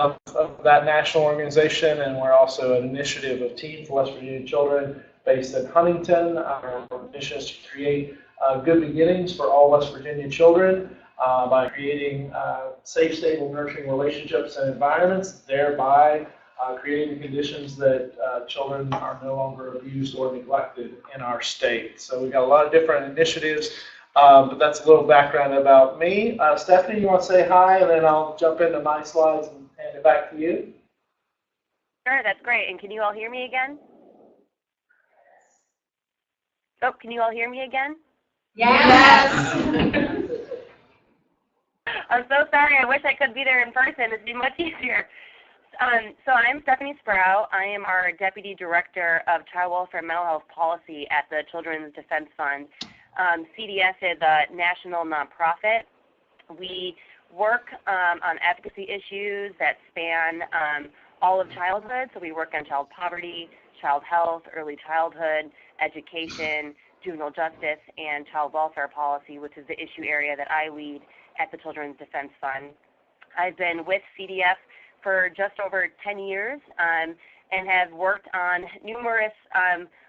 of that national organization, and we're also an initiative of Team for West Virginia Children based in Huntington. Our mission is to create good beginnings for all West Virginia children by creating safe, stable, nurturing relationships and environments, thereby creating the conditions that children are no longer abused or neglected in our state. So we've got a lot of different initiatives, but that's a little background about me. Stephanie, you want to say hi, and then I'll jump into my slides and hand it back to you? Sure, that's great. And can you all hear me again? Oh, can you all hear me again? Yes! I'm so sorry. I wish I could be there in person. It'd be much easier. So I'm Stefanie Sprow. I am our Deputy Director of Child Welfare and Mental Health Policy at the Children's Defense Fund. CDF is a national nonprofit. We work on advocacy issues that span all of childhood. So we work on child poverty, child health, early childhood, education, juvenile justice, and child welfare policy, which is the issue area that I lead at the Children's Defense Fund. I've been with CDF for just over 10 years and have worked on numerous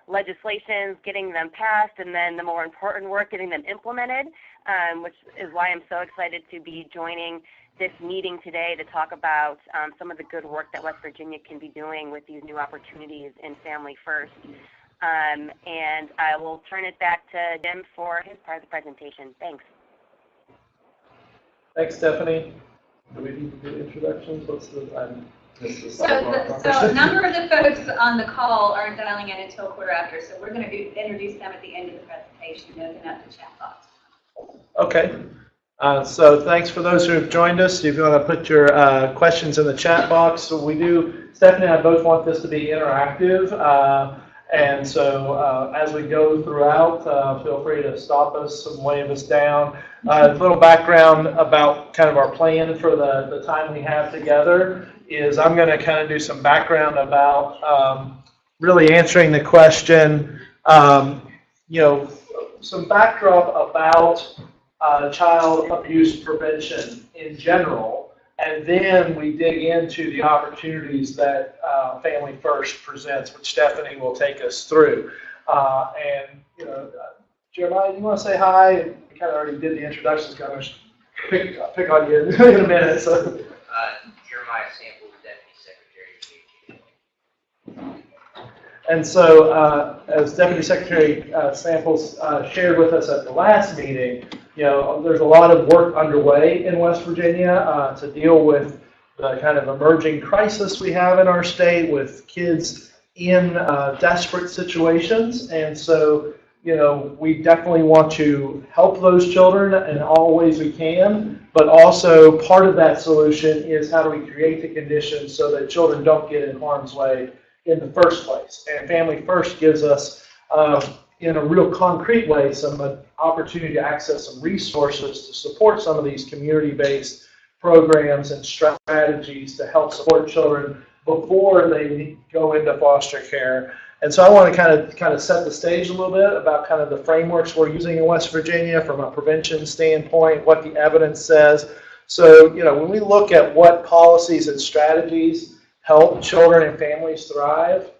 legislations, getting them passed, and then the more important work, getting them implemented, which is why I'm so excited to be joining this meeting today to talk about some of the good work that West Virginia can be doing with these new opportunities in Family First. And I will turn it back to Jim for his part of the presentation. Thanks. Thanks, Stephanie. Do we need to do introductions? What's the time? So a number of the folks on the call aren't dialing in until quarter after, so we're going to introduce them at the end of the presentation and open up the chat box. Okay. So thanks for those who have joined us. If you want to put your questions in the chat box. So Stephanie and I both want this to be interactive. And so as we go throughout, feel free to stop us and wave us down. A little background about kind of our plan for the time we have together is I'm going to kind of do some background about really answering the question, some backdrop about child abuse prevention in general. And then we dig into the opportunities that Family First presents, which Stephanie will take us through. Jeremiah, you want to say hi? We kind of already did the introductions. Kind of pick on you in a minute. So. Jeremiah Samples, Deputy Secretary of the And so, as Deputy Secretary Samples shared with us at the last meeting, there's a lot of work underway in West Virginia to deal with the kind of emerging crisis we have in our state with kids in desperate situations. And so, we definitely want to help those children in all ways we can, but also part of that solution is how do we create the conditions so that children don't get in harm's way in the first place. And Family First gives us, in a real concrete way, some opportunity to access some resources to support some of these community-based programs and strategies to help support children before they go into foster care. And so I want to kind of set the stage a little bit about kind of the frameworks we're using in West Virginia from a prevention standpoint, what the evidence says. So, when we look at what policies and strategies help children and families thrive,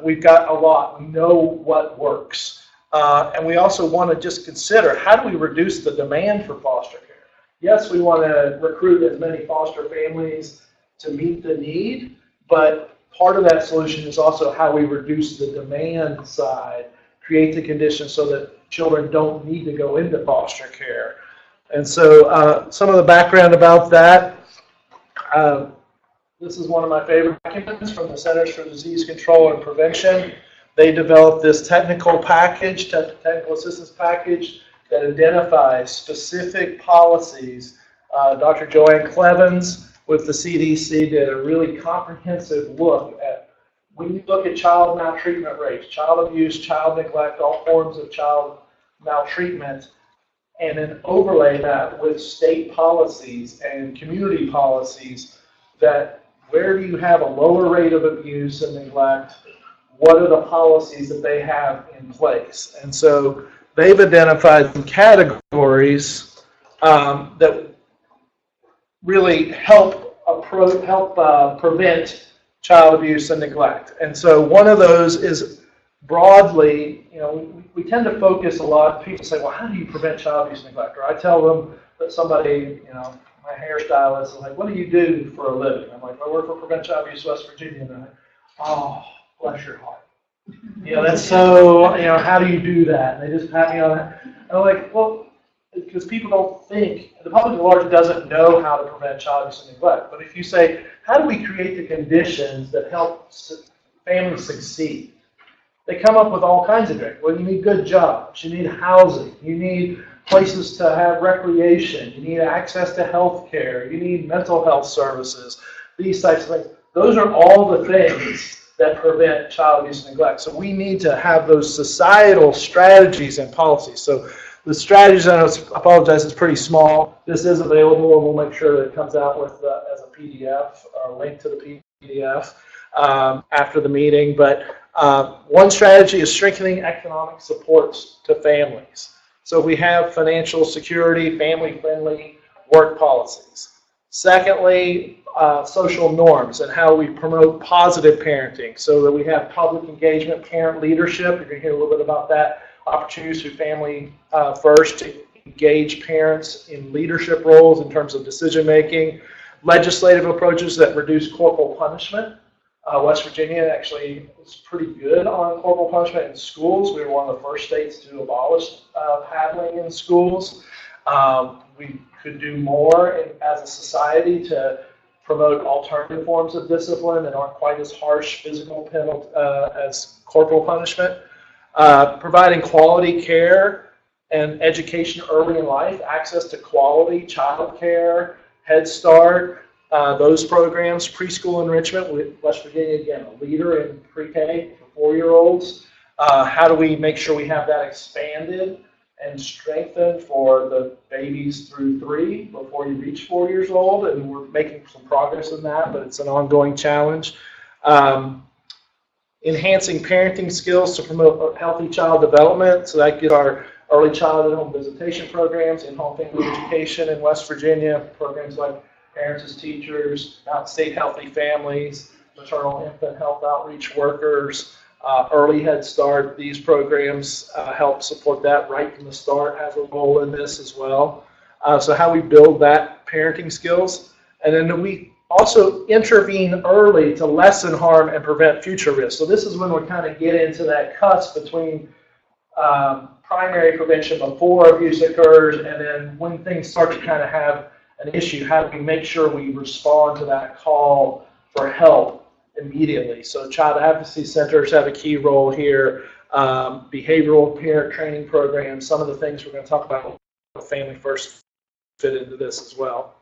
we've got a lot. We know what works. And we also want to just consider, how do we reduce the demand for foster care? Yes, we want to recruit as many foster families to meet the need, but part of that solution is also how we reduce the demand side, create the conditions so that children don't need to go into foster care. And so some of the background about that, this is one of my favorite documents from the Centers for Disease Control and Prevention. They developed this technical assistance package that identifies specific policies. Dr. Joanne Clevens with the CDC did a really comprehensive look at, when you look at child maltreatment rates, child abuse, child neglect, all forms of child maltreatment, and then overlay that with state policies and community policies, that where do you have a lower rate of abuse and neglect, what are the policies that they have in place? And so they've identified some categories that really help help prevent child abuse and neglect. And so one of those is broadly, we tend to focus a lot. People say, well, how do you prevent child abuse and neglect? Or I tell them that somebody, my hairstylist is like, what do you do for a living? I'm like, I work for Prevent Child Abuse West Virginia. And they're like, oh, bless your heart. That's so, how do you do that? And they just pat me on that. And I'm like, well, because people don't think, the public at large doesn't know how to prevent child abuse and neglect. But if you say, how do we create the conditions that help families succeed? They come up with all kinds of great. Well, you need good jobs. You need housing. You need places to have recreation. You need access to health care. You need mental health services. These types of things. Those are all the things that prevent child abuse and neglect. So we need to have those societal strategies and policies. So the strategies, I apologize, it's pretty small. This is available, and we'll make sure that it comes out with as a PDF, a link to the PDF after the meeting. But one strategy is strengthening economic supports to families. So we have financial security, family-friendly work policies. Secondly, social norms and how we promote positive parenting so that we have public engagement, parent leadership. You're going to hear a little bit about that. Opportunities through Family First to engage parents in leadership roles in terms of decision making. Legislative approaches that reduce corporal punishment. West Virginia actually is pretty good on corporal punishment in schools. We were one of the first states to abolish paddling in schools. We could do more as a society to promote alternative forms of discipline that aren't quite as harsh physical penalty as corporal punishment. Providing quality care and education early in life, access to quality child care, Head Start, those programs, preschool enrichment, with West Virginia, again, a leader in pre-K for 4-year-olds. How do we make sure we have that expanded and strengthened for the babies through 3 before you reach 4 years old? And we're making some progress in that, but it's an ongoing challenge. Enhancing parenting skills to promote healthy child development. So that gets our early childhood home visitation programs, in-home family education in West Virginia, programs like Parents as Teachers, Outstate Healthy Families, maternal infant health outreach workers, early Head Start. These programs help support that right from the start, has a role in this as well. So how we build that parenting skills. And then we also intervene early to lessen harm and prevent future risk. So this is when we kind of get into that cusp between primary prevention before abuse occurs, and then when things start to kind of have an issue, how do we make sure we respond to that call for help immediately? So child advocacy centers have a key role here, behavioral parent training programs, some of the things we're going to talk about with Family First fit into this as well.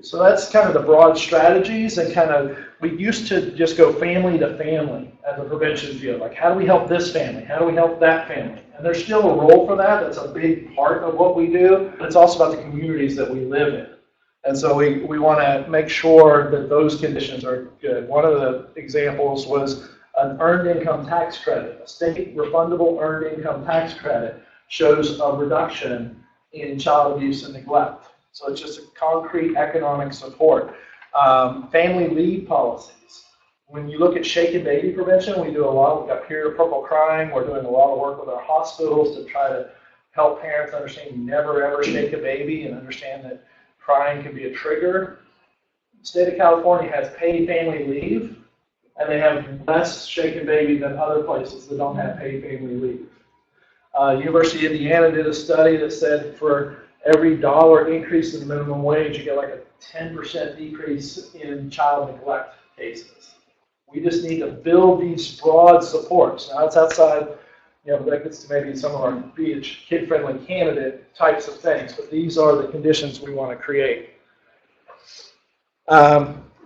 So that's kind of the broad strategies, and kind of, we used to just go family to family as a prevention field. Like, how do we help this family? How do we help that family? And there's still a role for that. That's a big part of what we do. But it's also about the communities that we live in. And so we want to make sure that those conditions are good. One of the examples was an earned income tax credit. A state refundable earned income tax credit shows a reduction in child abuse and neglect. So it's just a concrete economic support. Family leave policies. When you look at shaken baby prevention, we do a lot. We've got Period of Purple Crying. We're doing a lot of work with our hospitals to try to help parents understand you never ever shake a baby, and understand that crying can be a trigger. The state of California has paid family leave, and they have less shaken baby than other places that don't have paid family leave. University of Indiana did a study that said for every $1 increase in the minimum wage, you get like a 10% decrease in child neglect cases. We just need to build these broad supports. Now, it's outside, that gets to maybe some of our kid-friendly candidate types of things, but these are the conditions we want to create.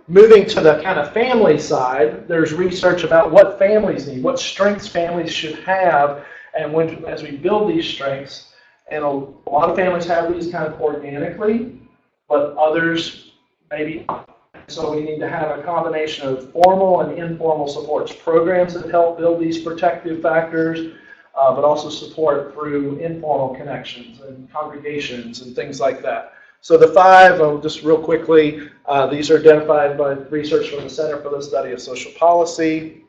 Moving to the kind of family side, there's research about what families need, what strengths families should have, and as we build these strengths, and a lot of families have these kind of organically, but others maybe not. So we need to have a combination of formal and informal supports, programs that help build these protective factors, but also support through informal connections and congregations and things like that. So the 5, just real quickly, these are identified by research from the Center for the Study of Social Policy.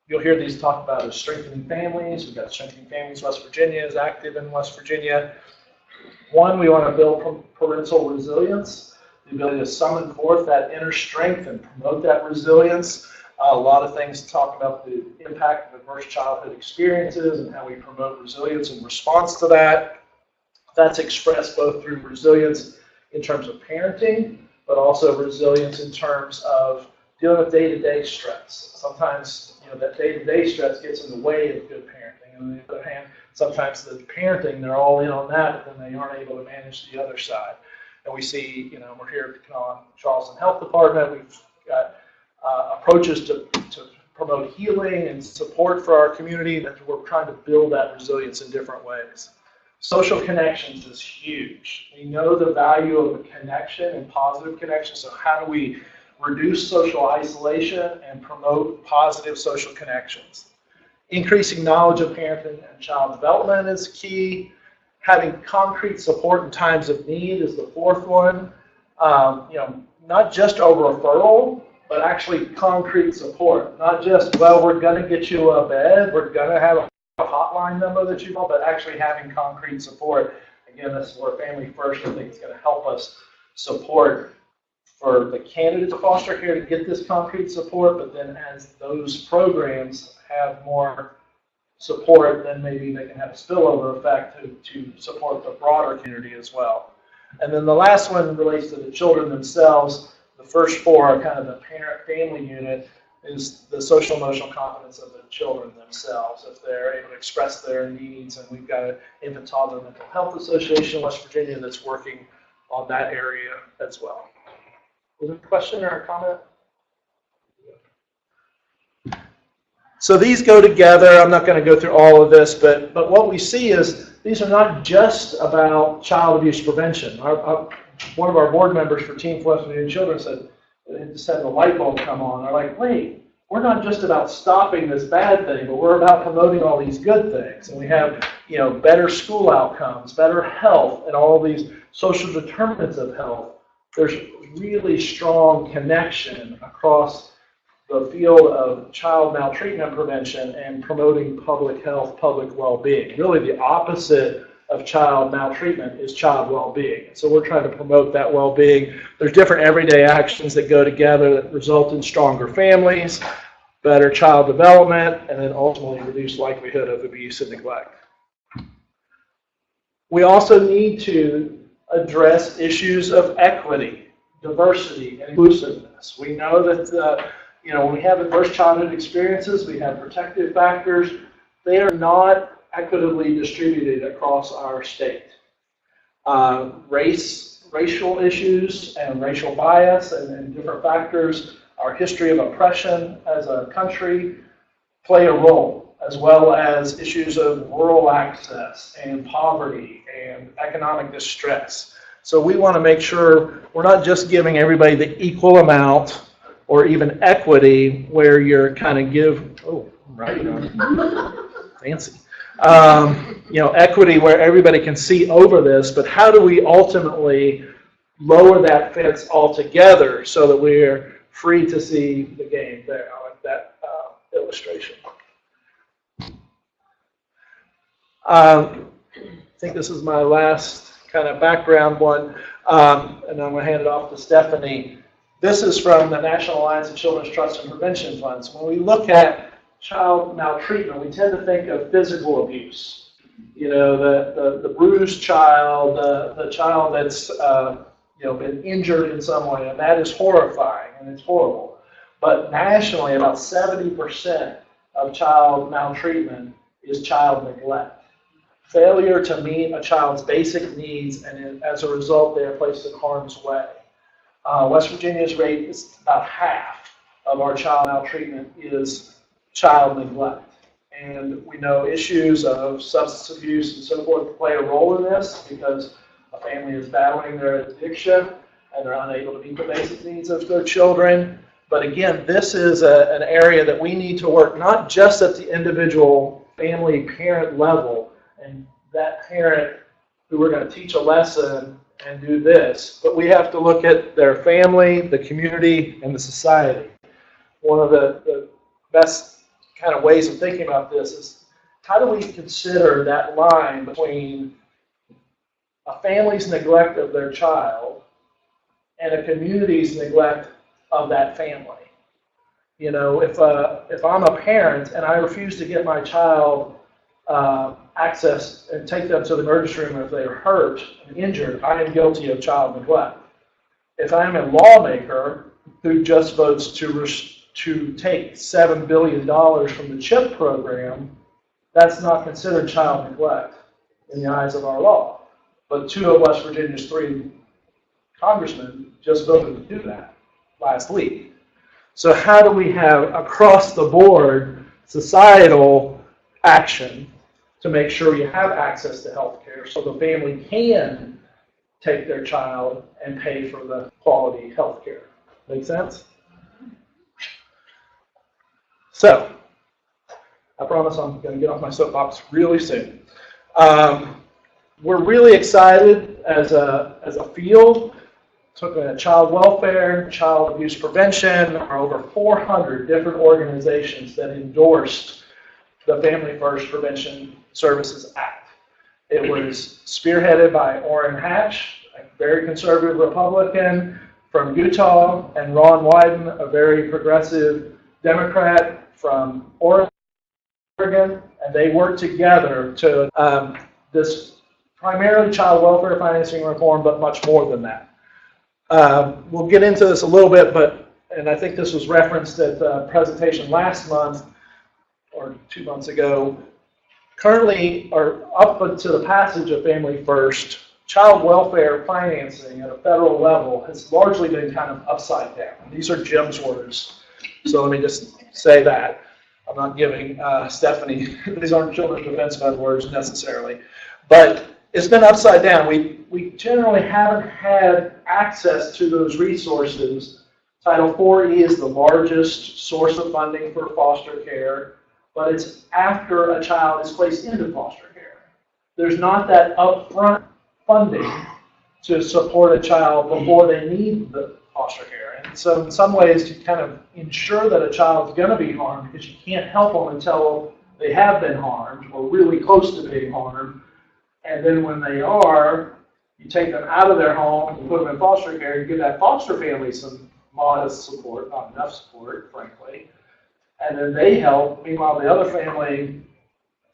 You'll hear these talked about as strengthening families. We've got Strengthening Families West Virginia is active in West Virginia. 1, we want to build parental resilience, the ability to summon forth that inner strength and promote that resilience. A lot of things talk about the impact of adverse childhood experiences and how we promote resilience in response to that. That's expressed both through resilience in terms of parenting, but also resilience in terms of dealing with day-to-day stress. Sometimes, that day-to-day stress gets in the way of good parenting. And on the other hand, sometimes the parenting, they're all in on that, but then they aren't able to manage the other side. And we see, we're here at Charleston Health Department. We've got approaches to promote healing and support for our community, that we're trying to build that resilience in different ways. Social connections is huge. We know the value of a connection and positive connection, so how do we reduce social isolation and promote positive social connections? Increasing knowledge of parenting and child development is key. Having concrete support in times of need is the 4th one. Not just a referral, but actually concrete support. Not just, well, we're going to get you a bed, we're going to have a hotline number that you call, but actually having concrete support. Again, this is where Family First, I think, is going to help us support for the candidates of foster care to get this concrete support, but then as those programs have more support, then maybe they can have a spillover effect to support the broader community as well. And then the last one relates to the children themselves. The first 4 are kind of the parent-family unit, is the social emotional competence of the children themselves, if they're able to express their needs. And we've got an Infant Toddler Mental Health Association in West Virginia that's working on that area as well. Was there a question or a comment? So these go together. I'm not going to go through all of this, but what we see is these are not just about child abuse prevention. One of our board members for Team for West Virginia Children said, they just had the light bulb come on. They're like, wait, we're not just about stopping this bad thing, but we're about promoting all these good things. And we have, better school outcomes, better health, and all these social determinants of health. There's really strong connection across the field of child maltreatment prevention and promoting public health, public well-being. Really the opposite of child maltreatment is child well-being. So we're trying to promote that well-being. There's different everyday actions that go together that result in stronger families, better child development, and then ultimately reduce likelihood of abuse and neglect. We also need to address issues of equity, diversity, and inclusiveness. We know that when we have adverse childhood experiences, we have protective factors. They are not equitably distributed across our state. Racial issues and racial bias and different factors, our history of oppression as a country play a role, as well as issues of rural access and poverty and economic distress. So we want to make sure we're not just giving everybody the equal amount or even equity where you're kind of fancy. Equity where everybody can see over this, but how do we ultimately lower that fence altogether so that we're free to see the game there? I like that illustration. I think this is my last kind of background one, and I'm going to hand it off to Stefanie. This is from the National Alliance of Children's Trust and Prevention Funds. When we look at child maltreatment, we tend to think of physical abuse. The bruised child, the child that's been injured in some way, and that is horrifying and it's horrible. But nationally, about 70% of child maltreatment is child neglect. Failure to meet a child's basic needs, and as a result, they are placed in harm's way. West Virginia's rate is about half of our child maltreatment is child neglect. And we know issues of substance abuse and so forth play a role in this because a family is battling their addiction and they're unable to meet the basic needs of their children. But again, this is an area that we need to work not just at the individual family parent level, and that parent who we're going to teach a lesson and do this, but we have to look at their family, the community, and the society. One of the best kind of ways of thinking about this is, how do we consider that line between a family's neglect of their child and a community's neglect of that family? You know, if I'm a parent and I refuse to get my child access and take them to the emergency room if they're hurt and injured, I am guilty of child neglect. If I'm a lawmaker who just votes to take $7 billion from the CHIP program, that's not considered child neglect in the eyes of our law. But 2 of West Virginia's 3 congressmen just voted to do that last week. So how do we have across the board societal action to make sure you have access to health care so the family can take their child and pay for the quality health care? Make sense? So, I promise I'm going to get off my soapbox really soon. We're really excited as a field. Took a child welfare, child abuse prevention, or over 400 different organizations that endorsed the Family First Prevention Services Act. It was spearheaded by Orrin Hatch, a very conservative Republican from Utah, and Ron Wyden, a very progressive Democrat from Oregon, and they worked together to this primarily child welfare financing reform, but much more than that. We'll get into this a little bit, and I think this was referenced at the presentation last month or 2 months ago. Currently, or up until the passage of Family First, child welfare financing at a federal level has largely been kind of upside down. These are Jim's words, so let me just say that. I'm not giving Stefanie, these aren't Children's Defense Fund words necessarily, but it's been upside down. We generally haven't had access to those resources. Title IV-E is the largest source of funding for foster care, but it's after a child is placed into foster care. There's not that upfront funding to support a child before they need the foster care. And so in some ways, to kind of ensure that a child's going to be harmed, because you can't help them until they have been harmed or really close to being harmed. And then when they are, you take them out of their home and put them in foster care, you give that foster family some modest support, not enough support, frankly. And then they help. Meanwhile, the other family,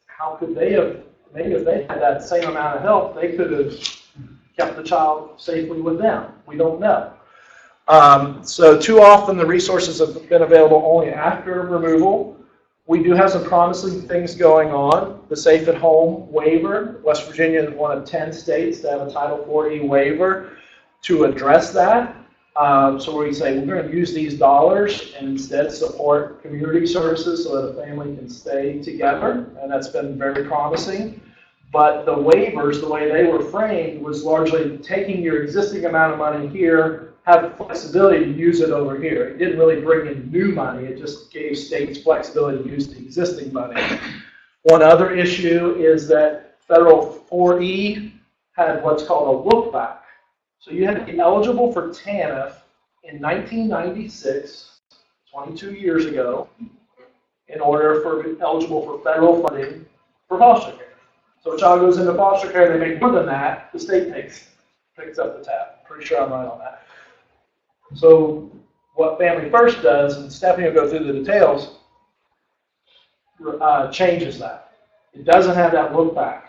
how could they have, maybe if they had that same amount of help, they could have kept the child safely with them. We don't know. So too often the resources have been available only after removal. We do have some promising things going on. The Safe at Home waiver. West Virginia is one of 10 states that have a Title IV-E waiver to address that. So we say we're going to use these dollars and instead support community services so that a family can stay together, and that's been very promising. But the waivers, the way they were framed, was largely taking your existing amount of money here, have flexibility to use it over here. It didn't really bring in new money, it just gave states flexibility to use the existing money. One other issue is that Federal 4E had what's called a look back. So you had to be eligible for TANF in 1996, 22 years ago, in order for eligible for federal funding for foster care. So a child goes into foster care, they make more than that, the state picks up the tab. Pretty sure I'm right on that. So what Family First does, and Stefanie will go through the details, changes that. It doesn't have that look back.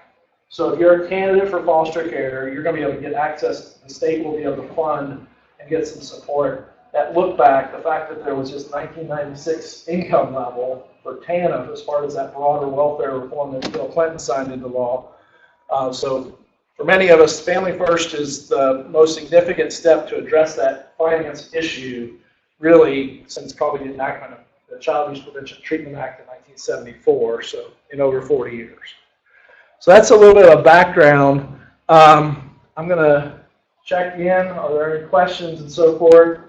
So if you're a candidate for foster care, you're going to be able to get access, the state will be able to fund and get some support. That look back, the fact that there was just 1996 income level for TANF as part of that broader welfare reform that Bill Clinton signed into law. So for many of us, Family First is the most significant step to address that finance issue, really, since probably the enactment of the Child Abuse Prevention and Treatment Act in 1974, so in over 40 years. So that's a little bit of background. I'm going to check in. Are there any questions and so forth?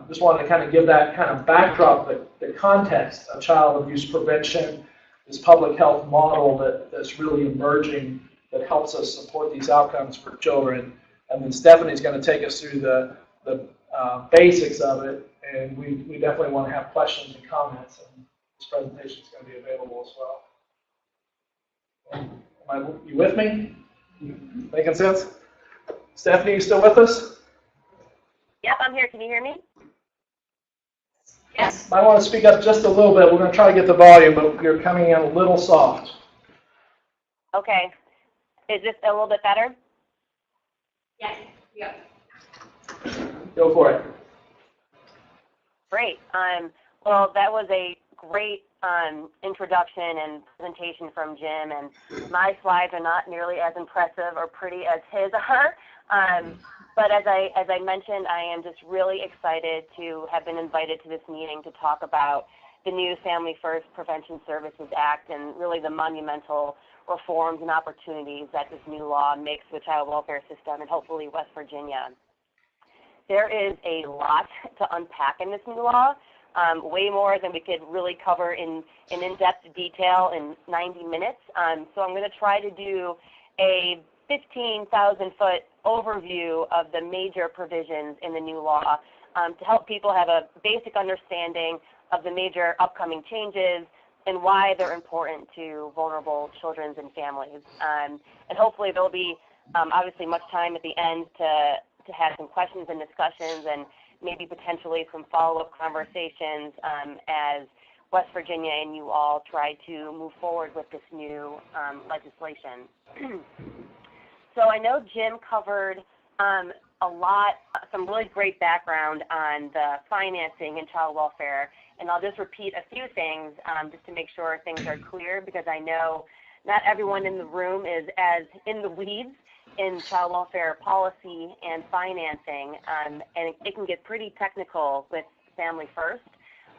Just wanted to kind of give that kind of backdrop, the context of child abuse prevention, this public health model that's really emerging that helps us support these outcomes for children and then Stephanie's going to take us through the basics of it, and we definitely want to have questions and comments, and this presentation is going to be available as well. You with me? Making sense? Stephanie, you still with us? Yep, I'm here. Can you hear me? Yes. I want to speak up just a little bit. We're going to try to get the volume, but you're coming in a little soft. Okay. Is this a little bit better? Yes. Yep. Go for it. Great. Well, that was a great introduction and presentation from Jim, and my slides are not nearly as impressive or pretty as his are. But as I mentioned, I am just really excited to have been invited to this meeting to talk about the new Family First Prevention Services Act and really the monumental reforms and opportunities that this new law makes for the child welfare system and hopefully West Virginia. There is a lot to unpack in this new law, way more than we could really cover in in-depth detail in 90 minutes. So I'm going to try to do a 15,000-foot overview of the major provisions in the new law to help people have a basic understanding of the major upcoming changes and why they're important to vulnerable children and families. And hopefully there'll be obviously much time at the end to have some questions and discussions and maybe potentially some follow-up conversations as West Virginia and you all try to move forward with this new legislation. So I know Jim covered a lot, some really great background on the financing and child welfare, and I'll just repeat a few things just to make sure things are clear, because I know not everyone in the room is as in the weeds in child welfare policy and financing, and it can get pretty technical with Family First.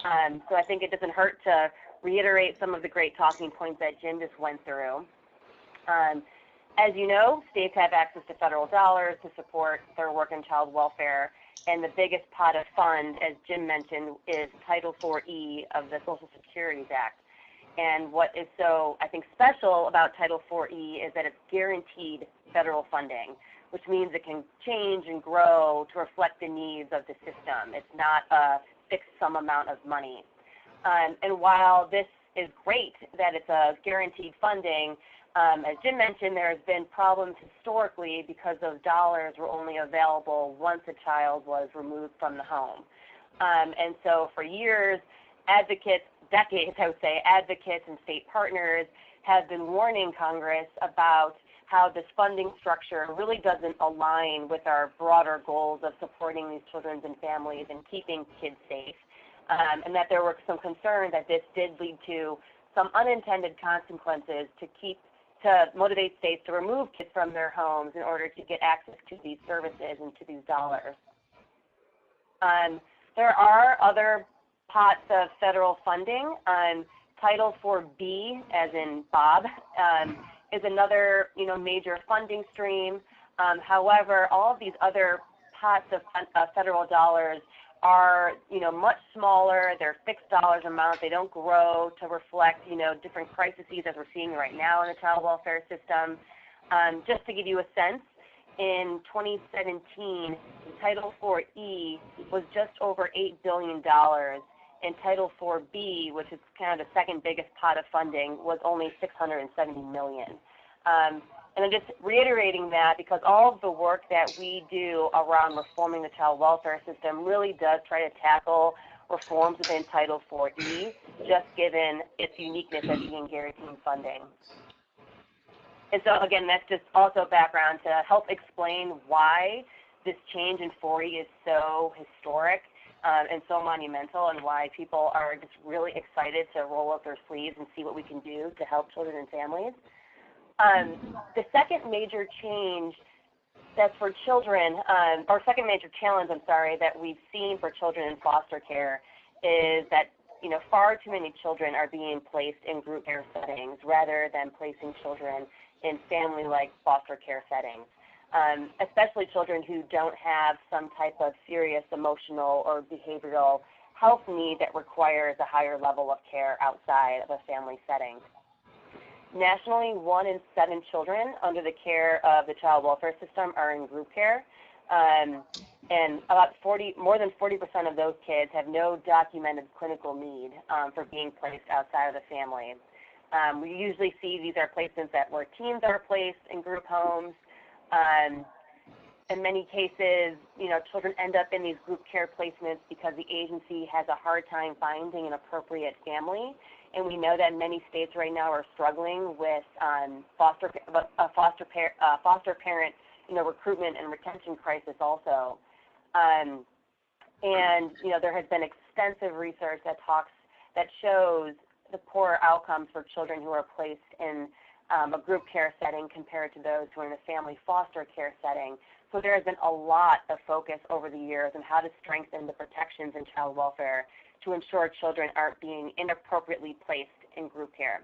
So I think it doesn't hurt to reiterate some of the great talking points that Jim just went through. As you know, states have access to federal dollars to support their work in child welfare, and the biggest pot of fund, as Jim mentioned, is Title IV-E of the Social Security Act. And what is so, I think, special about Title IV-E is that it's guaranteed federal funding, which means it can change and grow to reflect the needs of the system. It's not a fixed sum amount of money. And while this is great that it's a guaranteed funding, as Jim mentioned, there has been problems historically because those dollars were only available once a child was removed from the home. And so for years, advocates, decades I would say, advocates and state partners have been warning Congress about how this funding structure really doesn't align with our broader goals of supporting these children and families and keeping kids safe, and that there were some concern that this did lead to some unintended consequences to motivate states to remove kids from their homes in order to get access to these services and to these dollars. There are other pots of federal funding. Title IV-B, as in Bob, is another major funding stream. However, all of these other pots of federal dollars are much smaller. They're fixed dollars amount. They don't grow to reflect different crises as we're seeing right now in the child welfare system. Just to give you a sense, in 2017, Title IV-E was just over $8 billion, and Title IV-B, which is kind of the second biggest pot of funding, was only $670 million. And I'm just reiterating that because all of the work that we do around reforming the child welfare system really does try to tackle reforms within Title IV-E, just given its uniqueness as being guaranteed funding. And so, again, that's just also background to help explain why this change in IV-E is so historic and so monumental, and why people are just really excited to roll up their sleeves and see what we can do to help children and families. The second major change that's for children, or second major challenge, that we've seen for children in foster care is that far too many children are being placed in group care settings rather than placing children in family-like foster care settings, especially children who don't have some type of serious emotional or behavioral health need that requires a higher level of care outside of a family setting. Nationally, 1 in 7 children under the care of the child welfare system are in group care, and more than 40% of those kids have no documented clinical need for being placed outside of the family. We usually see these are placements where teens are placed in group homes. In many cases, children end up in these group care placements because the agency has a hard time finding an appropriate family. And we know that many states right now are struggling with foster parent, recruitment and retention crisis also. And there has been extensive research that shows the poor outcomes for children who are placed in a group care setting compared to those who are in a family foster care setting. So there has been a lot of focus over the years on how to strengthen the protections in child welfare to ensure children aren't being inappropriately placed in group care.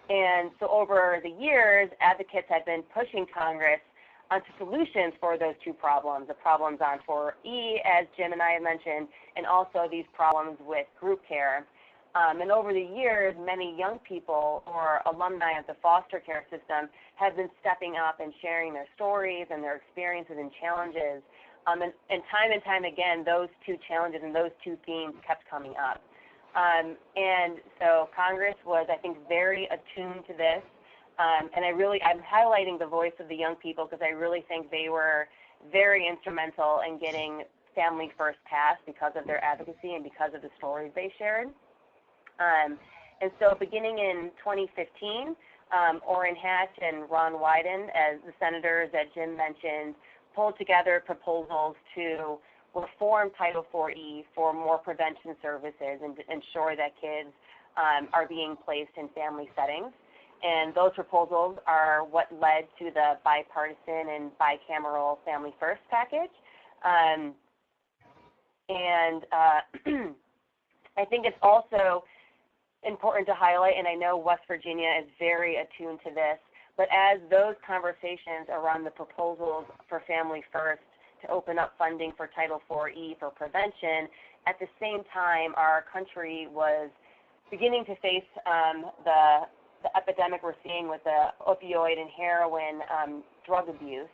And so over the years, advocates have been pushing Congress onto solutions for those two problems, the problems on 4E, as Jim and I have mentioned, and also these problems with group care. And over the years, many young people or alumni of the foster care system have been stepping up and sharing their stories and their experiences and challenges. And time again, those two challenges and those two themes kept coming up. And so Congress was, I think, very attuned to this. And I'm highlighting the voice of the young people because I really think they were very instrumental in getting Family First passed because of their advocacy and because of the stories they shared. And so beginning in 2015, Orrin Hatch and Ron Wyden, as the senators that Jim mentioned, pulled together proposals to reform Title 4E for more prevention services and to ensure that kids are being placed in family settings. And those proposals are what led to the bipartisan and bicameral Family First package. I think it's also important to highlight, and I know West Virginia is very attuned to this, but as those conversations around the proposals for Family First to open up funding for Title 4E for prevention, at the same time our country was beginning to face the epidemic we're seeing with the opioid and heroin drug abuse.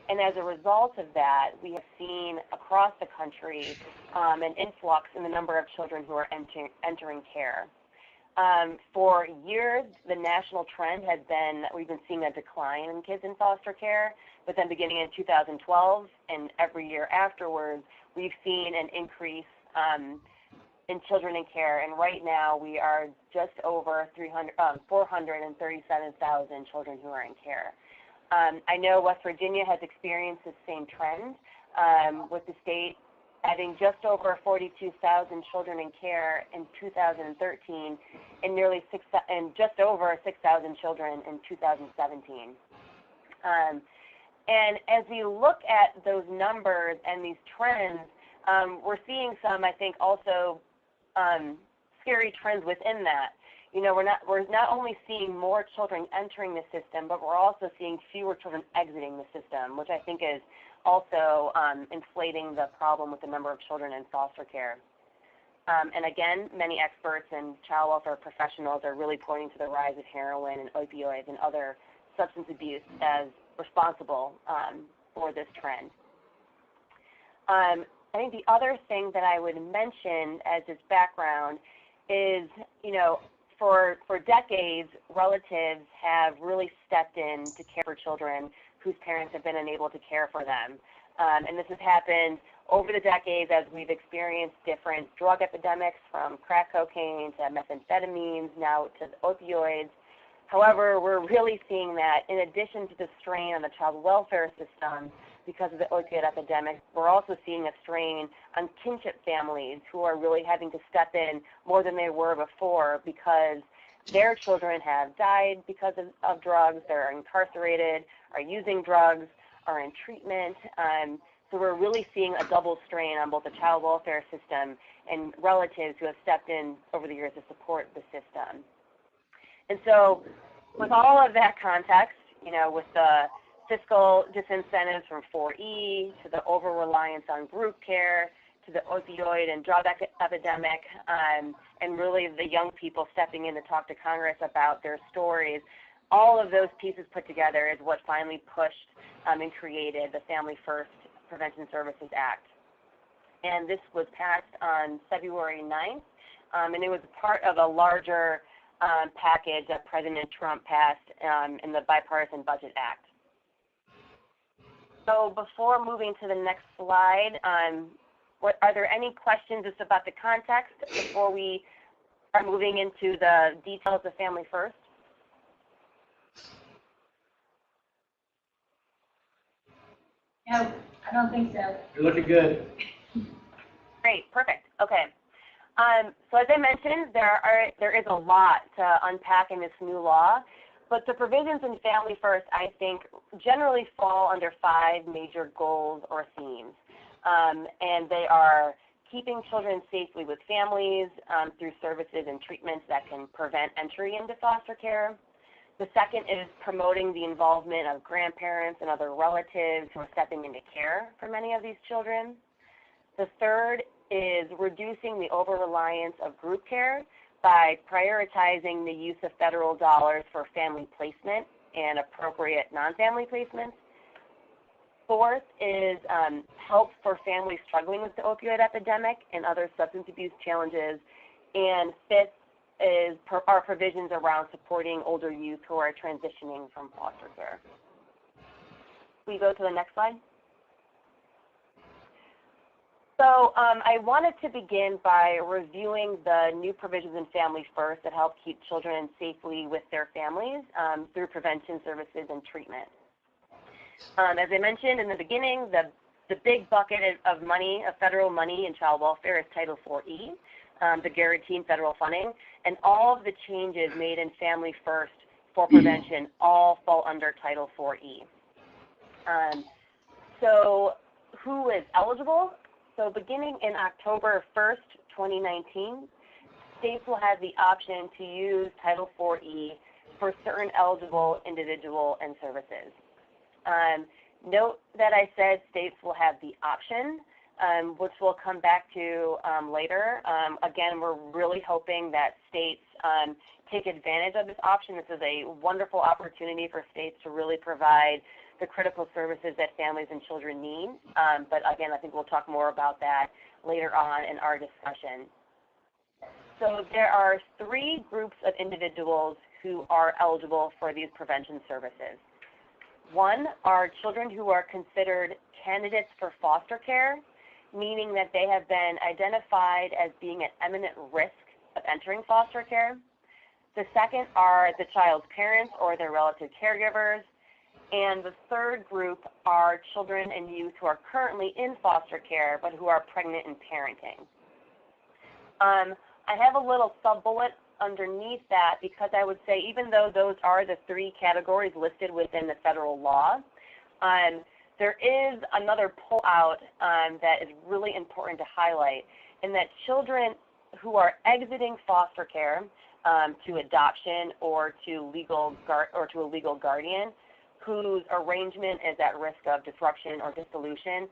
And as a result of that, we have seen across the country an influx in the number of children who are entering care. For years, the national trend has been that we've been seeing a decline in kids in foster care, but then beginning in 2012 and every year afterwards, we've seen an increase in children in care, and right now we are just over 437,000 children who are in care. I know West Virginia has experienced the same trend with the state having just over 42,000 children in care in 2013 and just over 6,000 children in 2017. And as we look at those numbers and these trends, we're seeing some, I think, also scary trends within that. We're not only seeing more children entering the system, but we're also seeing fewer children exiting the system, which I think is also inflating the problem with the number of children in foster care. And again, many experts and child welfare professionals are really pointing to the rise of heroin and opioids and other substance abuse as responsible for this trend. I think the other thing that I would mention as its background is, for decades, relatives have really stepped in to care for children whose parents have been unable to care for them. And this has happened over the decades as we've experienced different drug epidemics, from crack cocaine to methamphetamines, now to opioids. However, we're really seeing that in addition to the strain on the child welfare system because of the opioid epidemic, we're also seeing a strain on kinship families who are really having to step in more than they were before because their children have died because of drugs, they're incarcerated, are using drugs, are in treatment. So we're really seeing a double strain on both the child welfare system and relatives who have stepped in over the years to support the system. And so with all of that context, with the fiscal disincentives from 4E to the over-reliance on group care to the opioid and drug epidemic, and really the young people stepping in to talk to Congress about their stories. All of those pieces put together is what finally pushed and created the Family First Prevention Services Act. And this was passed on February 9th, and it was part of a larger package that President Trump passed in the Bipartisan Budget Act. So before moving to the next slide, are there any questions just about the context before we are moving into the details of Family First? No, I don't think so. You're looking good. Great, perfect. Okay. So as I mentioned, there is a lot to unpack in this new law, but the provisions in Family First, I think, generally fall under 5 major goals or themes. And they are keeping children safely with families through services and treatments that can prevent entry into foster care. The second is promoting the involvement of grandparents and other relatives who are stepping into care for many of these children. The third is reducing the over-reliance of group care by prioritizing the use of federal dollars for family placement and appropriate non-family placements. Fourth is help for families struggling with the opioid epidemic and other substance abuse challenges. And fifth is our provisions around supporting older youth who are transitioning from foster care. Can we go to the next slide? So I wanted to begin by reviewing the new provisions in Family First that help keep children safely with their families through prevention services and treatment. As I mentioned in the beginning, the big bucket of money, of federal money in child welfare is Title IV-E, the guaranteed federal funding, and all of the changes made in Family First for prevention all fall under Title IV-E. So who is eligible? So beginning in October 1st, 2019, states will have the option to use Title IV-E for certain eligible individual and services. Note that I said states will have the option, which we'll come back to later. Again, we're really hoping that states take advantage of this option. This is a wonderful opportunity for states to really provide the critical services that families and children need. But again, I think we'll talk more about that later on in our discussion. So there are 3 groups of individuals who are eligible for these prevention services. One are children who are considered candidates for foster care, meaning that they have been identified as being at imminent risk of entering foster care. The second are the child's parents or their relative caregivers. And the third group are children and youth who are currently in foster care but who are pregnant and parenting. I have a little sub-bullet underneath that because I would say even though those are the 3 categories listed within the federal law, there is another pull-out that is really important to highlight, in that children who are exiting foster care to adoption or to a legal guardian whose arrangement is at risk of disruption or dissolution,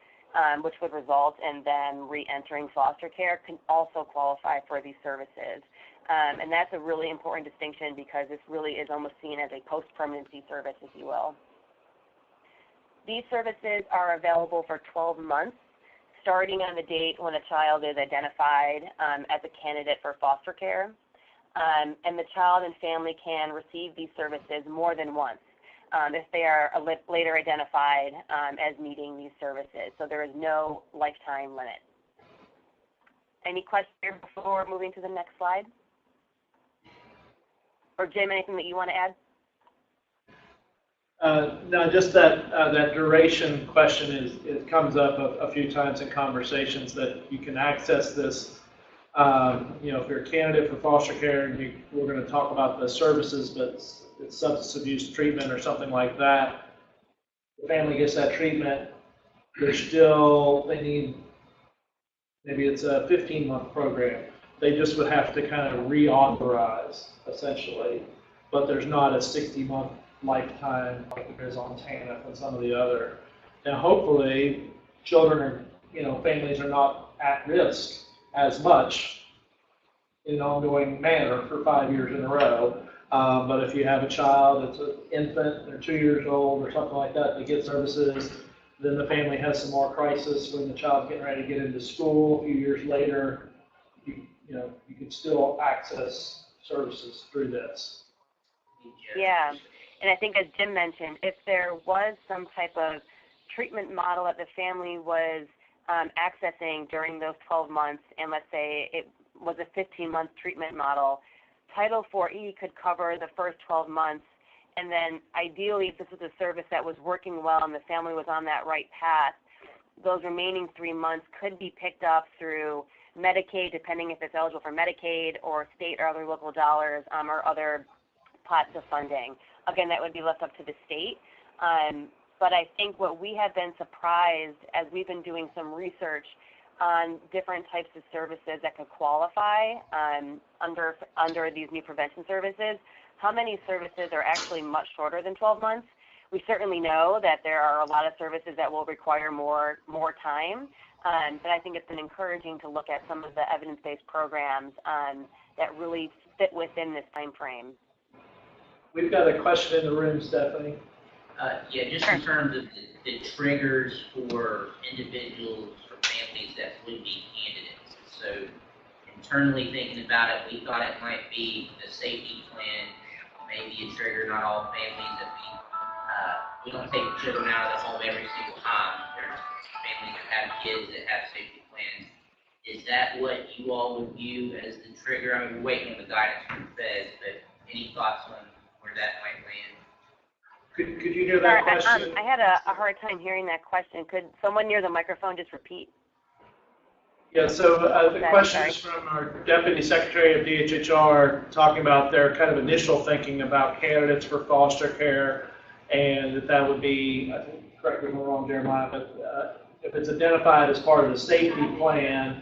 which would result in them re-entering foster care, can also qualify for these services. And that's a really important distinction because this really is almost seen as a post-permanency service, if you will. These services are available for 12 months, starting on the date when a child is identified as a candidate for foster care. And the child and family can receive these services more than once if they are later identified as needing these services. So there is no lifetime limit. Any questions here before moving to the next slide? Or Jim, anything that you want to add? No, just that that duration question it comes up a few times in conversations, that you can access this. If you're a candidate for foster care, we're going to talk about the services, but it's substance abuse treatment or something like that. The family gets that treatment. They need, maybe it's a 15-month program. They just would have to kind of reauthorize, essentially. But there's not a 60-month lifetime like there is on TANF and some of the other. Now, hopefully, children are, families are not at risk as much in an ongoing manner for 5 years in a row. But if you have a child that's an infant, they're 2 years old or something like that, they get services, then the family has some more crisis when the child's getting ready to get into school a few years later, you can still access services through this. Yeah, and I think as Jim mentioned, if there was some type of treatment model that the family was accessing during those 12 months, and let's say it was a 15-month treatment model, Title IV-E could cover the first 12 months, and then ideally, if this was a service that was working well and the family was on that right path, those remaining 3 months could be picked up through Medicaid, depending if it's eligible for Medicaid or state or other local dollars or other pots of funding. Again, that would be left up to the state. But I think what we have been surprised as we've been doing some research on different types of services that could qualify under these new prevention services, how many services are actually much shorter than 12 months. We certainly know that there are a lot of services that will require more time, but I think it's been encouraging to look at some of the evidence-based programs that really fit within this time frame. We've got a question in the room, Stephanie. Yeah, just in terms of the triggers for individuals or families that would be candidates. So internally thinking about it, we thought it might be the safety plan, maybe a trigger. Not all families that we don't take children out of the home every single time. There's families that have kids that have safety plans. Is that what you all would view as the trigger? I mean, we're waiting on the guidance from the feds, but any thoughts on where that might land? Could you hear that question? I had a hard time hearing that question. Could someone near the microphone just repeat? Yeah, so the question is from our Deputy Secretary of DHHR talking about their kind of initial thinking about candidates for foster care, and that would be, I think, correct me if I'm wrong, Jeremiah, but if it's identified as part of the safety plan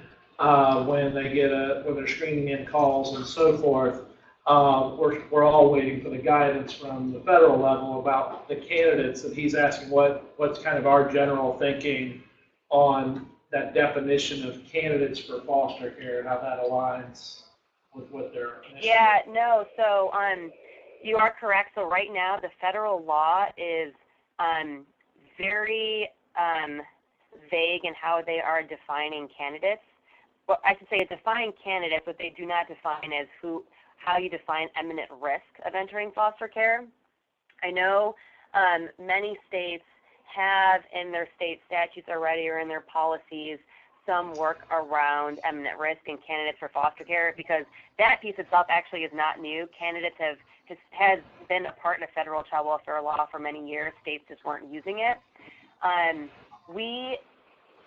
when they're screening in calls and so forth, we're all waiting for the guidance from the federal level about the candidates, and he's asking what's kind of our general thinking on that definition of candidates for foster care and how that aligns with what they're initially. Yeah, no, so you are correct. So right now the federal law is very vague in how they are defining candidates. Well, I should say it's defining candidates, but they do not define as how you define imminent risk of entering foster care. I know many states have in their state statutes already or in their policies some work around imminent risk and candidates for foster care, because that piece itself actually is not new. Candidates has been a part of federal child welfare law for many years. States just weren't using it. We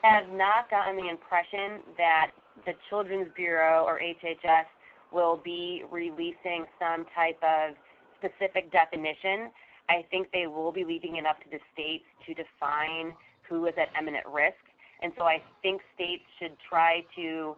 have not gotten the impression that the Children's Bureau or HHS will be releasing some type of specific definition. I think they will be leaving it up to the states to define who is at imminent risk. And so I think states should try to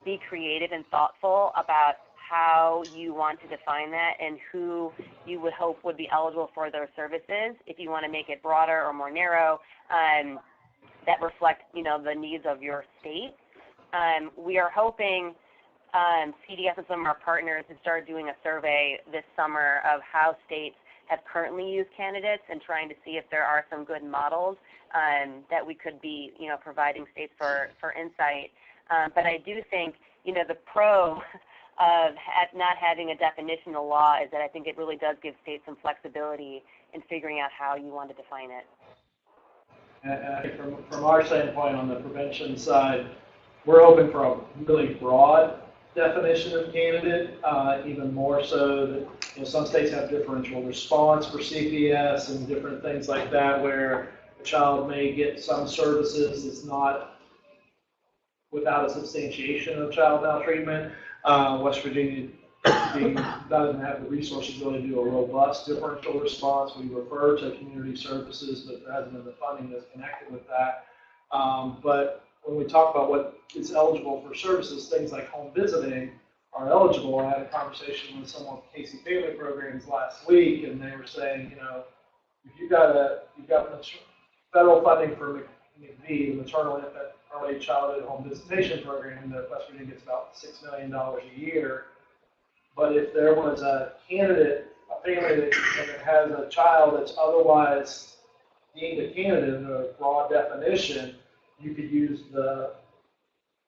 be creative and thoughtful about how you want to define that and who you would hope would be eligible for those services. If you want to make it broader or more narrow, that reflect, the needs of your state. We are hoping CDS and some of our partners to start doing a survey this summer of how states have currently used candidates and trying to see if there are some good models that we could be, providing states for insight. But I do think, the pro of not having a definition of law is that I think it really does give states some flexibility in figuring out how you want to define it. And I think from our standpoint on the prevention side, we're hoping for a really broad definition of candidate, even more so that some states have differential response for CPS and different things like that, where a child may get some services that's not without a substantiation of child maltreatment. West Virginia doesn't have the resources really to do a robust differential response. We refer to community services, but there hasn't been the funding that's connected with that. But when we talk about what is eligible for services, things like home visiting are eligible. I had a conversation with someone with Casey Family Programs last week, and they were saying, if you've got federal funding for the maternal infant early childhood home visitation program that West Virginia gets about $6 million a year. But if there was a candidate, a family that has a child that's otherwise deemed a candidate in a broad definition, you could use the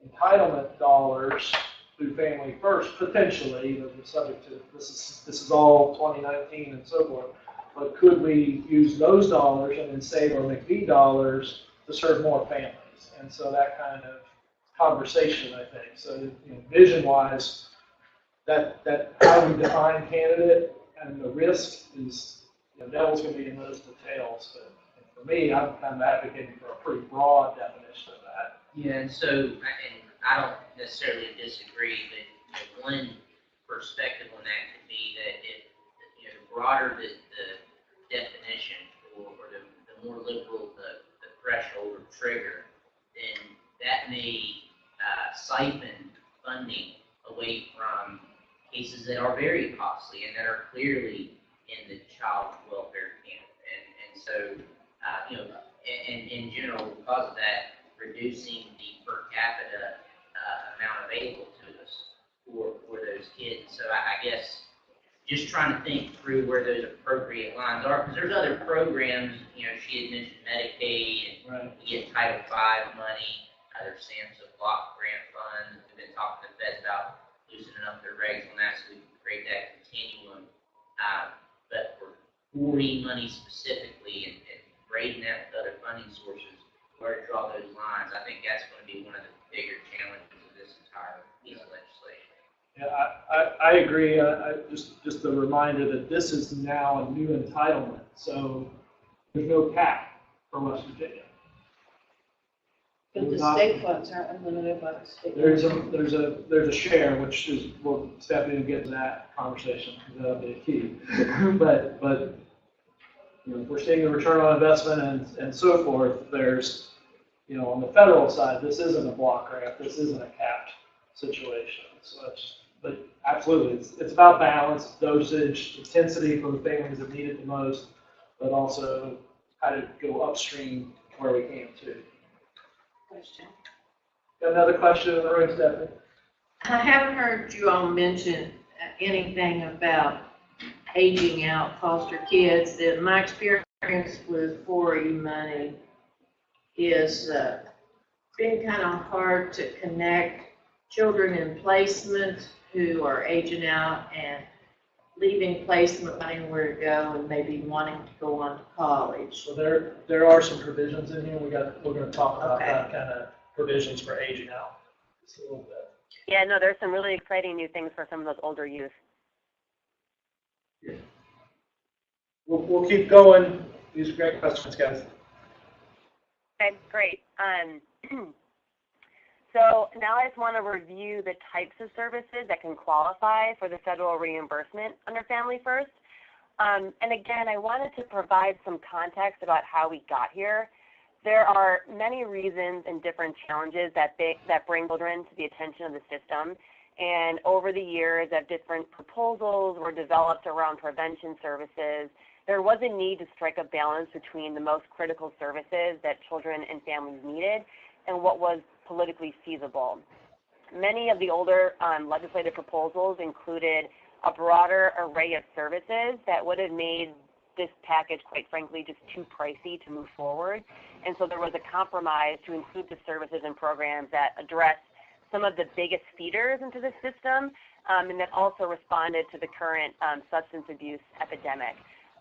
entitlement dollars through Family First, potentially, but it's subject to, this is all 2019 and so forth. But could we use those dollars and then save our McKay dollars to serve more families? And so that kind of conversation, I think. So, vision-wise, that how we define candidate and the risk is, devil's going to be in those details. But for me, I'm kind of advocating for a pretty broad definition of that. Yeah, and so, and I don't necessarily disagree, but one perspective on that could be that if, the broader the definition or the more liberal the threshold or trigger, then that may siphon funding away from cases that are very costly and that are clearly in the child welfare camp. And so, and in general, because of that, reducing the per capita amount available to us for those kids. So I guess just trying to think through where those appropriate lines are, because there's other programs, she had mentioned Medicaid, and Right. we get Title V money, there's SAMHSA block grant funds, we've been talking to the feds about loosening up their regs on that so we can create that continuum. But for 40 money specifically and grading that with other funding sources, where to draw those lines, I think that's going to be one of the bigger challenges of this entire piece of legislation. Yeah, I agree. Just a reminder that this is now a new entitlement, so there's no cap for West Virginia. But the state funds aren't limited by the state. There's a share, which is, well, Stephanie will get to that conversation, because that'll be a key. but if we're seeing the return on investment and so forth, there's, on the federal side, this isn't a block grant, this isn't a capped situation. So but absolutely, it's about balance, dosage, intensity for the families that need it the most, but also how to go upstream where we can too. Question. Got another question in the room, Stephanie? I haven't heard you all mention anything about aging out foster kids. My experience with 4E money is been kind of hard to connect children in placement who are aging out and leaving placement, wanting where to go, and maybe wanting to go on to college. So there are some provisions in here. We're going to talk about Okay. that kind of provisions for aging out just a little bit. Yeah, no, there's some really exciting new things for some of those older youth. We'll keep going. These are great questions, guys. Okay, great. So now I just want to review the types of services that can qualify for the federal reimbursement under Family First. And again, I wanted to provide some context about how we got here. There are many reasons and different challenges that bring children to the attention of the system. And over the years, as different proposals were developed around prevention services, there was a need to strike a balance between the most critical services that children and families needed and what was politically feasible. Many of the older legislative proposals included a broader array of services that would have made this package, quite frankly, just too pricey to move forward. And so there was a compromise to include the services and programs that address some of the biggest feeders into the system and that also responded to the current substance abuse epidemic.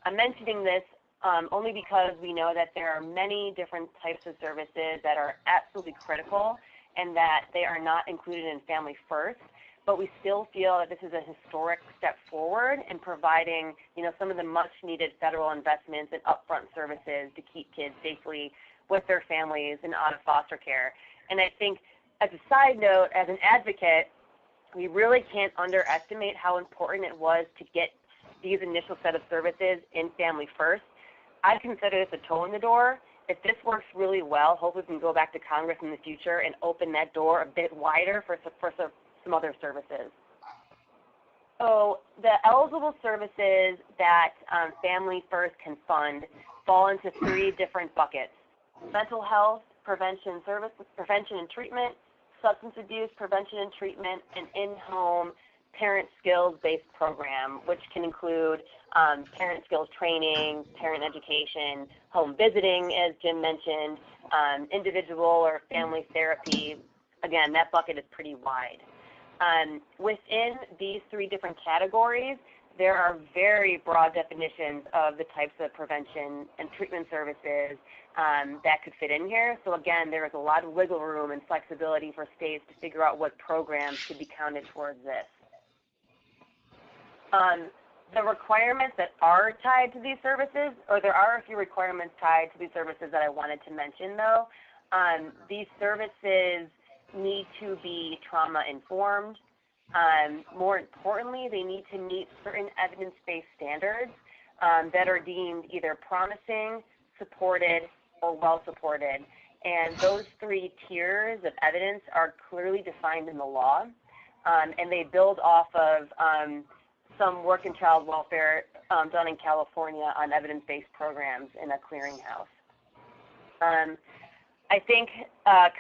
I'm mentioning this only because we know that there are many different types of services that are absolutely critical and that they are not included in Family First, but we still feel that this is a historic step forward in providing, some of the much needed federal investments and upfront services to keep kids safely with their families and out of foster care. And I think as a side note, as an advocate, we really can't underestimate how important it was to get these initial set of services in Family First. I consider this a toe in the door. If this works really well, hopefully we can go back to Congress in the future and open that door a bit wider for some other services. So the eligible services that Family First can fund fall into three different buckets: mental health, prevention and treatment, substance abuse prevention and treatment, and in-home parent skills-based program, which can include parent skills training, parent education, home visiting, as Jim mentioned, individual or family therapy. Again, that bucket is pretty wide. Within these three different categories, there are very broad definitions of the types of prevention and treatment services that could fit in here. So again, there is a lot of wiggle room and flexibility for states to figure out what programs should be counted towards this. The requirements that are tied to these services, or there are a few requirements tied to these services that I wanted to mention though. These services need to be trauma informed. More importantly, they need to meet certain evidence-based standards that are deemed either promising, supported, or well supported. And those three tiers of evidence are clearly defined in the law, and they build off of some work in child welfare done in California on evidence-based programs in a clearinghouse. I think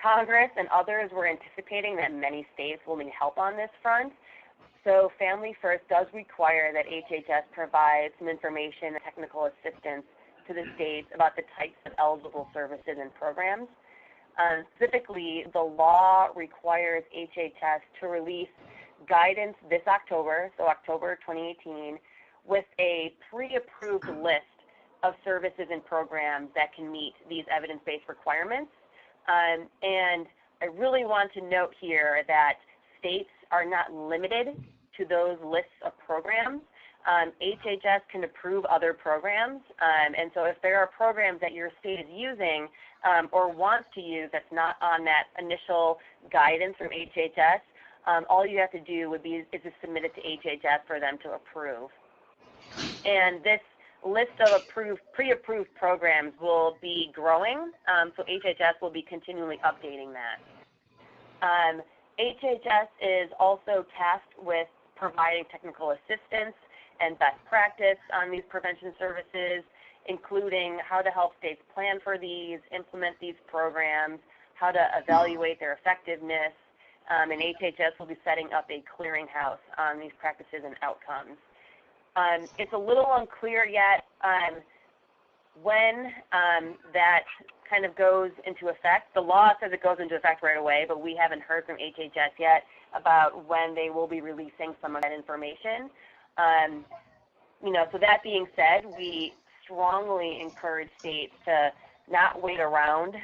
Congress and others were anticipating that many states will need help on this front. So Family First does require that HHS provide some information and technical assistance to the states about the types of eligible services and programs. Specifically, the law requires HHS to release guidance this October, so October 2018, with a pre-approved list of services and programs that can meet these evidence-based requirements. And I really want to note here that states are not limited to those lists of programs. HHS can approve other programs, and so if there are programs that your state is using or wants to use that's not on that initial guidance from HHS, all you have to do is to submit it to HHS for them to approve. And this list of pre-approved programs will be growing, so HHS will be continually updating that. HHS is also tasked with providing technical assistance and best practice on these prevention services, including how to help states plan for these, implement these programs, how to evaluate their effectiveness, and HHS will be setting up a clearinghouse on these practices and outcomes. It's a little unclear yet when that kind of goes into effect. The law says it goes into effect right away, but we haven't heard from HHS yet about when they will be releasing some of that information. So that being said, we strongly encourage states to not wait around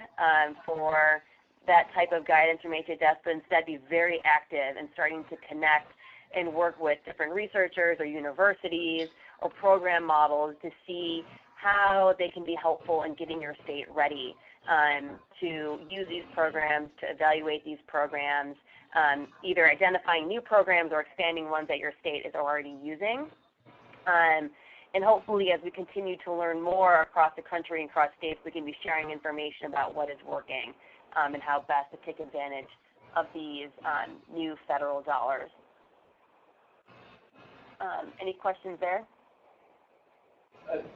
for that type of guidance from HHS, but instead be very active in starting to connect and work with different researchers or universities or program models to see how they can be helpful in getting your state ready to use these programs, to evaluate these programs, either identifying new programs or expanding ones that your state is already using. And hopefully, as we continue to learn more across the country and across states, we can be sharing information about what is working and how best to take advantage of these new federal dollars. Any questions there?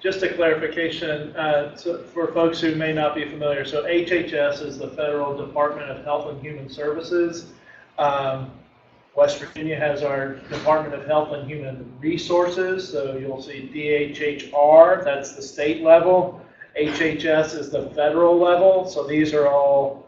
Just a clarification so for folks who may not be familiar. So HHS is the Federal Department of Health and Human Services. West Virginia has our Department of Health and Human Resources. So you'll see DHHR, that's the state level. HHS is the federal level. So these are all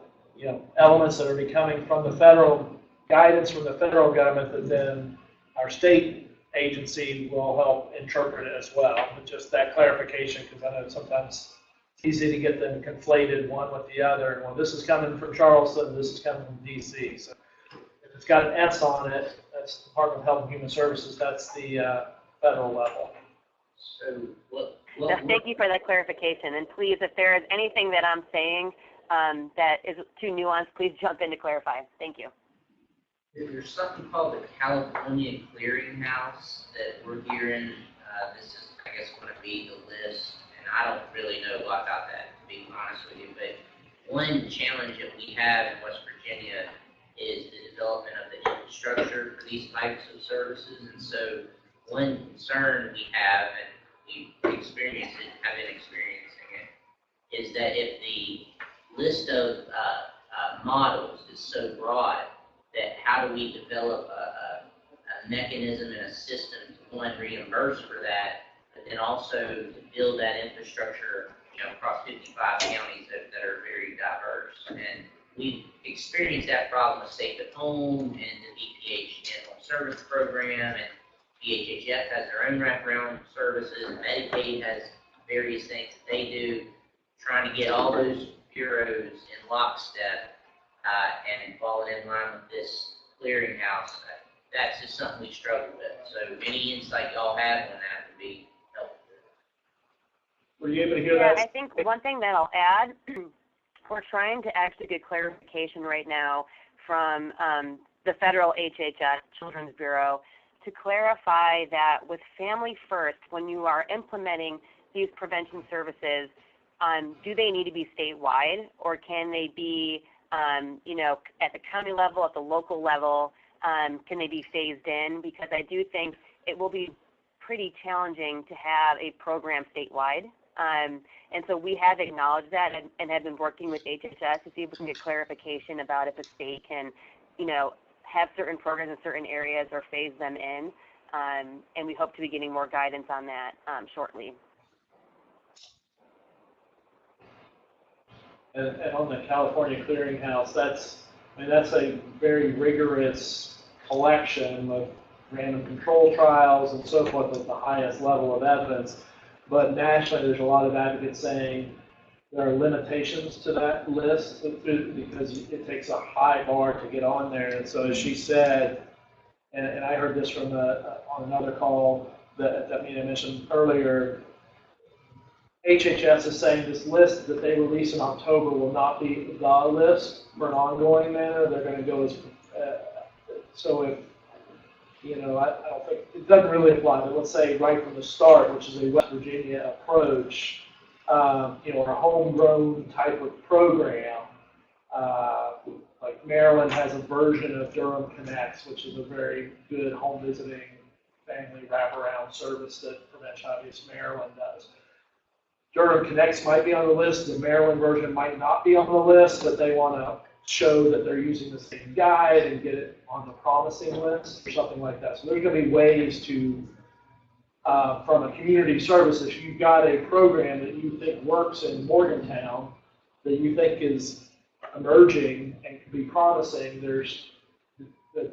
elements that are coming from the federal guidance from the federal government that then our state agency will help interpret it as well. But just that clarification, because I know sometimes it's easy to get them conflated one with the other. And well, this is coming from Charleston, this is coming from DC. So if it's got an S on it, that's the Department of Health and Human Services, that's the federal level. So Thank you for that clarification. And please, if there is anything that I'm saying that is too nuanced, please jump in to clarify. Thank you. There's something called the California Clearinghouse that we're hearing. This is, I guess, going to be the list, and I don't really know a lot about that, to be honest with you. But one challenge that we have in West Virginia is the development of the infrastructure for these types of services. And so one concern we have, and we've experienced it, have been experiencing it, is that if the list of models is so broad that how do we develop a mechanism and a system to, one, reimburse for that, but then also to build that infrastructure, across 55 counties that are very diverse. And we've experienced that problem with Safe at Home and the VPH Home Service Program, and VHHF has their own wraparound services, Medicaid has various things that they do, trying to get all those bureaus in lockstep and fall in line with this clearinghouse. That's just something we struggle with. So any insight y'all have on that would be helpful. Were you able to hear Yeah, that? I think one thing that I'll add, we're trying to actually get clarification right now from the federal HHS, Children's Bureau, to clarify that with Family First, when you are implementing these prevention services, do they need to be statewide, or can they be, at the county level, at the local level, can they be phased in? Because I do think it will be pretty challenging to have a program statewide. And so we have acknowledged that and have been working with HHS to see if we can get clarification about if a state can, have certain programs in certain areas or phase them in. And we hope to be getting more guidance on that shortly. And on the California Clearinghouse, that's a very rigorous collection of random control trials and so forth with the highest level of evidence. But nationally, there's a lot of advocates saying there are limitations to that list because it takes a high bar to get on there. And so as she said, and I heard this from on another call that I mentioned earlier, HHS is saying this list that they release in October will not be the list for an ongoing manner. They're going to go as, so if, I don't think, it doesn't really apply, but let's say right from the start, which is a West Virginia approach, a homegrown type of program, like Maryland has a version of Durham Connects, which is a very good home visiting family wraparound service that Prevention Obvious Maryland does. Durham Connects might be on the list, the Maryland version might not be on the list, but they want to show that they're using the same guide and get it on the promising list or something like that. So there's going to be ways to, from a community service, if you've got a program that you think works in Morgantown, that you think is emerging and could be promising,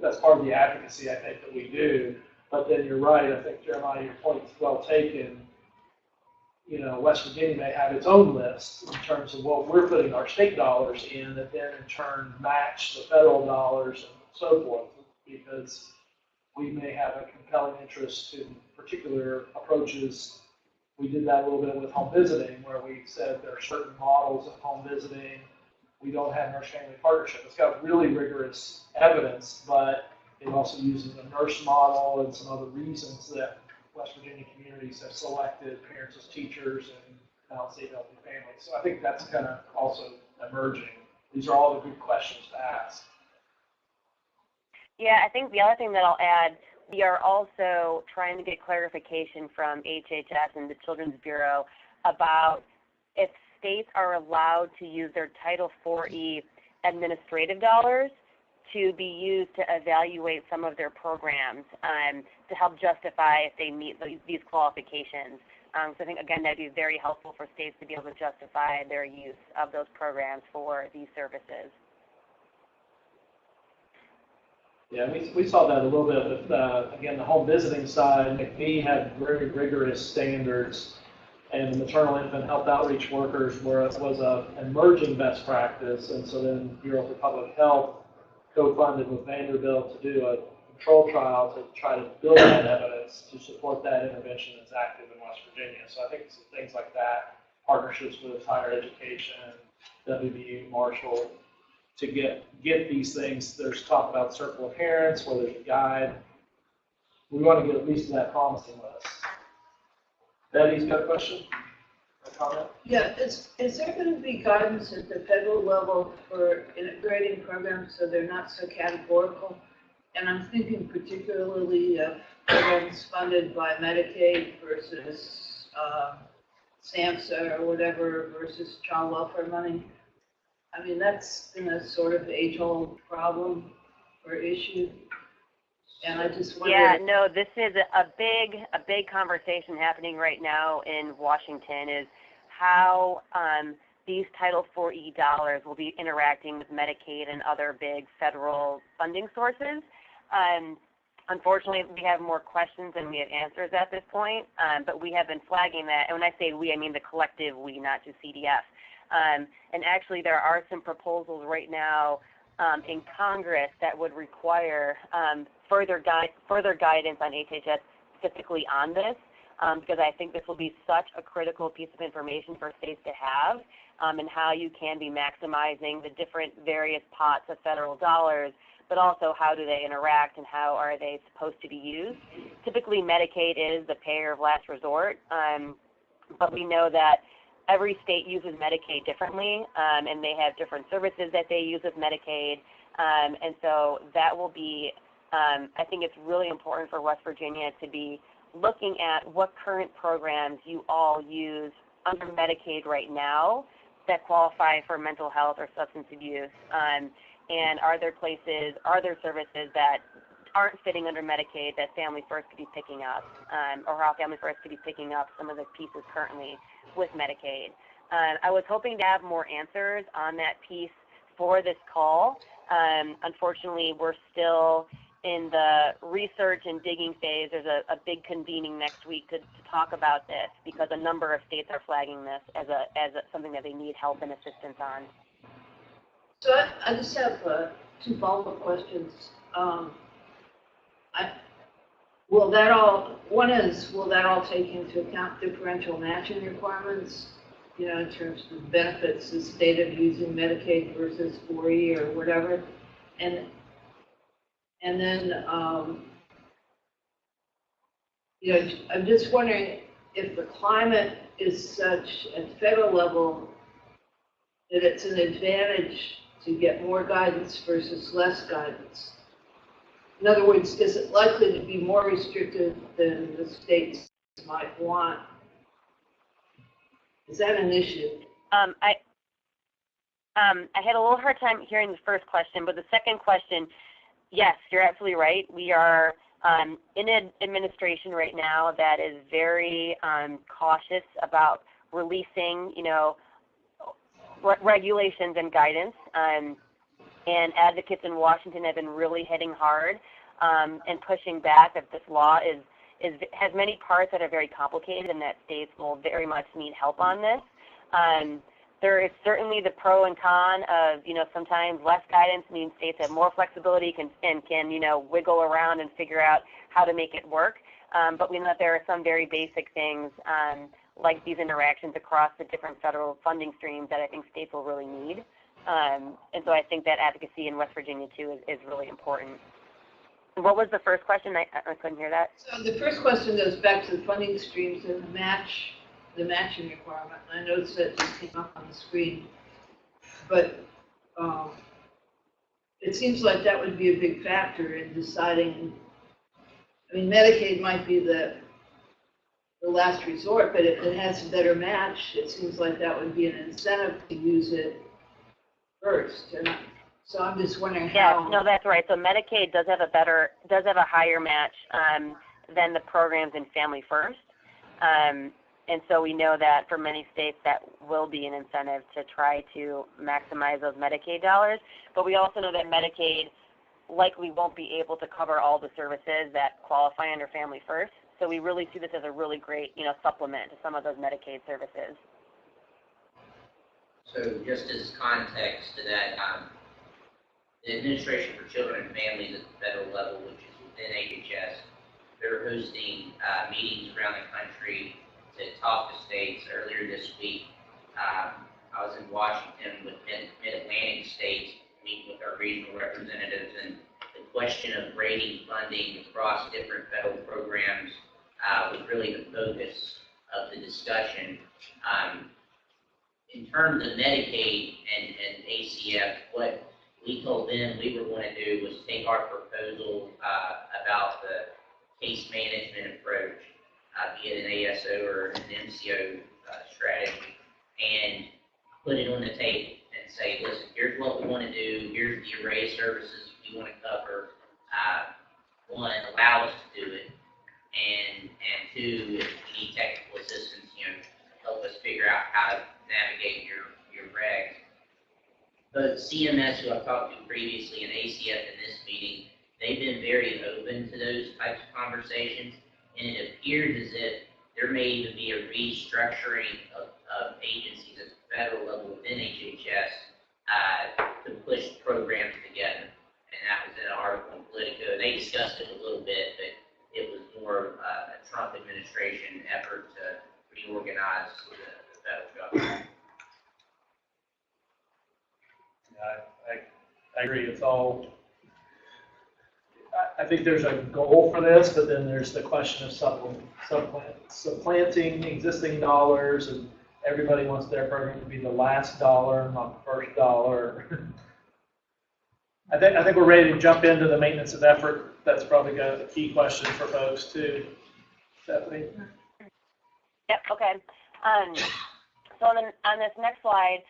that's part of the advocacy I think that we do. But then you're right, I think, Jeremiah, your point's well taken. West Virginia may have its own list in terms of what we're putting our state dollars in that then in turn match the federal dollars and so forth, because we may have a compelling interest in particular approaches. We did that a little bit with home visiting, where we said there are certain models of home visiting. We don't have nurse-family partnership. It's got really rigorous evidence, but it also uses a nurse model and some other reasons that West Virginia communities have selected parents as teachers and balanced healthy families. So I think that's kind of also emerging. These are all the good questions to ask. Yeah, I think the other thing that I'll add, we are also trying to get clarification from HHS and the Children's Bureau about if states are allowed to use their Title IV-E administrative dollars to be used to evaluate some of their programs to help justify if they meet these qualifications. So I think, again, that would be very helpful for states to be able to justify their use of those programs for these services. Yeah, we saw that a little bit with, again, the home visiting side. McKay had very rigorous standards, and the maternal infant health outreach workers was an emerging best practice, and so then Bureau for Public Health co-funded with Vanderbilt to do a control trial to try to build that evidence to support that intervention that's active in West Virginia. So I think some things like that, partnerships with higher education, WVU, Marshall, to get these things. There's talk about circle of parents, where there's a guide. We want to get at least to that promising list. Betty's got a question? A comment? Yeah, is there going to be guidance at the federal level for integrating programs so they're not so categorical? And I'm thinking particularly of programs funded by Medicaid versus SAMHSA or whatever versus child welfare money. I mean, that's been a sort of age-old problem or issue. And I just wonder. Yeah, no, this is a big conversation happening right now in Washington is how these Title IV dollars will be interacting with Medicaid and other big federal funding sources. Unfortunately, we have more questions than we have answers at this point, but we have been flagging that. And when I say we, I mean the collective we, not just CDF. And actually, there are some proposals right now in Congress that would require further guidance on HHS specifically on this, because I think this will be such a critical piece of information for states to have, and how you can be maximizing the different various pots of federal dollars, but also how do they interact and how are they supposed to be used. Typically, Medicaid is the payer of last resort, but we know that every state uses Medicaid differently, and they have different services that they use with Medicaid, and so that will be, I think it's really important for West Virginia to be looking at what current programs you all use under Medicaid right now that qualify for mental health or substance abuse, and are there services that aren't fitting under Medicaid that Family First could be picking up, or how Family First could be picking up some of the pieces currently with Medicaid. I was hoping to have more answers on that piece for this call. Unfortunately, we're still in the research and digging phase. There's a big convening next week to talk about this because a number of states are flagging this as something that they need help and assistance on. So I just have two follow-up questions. Will that all take into account differential matching requirements, in terms of the benefits the state of using Medicaid versus 4E or whatever? And then, I'm just wondering if the climate is such at the federal level that it's an advantage to get more guidance versus less guidance. In other words, is it likely to be more restrictive than the states might want? Is that an issue? I had a little hard time hearing the first question, but the second question, yes, you're absolutely right. We are in an administration right now that is very cautious about releasing, regulations and guidance. And advocates in Washington have been really hitting hard and pushing back that this law has many parts that are very complicated and that states will very much need help on this. There is certainly the pro and con of, sometimes less guidance means states have more flexibility and can wiggle around and figure out how to make it work. But we know that there are some very basic things like these interactions across the different federal funding streams that I think states will really need. And so I think that advocacy in West Virginia, too, is really important. What was the first question? I couldn't hear that. So the first question goes back to the funding streams and the matching requirement. I noticed that just came up on the screen. But it seems like that would be a big factor in deciding. I mean, Medicaid might be the last resort, but if it has a better match, it seems like that would be an incentive to use it first. And so I'm just wondering how. Yeah, no, that's right. So Medicaid does have a higher match than the programs in Family First. And so we know that for many states that will be an incentive to try to maximize those Medicaid dollars. But we also know that Medicaid likely won't be able to cover all the services that qualify under Family First. So we really see this as a really great, supplement to some of those Medicaid services. So just as context to that, the Administration for Children and Families at the federal level, which is within HHS, they're hosting meetings around the country to talk to states. Earlier this week, I was in Washington with Mid-Atlantic states, meeting with our regional representatives, and the question of grading funding across different federal programs was really the focus of the discussion. In terms of Medicaid and ACF, what we told them we were going to do was take our proposal about the case management approach, be it an ASO or an MCO strategy, and put it on the table and say, listen, here's what we want to do, here's the array of services we want to cover. One, allow us to do it, and two, if we need technical assistance, help us figure out how to navigate your regs. Both CMS, who I've talked to previously, and ACF in this meeting, they've been very open to those types of conversations, and it appears as if there may even be a restructuring of agencies at the federal level within HHS to push programs together. And that was in an article in Politico. They discussed it a little bit, but it was more a Trump administration effort to reorganize the federal government. Yeah, I agree. It's all, I think there's a goal for this, but then there's the question of supplanting existing dollars, and everybody wants their program to be the last dollar, not the first dollar. I think we're ready to jump into the maintenance of effort. That's probably a key question for folks too. Stephanie? Yep, okay. So on this next slide,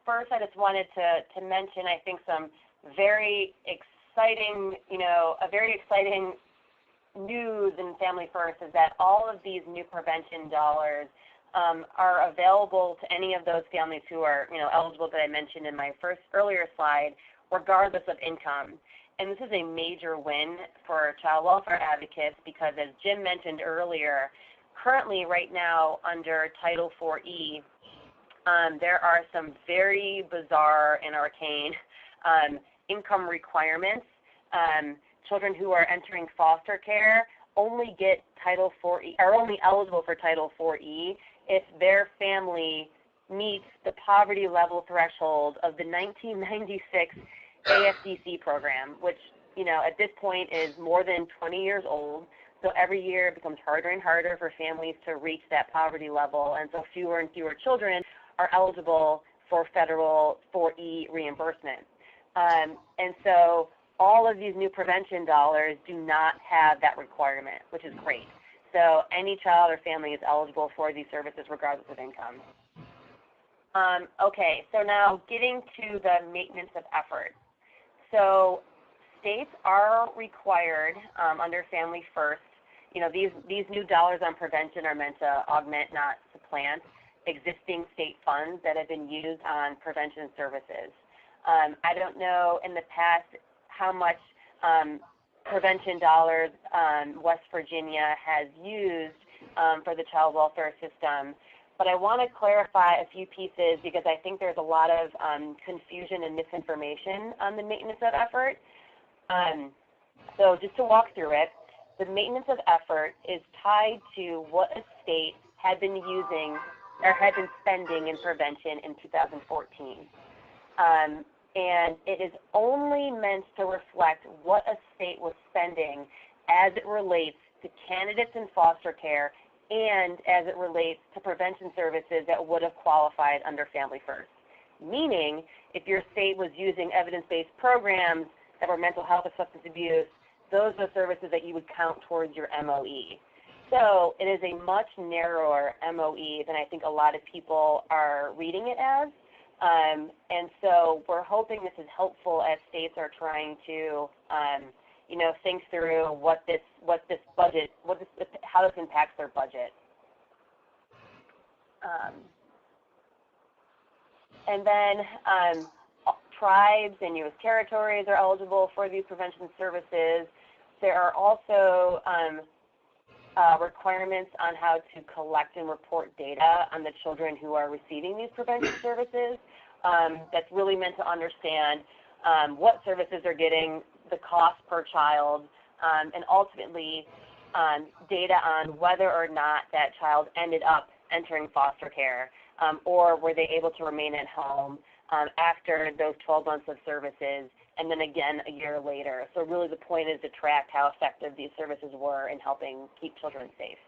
first I just wanted to mention, I think, some very exciting, a very exciting news in Family First is that all of these new prevention dollars are available to any of those families who are, eligible that I mentioned in my earlier slide, regardless of income. And this is a major win for child welfare advocates because, as Jim mentioned earlier, currently right now under Title IV-E, there are some very bizarre and arcane income requirements. Children who are entering foster care only get Title IV-E, are only eligible for Title IV-E if their family meets the poverty level threshold of the 1996 AFDC program, which, at this point is more than 20 years old. So every year it becomes harder and harder for families to reach that poverty level, and so fewer and fewer children are eligible for federal IV-E reimbursement. And so all of these new prevention dollars do not have that requirement, which is great. So any child or family is eligible for these services regardless of income. Okay, so now getting to the maintenance of effort. So states are required under Family First. These new dollars on prevention are meant to augment, not supplant, existing state funds that have been used on prevention services. I don't know in the past how much prevention dollars West Virginia has used for the child welfare system, but I want to clarify a few pieces because I think there's a lot of confusion and misinformation on the maintenance of effort. So just to walk through it, the maintenance of effort is tied to what a state had been using or had been spending in prevention in 2014. And it is only meant to reflect what a state was spending as it relates to candidates in foster care and as it relates to prevention services that would have qualified under Family First. Meaning, if your state was using evidence-based programs that were mental health or substance abuse, those are services that you would count towards your MOE. So it is a much narrower MOE than I think a lot of people are reading it as. And so we're hoping this is helpful as states are trying to, think through how this impacts their budget. And then tribes and U.S. territories are eligible for these prevention services. There are also requirements on how to collect and report data on the children who are receiving these prevention services. That's really meant to understand what services they're getting, the cost per child, and ultimately data on whether or not that child ended up entering foster care or were they able to remain at home after those 12 months of services and then again a year later. So really the point is to track how effective these services were in helping keep children safe.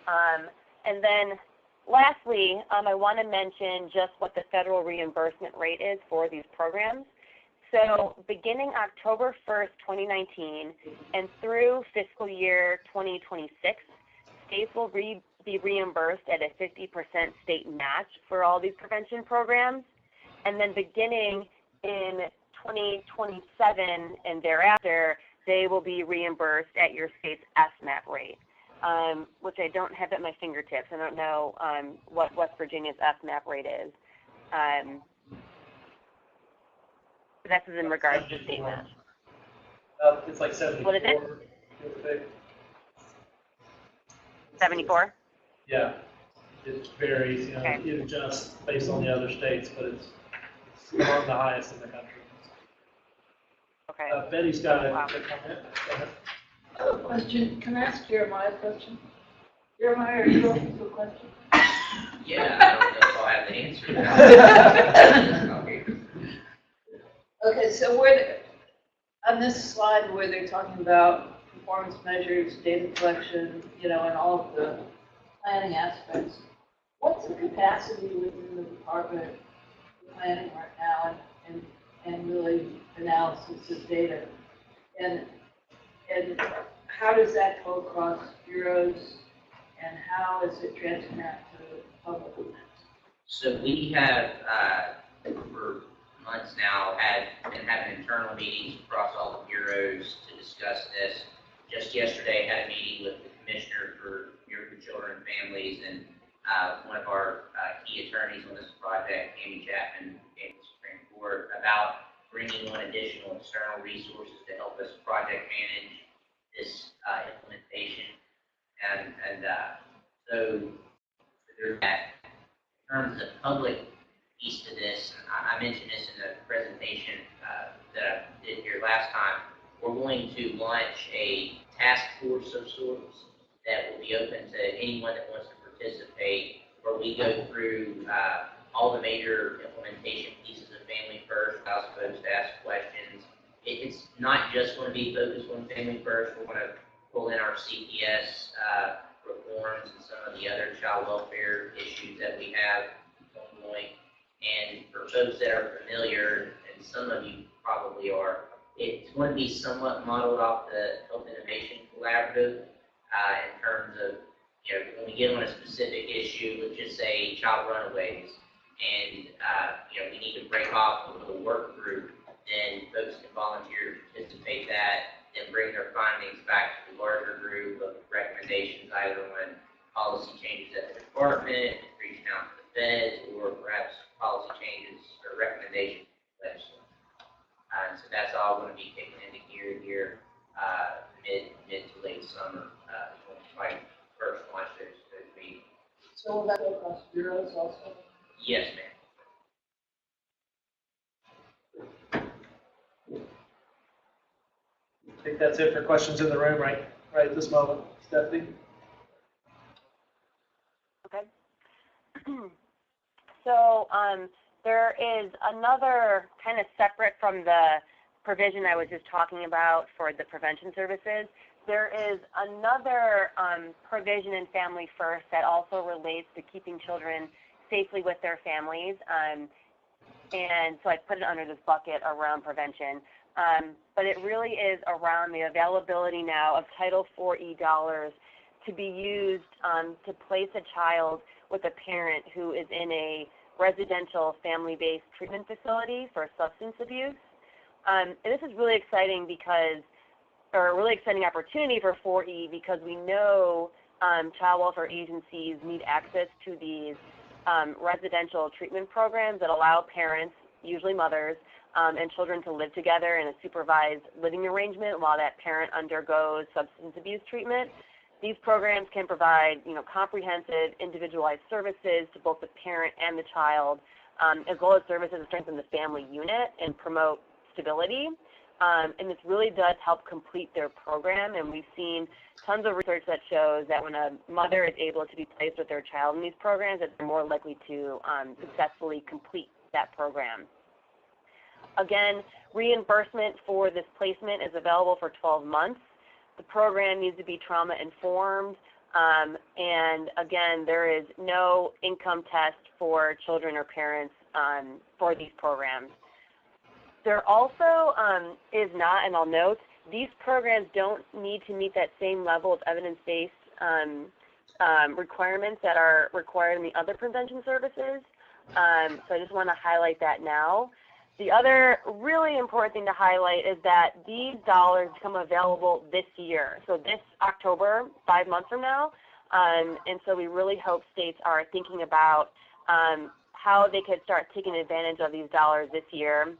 And then lastly, I want to mention just what the federal reimbursement rate is for these programs. So beginning October 1st, 2019, and through fiscal year 2026, states will be reimbursed at a 50% state match for all these prevention programs. And then beginning in 2027 and thereafter, they will be reimbursed at your state's FMAP rate, which I don't have at my fingertips. I don't know what West Virginia's FMAP rate is. But that's in regards to state match. It's like 74. What is it? 74? Yeah. It varies, Okay. it adjusts based on the other states, but it's among the highest in the country. Okay. Betty's got a Wow. comment. Go ahead. I have a question. Can I ask Jeremiah a question? Jeremiah, are you open to a question? Yeah, I don't know if I'll have the answer to that. Okay, so on this slide where they're talking about performance measures, data collection, and all of the planning aspects, what's the capacity within the department for planning right now and really analysis of data? And how does that go across bureaus and how is it transparent to the public? So we have, for months now, been having internal meetings across all the bureaus to discuss this. Just yesterday, had a meeting with the Commissioner for Miracle Children and Families and one of our key attorneys on this project, Amy Chapman, came to the Supreme Court about bringing on additional external resources to help us project manage this implementation. And so there's that. In terms of public piece to this, and I mentioned this in the presentation that I did here last time, we're going to launch a task force of sorts that will be open to anyone that wants to participate, where we go through all the major implementation pieces of Family First, allows folks to ask questions. It's not just going to be focused on Family First. We're going to pull in our CPS reforms and some of the other child welfare issues that we have ongoing. And for folks that are familiar, and some of you probably are, it's going to be somewhat modeled off the Health Innovation Collaborative in terms of, when we get on a specific issue, let's just say child runaways, and we need to break off a little work group, then folks can volunteer to participate that, then bring their findings back to the larger group of recommendations, either on policy changes at the department, reaching out to the feds, or perhaps policy changes or recommendations to the legislature. So that's all going to be kicking into gear here mid to late summer when we first launch those meetings. So will that go across bureaus also? Yes, ma'am. I think that's it for questions in the room right at this moment. Stephanie? Okay. So there is another kind of separate from the provision I was just talking about for the prevention services. There is another provision in Family First that also relates to keeping children safely with their families. And so I put it under this bucket around prevention. But it really is around the availability now of Title IV dollars to be used to place a child with a parent who is in a residential family-based treatment facility for substance abuse. And this is really exciting or a really exciting opportunity for 4E because we know child welfare agencies need access to these residential treatment programs that allow parents, usually mothers, and children to live together in a supervised living arrangement while that parent undergoes substance abuse treatment. These programs can provide, comprehensive, individualized services to both the parent and the child, as well as services to strengthen the family unit and promote stability. And this really does help complete their program, and we've seen tons of research that shows that when a mother is able to be placed with their child in these programs, that they're more likely to successfully complete that program. Again, reimbursement for this placement is available for 12 months. The program needs to be trauma-informed, and again, there is no income test for children or parents for these programs. There also is not, and I'll note, these programs don't need to meet that same level of evidence-based requirements that are required in the other prevention services. So I just want to highlight that now. The other really important thing to highlight is that these dollars become available this year. So this October, 5 months from now. And so we really hope states are thinking about how they could start taking advantage of these dollars this year.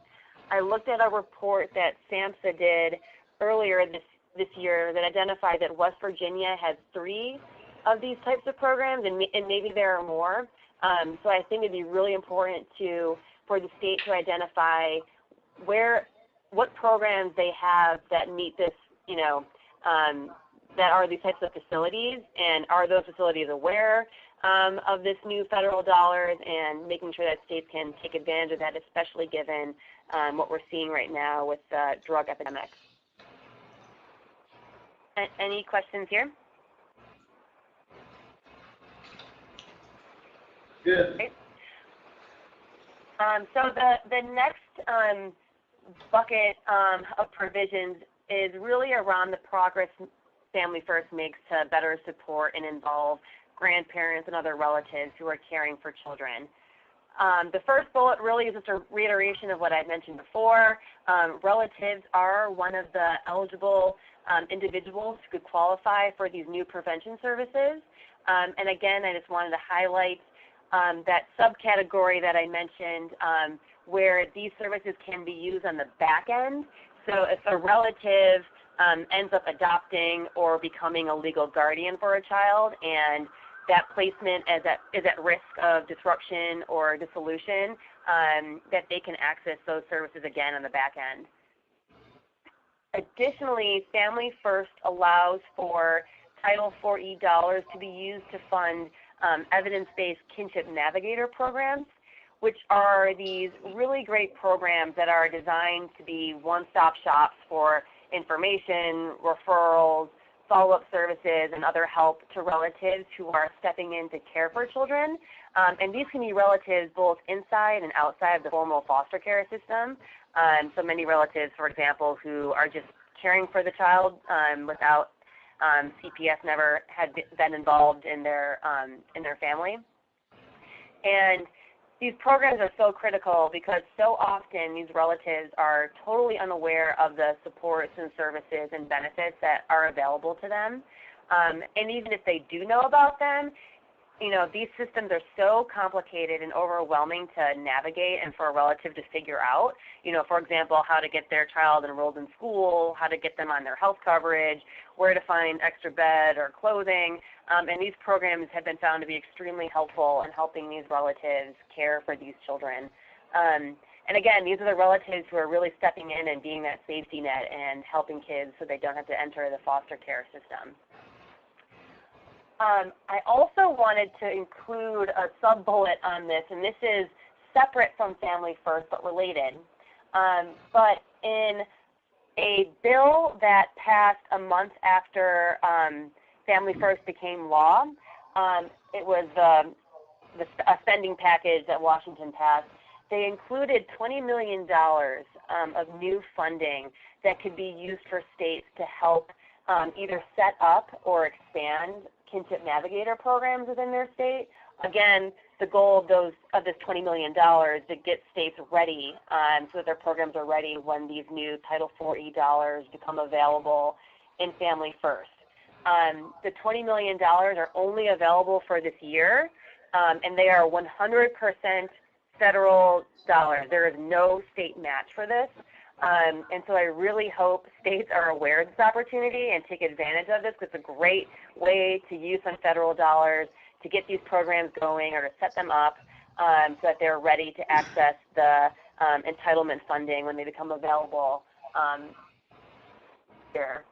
I looked at a report that SAMHSA did earlier this year that identified that West Virginia has 3 of these types of programs, and maybe there are more. So I think it'd be really important for the state to identify what programs they have that meet this, that are these types of facilities, and are those facilities aware of this new federal dollars, and making sure that states can take advantage of that, especially given what we're seeing right now with drug epidemics. Any questions here? Good. Okay. So the next bucket of provisions is really around the progress Family First makes to better support and involve grandparents and other relatives who are caring for children. The first bullet really is just a reiteration of what I mentioned before. Relatives are one of the eligible individuals who could qualify for these new prevention services. And again, I just wanted to highlight that subcategory that I mentioned where these services can be used on the back end. So if a relative ends up adopting or becoming a legal guardian for a child, and that placement is at risk of disruption or dissolution, that they can access those services again on the back end. Additionally, Family First allows for Title IV dollars to be used to fund evidence-based kinship navigator programs, which are these really great programs that are designed to be one-stop shops for information, referrals, follow-up services, and other help to relatives who are stepping in to care for children. And these can be relatives both inside and outside the formal foster care system. So many relatives, for example, who are just caring for the child without CPS never had been involved in their family. And these programs are so critical because so often these relatives are totally unaware of the supports and services and benefits that are available to them. And even if they do know about them, these systems are so complicated and overwhelming to navigate and for a relative to figure out. For example, how to get their child enrolled in school, how to get them on their health coverage, where to find extra bed or clothing. And these programs have been found to be extremely helpful in helping these relatives care for these children. And again, these are the relatives who are really stepping in and being that safety net and helping kids so they don't have to enter the foster care system. I also wanted to include a sub-bullet on this, and this is separate from Family First but related. But in a bill that passed a month after Family First became law, it was a spending package that Washington passed. They included $20 million of new funding that could be used for states to help either set up or expand kinship navigator programs within their state. Again, the goal of this $20 million to get states ready so that their programs are ready when these new Title IV dollars become available in Family First. The $20 million are only available for this year, and they are 100% federal dollars. There is no state match for this. And so I really hope states are aware of this opportunity and take advantage of this, because it's a great way to use some federal dollars to get these programs going or to set them up so that they're ready to access the entitlement funding when they become available here.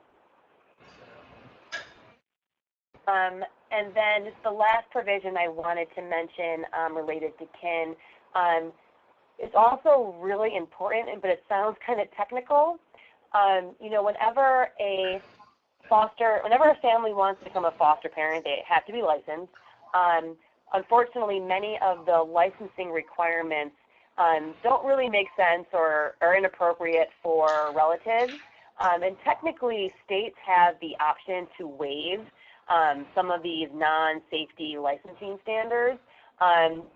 And then just the last provision I wanted to mention related to kin. It's also really important, but it sounds kind of technical. Whenever a family wants to become a foster parent, they have to be licensed. Unfortunately, many of the licensing requirements don't really make sense or are inappropriate for relatives. And technically, states have the option to waive some of these non-safety licensing standards.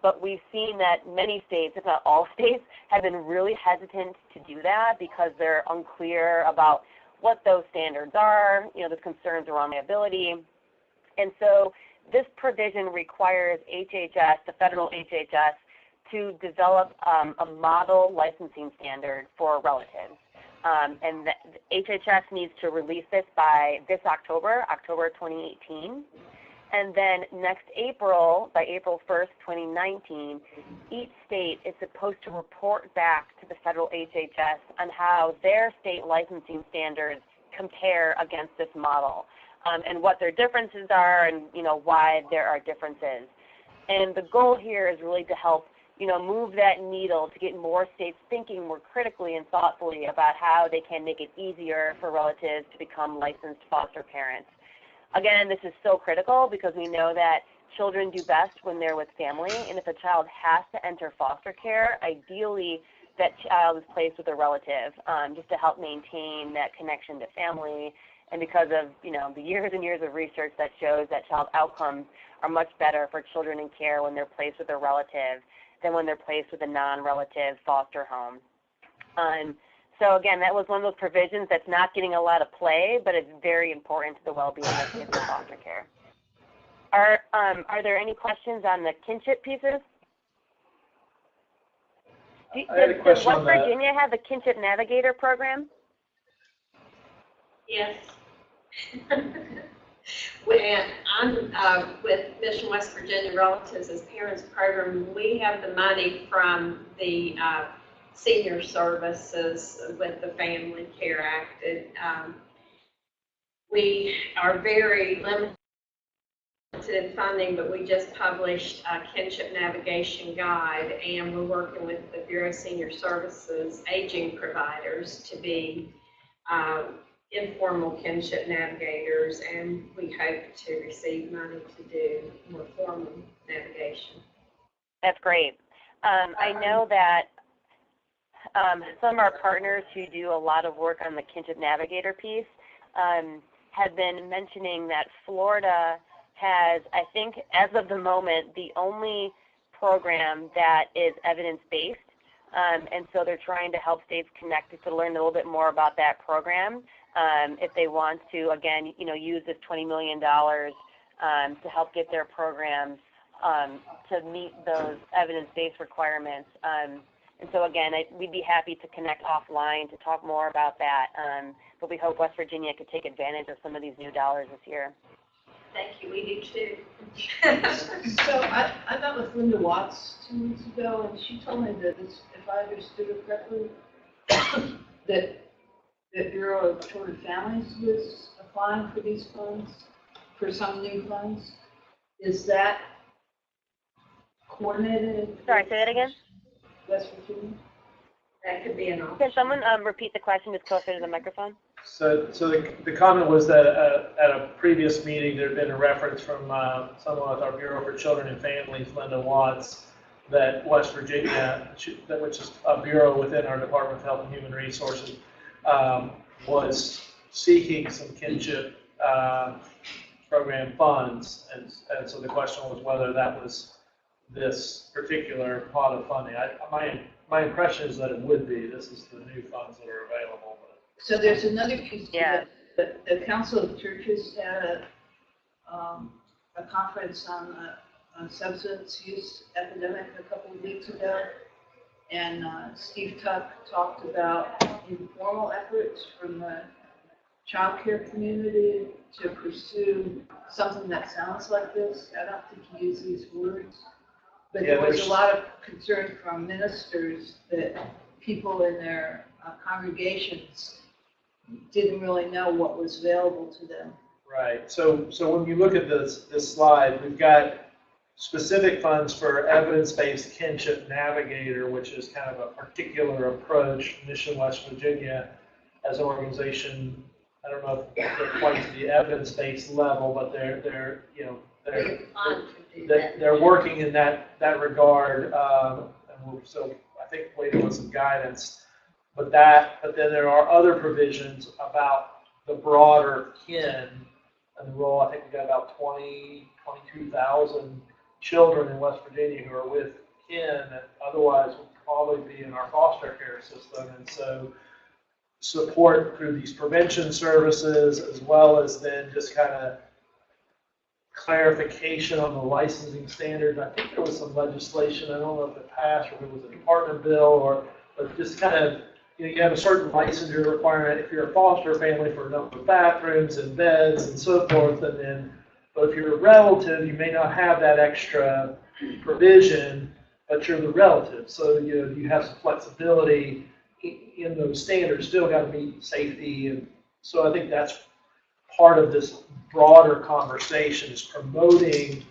But we've seen that many states, if not all states, have been really hesitant to do that because they're unclear about what those standards are. There's concerns around liability. And so this provision requires HHS, the federal HHS, to develop a model licensing standard for relatives. And the HHS needs to release this by this October 2018. And then next April, by April 1st, 2019, each state is supposed to report back to the federal HHS on how their state licensing standards compare against this model, and what their differences are, and why there are differences. And the goal here is really to help move that needle to get more states thinking more critically and thoughtfully about how they can make it easier for relatives to become licensed foster parents. Again, this is so critical because we know that children do best when they're with family, and if a child has to enter foster care, ideally that child is placed with a relative, just to help maintain that connection to family. And because of the years and years of research that shows that child outcomes are much better for children in care when they're placed with a relative than when they're placed with a non-relative foster home. So again, that was one of those provisions that's not getting a lot of play, but it's very important to the well-being of kids in foster care. Are there any questions on the kinship pieces? Does West Virginia have the Kinship Navigator program? Yes. When I'm with Mission West Virginia Relatives as Parents Program, we have the money from the senior services with the Family Care Act. We are very limited in funding, but we just published a kinship navigation guide, and we're working with the Bureau of Senior Services aging providers to be informal kinship navigators, and we hope to receive money to do more formal navigation. That's great. I know that some of our partners who do a lot of work on the Kinship Navigator piece have been mentioning that Florida has, I think, as of the moment, the only program that is evidence-based, and so they're trying to help states connect to learn a little bit more about that program if they want to, again, use this $20 million to help get their programs to meet those evidence-based requirements. And so again, we'd be happy to connect offline to talk more about that, but we hope West Virginia could take advantage of some of these new dollars this year. Thank you, we do too. So I met with Linda Watts 2 weeks ago, and she told me that, if I understood it correctly, that the Bureau of Children and Families was applying for these funds, for some new funds. Is that coordinated? Sorry, say that again? West Virginia? That could be an option. Can someone repeat the question just closer to the microphone? So the comment was that at a previous meeting there had been a reference from someone with our Bureau for Children and Families, Linda Watts, that West Virginia, which is a bureau within our Department of Health and Human Resources, was seeking some kinship program funds, and so the question was whether that was this particular pot of funding. My impression is that it would be. This is the new funds that are available. So there's another piece to Yeah. that. The Council of Churches had a conference on a substance use epidemic a couple of weeks ago, and Steve Tuck talked about informal efforts from the child care community to pursue something that sounds like this. I don't think he used these words, but Yeah, there was a lot of concern from ministers that people in their congregations didn't really know what was available to them. Right. So when you look at this slide, we've got specific funds for evidence-based kinship navigator, which is kind of a particular approach. Mission West Virginia, as an organization, I don't know if they're quite to the evidence-based level, but they're working in that regard. So I think waiting on some guidance. But then there are other provisions about the broader kin enroll. I think we got about 22,000 children in West Virginia who are with kin that otherwise would probably be in our foster care system. And so support through these prevention services, as well as then just kind of clarification on the licensing standards. I think there was some legislation, I don't know if it passed or if it was a department bill, but just kind of, you have a certain licensure requirement if you're a foster family for a number of bathrooms and beds and so forth, and then, but if you're a relative, you may not have that extra provision, but you're the relative. So, you have some flexibility in those standards, still got to meet safety. And so I think that's part of this broader conversation, is promoting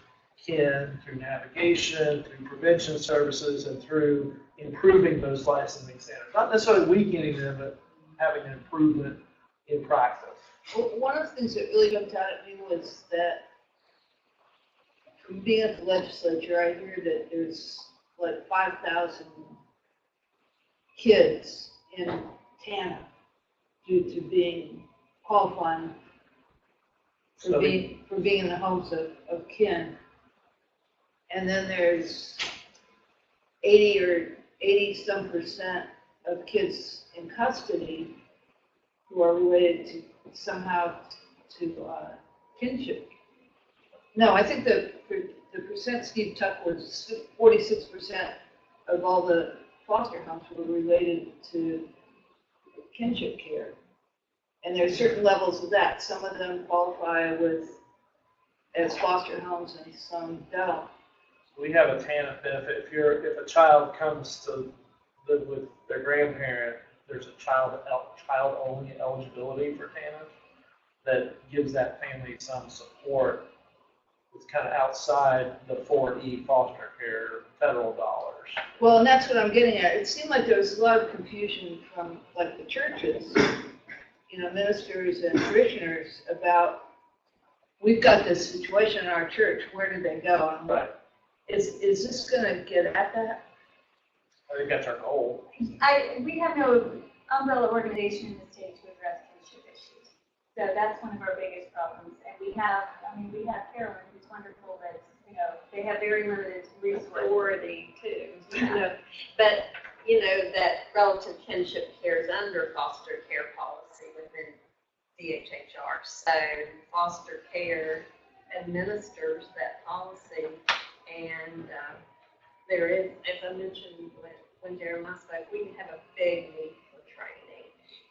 kin through navigation, through prevention services, and through improving those licensing standards. Not necessarily weakening them, but having an improvement in practice. Well, one of the things that really jumped out at me was that from being at the legislature, I hear that there's like 5,000 kids in TANF due to being qualifying for being in the homes of kin. And then there's 80% of kids in custody who are related somehow to kinship. No, I think the percent Steve Tuck was 46% of all the foster homes were related to kinship care. And there are certain levels of that. Some of them qualify as foster homes and some don't. We have a TANF benefit. If a child comes to live with their grandparent, there's a child-only eligibility for TANF that gives that family some support. It's kind of outside the 4E foster care federal dollars. Well, and that's what I'm getting at. It seemed like there was a lot of confusion from like the churches, ministers and parishioners about, we've got this situation in our church, where do they go? And right. Is this going to get at that? I think that's our goal. We have no umbrella organization in the state to address kinship issues. So that's one of our biggest problems. And we have Carolyn, who's wonderful, but, they have very limited resources. Authority too. But, that relative kinship care is under foster care policy within DHHR. So foster care administers that policy. And there is, as I mentioned when Jeremiah spoke, we have a big need for training.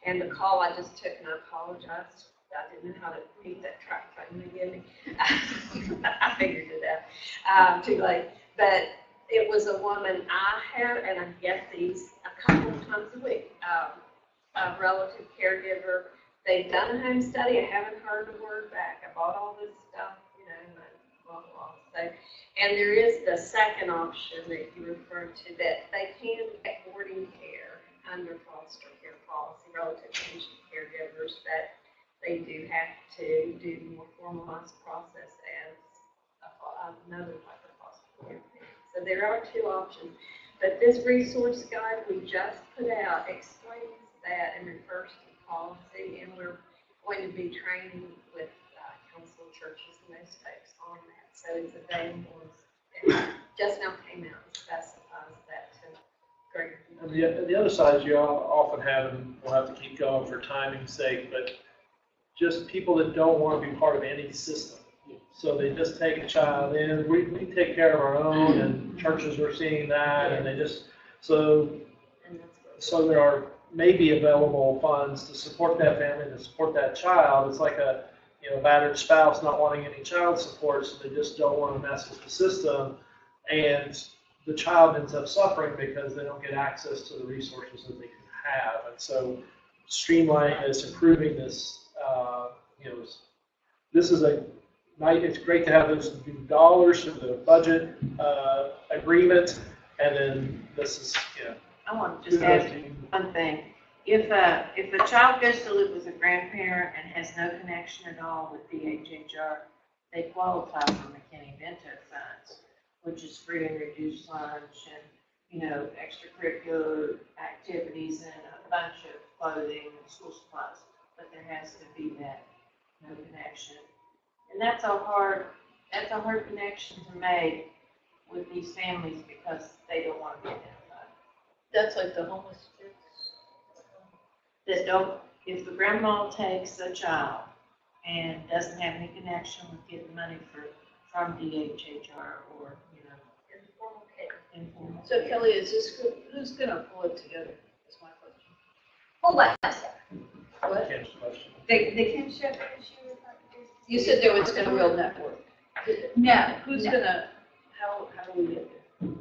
And the call I just took, and I apologize, I didn't know how to read that track training again. I figured it out too late. But it was a woman I have, and I get these a couple of times a week, a relative caregiver. They've done a home study. I haven't heard a word back. I bought all this stuff, blah, blah, blah. So, and there is the second option that you referred to, that they can get boarding care under foster care policy, relative kinship caregivers, that they do have to do more formalized process as another type of foster care. So there are two options. But this resource guide we just put out explains that and refers to policy, and we're going to be training with council churches and those folks on that. So it's available. It just now came out and specifies that to greater. And the other side is you often have, and we'll have to keep going for timing's sake, but just people that don't want to be part of any system. So they just take a child in. We take care of our own, and churches are seeing that, and they just, so there are maybe available funds to support that family, to support that child. It's like a battered spouse not wanting any child support, so they just don't want to mess with the system, and the child ends up suffering because they don't get access to the resources that they can have. And so streamlining this, improving this, this is it's great to have those dollars for the budget agreement, and then this is, I want to just add one thing. If a child goes to live with a grandparent and has no connection at all with DHHR, they qualify for McKay-Bento funds, which is free and reduced lunch and, extracurricular activities and a bunch of clothing and school supplies. But there has to be that no connection. And that's a hard connection to make with these families because they don't want to be identified. That's like the homeless kids. That don't, if the grandma takes a child and doesn't have any connection with getting money from DHHR or, informal. So Kelly, is this, who's gonna pull it together? That's my question. Hold on. What? Kim's question. The kinship issue. You said there was gonna be a real network. No. Who's no. gonna, how do we get there?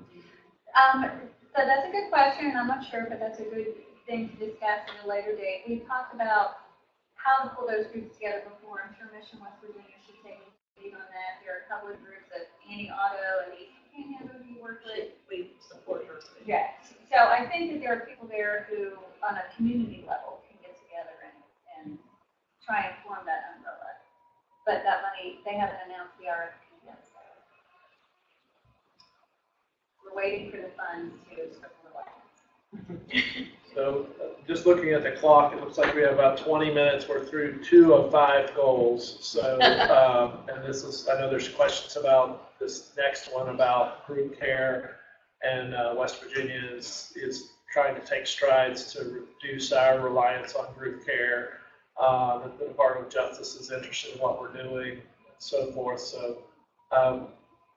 So that's a good question, and I'm not sure, but that's a good thing to discuss at a later date. We've talked about how to pull those groups together before. I'm sure Mission West Virginia should take a lead on that. There are a couple of groups that Annie Otto and East Panhandle who work with. We support her. Yes. So I think that there are people there who, on a community level, can get together and try and form that umbrella. But that money, they haven't announced the RFP yet, so we're waiting for the funds to circle the wagons. So just looking at the clock, it looks like we have about 20 minutes. We're through 2 of 5 goals. So, and this is, I know there's questions about this next one about group care, and West Virginia is trying to take strides to reduce our reliance on group care. The Department of Justice is interested in what we're doing, and so forth. So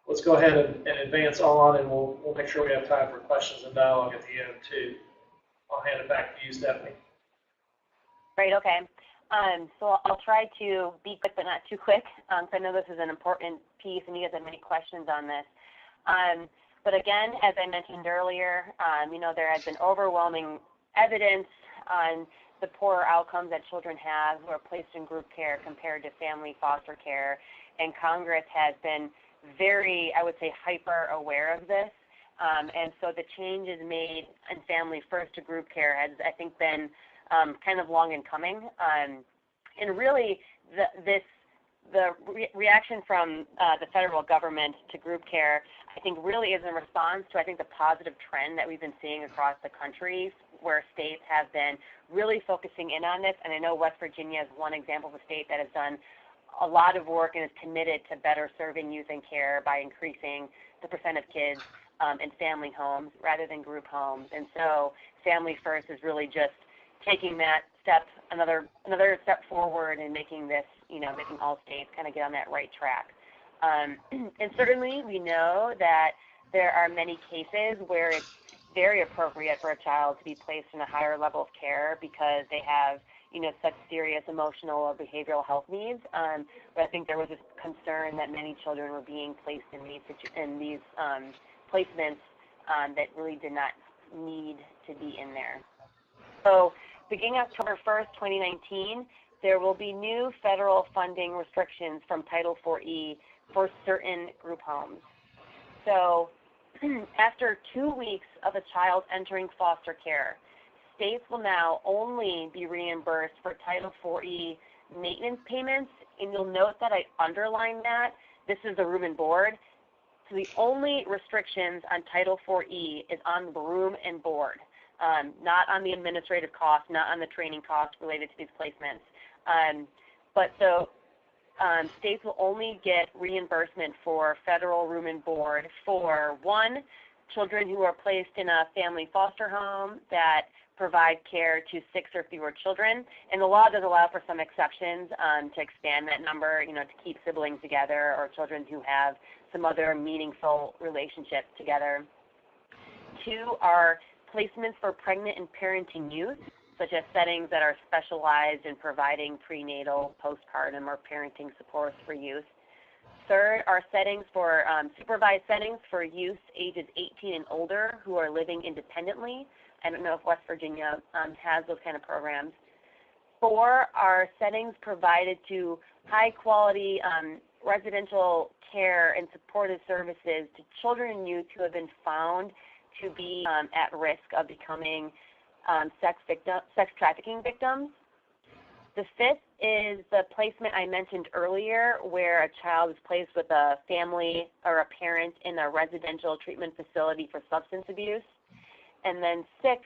let's go ahead and advance on, and we'll make sure we have time for questions and dialogue at the end too. I'll hand it back to you, Stephanie. Great, okay. So I'll try to be quick but not too quick, because I know this is an important piece and you guys have many questions on this. But again, as I mentioned earlier, there has been overwhelming evidence on the poorer outcomes that children have who are placed in group care compared to family foster care. And Congress has been very, I would say, hyper aware of this. And so the changes made in Family First to group care has, I think, been kind of long in coming. And really, the reaction from the federal government to group care, I think, really is in response to, I think, the positive trend that we've been seeing across the country, where states have been really focusing in on this. And I know West Virginia is one example of a state that has done a lot of work and is committed to better serving youth in care by increasing the percent of kids in family homes rather than group homes. And so Family First is really just taking that step, another step forward and making this, making all states kind of get on that right track. And certainly we know that there are many cases where it's very appropriate for a child to be placed in a higher level of care because they have, such serious emotional or behavioral health needs. But I think there was this concern that many children were being placed in these placements that really did not need to be in there. So beginning October 1st, 2019, there will be new federal funding restrictions from Title IV-E for certain group homes. So after 2 weeks of a child entering foster care, states will now only be reimbursed for Title IV-E maintenance payments, and you'll note that I underlined that. This is the room and board. So the only restrictions on Title IV-E is on the room and board, not on the administrative cost, not on the training cost related to these placements. States will only get reimbursement for federal room and board for, 1, children who are placed in a family foster home that provide care to 6 or fewer children. And the law does allow for some exceptions to expand that number, to keep siblings together or children who have some other meaningful relationship together. 2 are placements for pregnant and parenting youth, such as settings that are specialized in providing prenatal, postpartum, or parenting supports for youth. 3rd are settings for supervised settings for youth ages 18 and older who are living independently. I don't know if West Virginia has those kind of programs. 4 are settings provided to high-quality residential care and supportive services to children and youth who have been found to be at risk of becoming sex trafficking victims. The 5th is the placement I mentioned earlier, where a child is placed with a family or a parent in a residential treatment facility for substance abuse. And then 6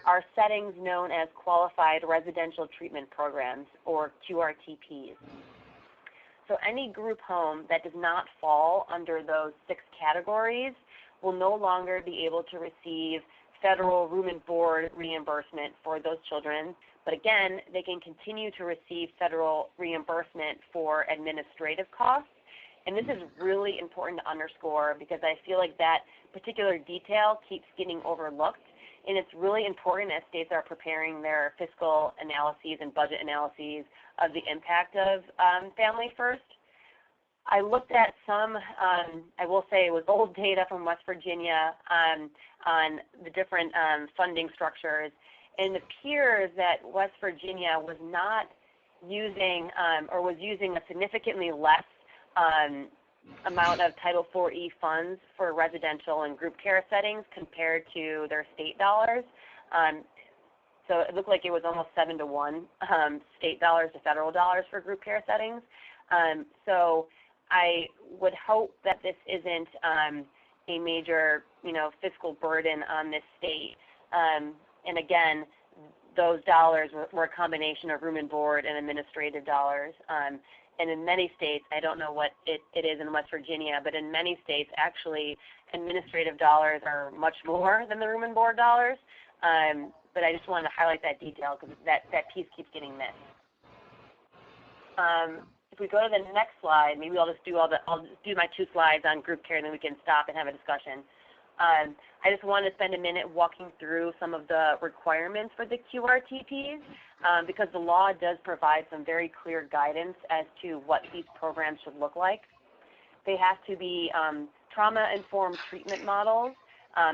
are settings known as Qualified Residential Treatment Programs, or QRTPs. So any group home that does not fall under those 6 categories will no longer be able to receive federal room and board reimbursement for those children. But again, they can continue to receive federal reimbursement for administrative costs. And this is really important to underscore because I feel like that particular detail keeps getting overlooked. And it's really important as states are preparing their fiscal analyses and budget analyses of the impact of Family First. I looked at some, I will say it was old data from West Virginia on the different funding structures, and it appears that West Virginia was not using or was using a significantly less amount of Title IV-E funds for residential and group care settings compared to their state dollars. So it looked like it was almost 7-to-1 state dollars to federal dollars for group care settings. So I would hope that this isn't a major, fiscal burden on this state. And again, those dollars were a combination of room and board and administrative dollars. And in many states, I don't know what it is in West Virginia, but in many states, actually, administrative dollars are much more than the room and board dollars. But I just wanted to highlight that detail because that piece keeps getting missed. If we go to the next slide, maybe I'll just do my 2 slides on group care, and then we can stop and have a discussion. I just wanted to spend a minute walking through some of the requirements for the QRTPs because the law does provide some very clear guidance as to what these programs should look like. They have to be trauma-informed treatment models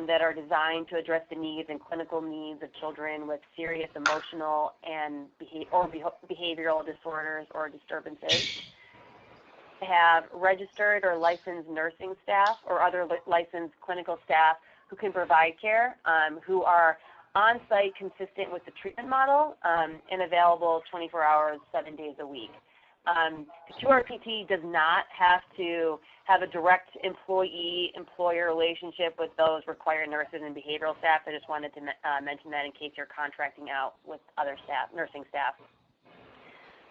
that are designed to address the needs and clinical needs of children with serious emotional and behavioral disorders or disturbances. They have registered or licensed nursing staff or other licensed clinical staff who can provide care, who are on-site consistent with the treatment model and available 24 hours, 7 days a week. The QRPT does not have to have a direct employee-employer relationship with those required nurses and behavioral staff. I just wanted to mention that in case you're contracting out with other staff, nursing staff.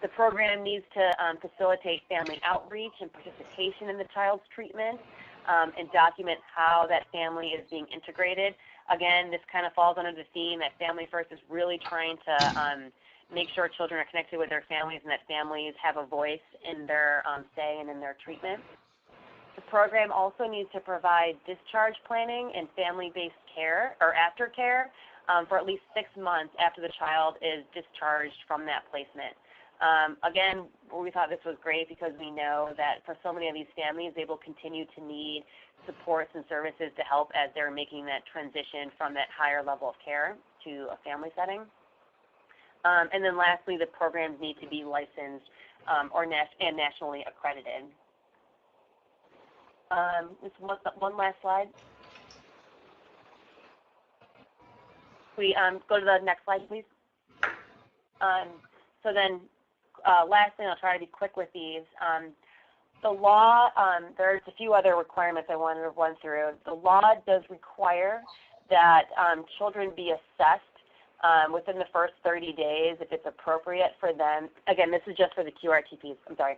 The program needs to facilitate family outreach and participation in the child's treatment and document how that family is being integrated. Again, this kind of falls under the theme that Family First is really trying to make sure children are connected with their families and that families have a voice in their say and in their treatment. The program also needs to provide discharge planning and family-based care or aftercare for at least 6 months after the child is discharged from that placement. Again, we thought this was great because we know that for so many of these families, they will continue to need supports and services to help as they're making that transition from that higher level of care to a family setting. And then lastly, the programs need to be licensed and nationally accredited. Just one last slide. We go to the next slide, please. So then, lastly, I'll try to be quick with these. The law, there's a few other requirements I wanted to run through. The law does require that children be assessed within the first 30 days if it's appropriate for them. Again, this is just for the QRTPs, I'm sorry.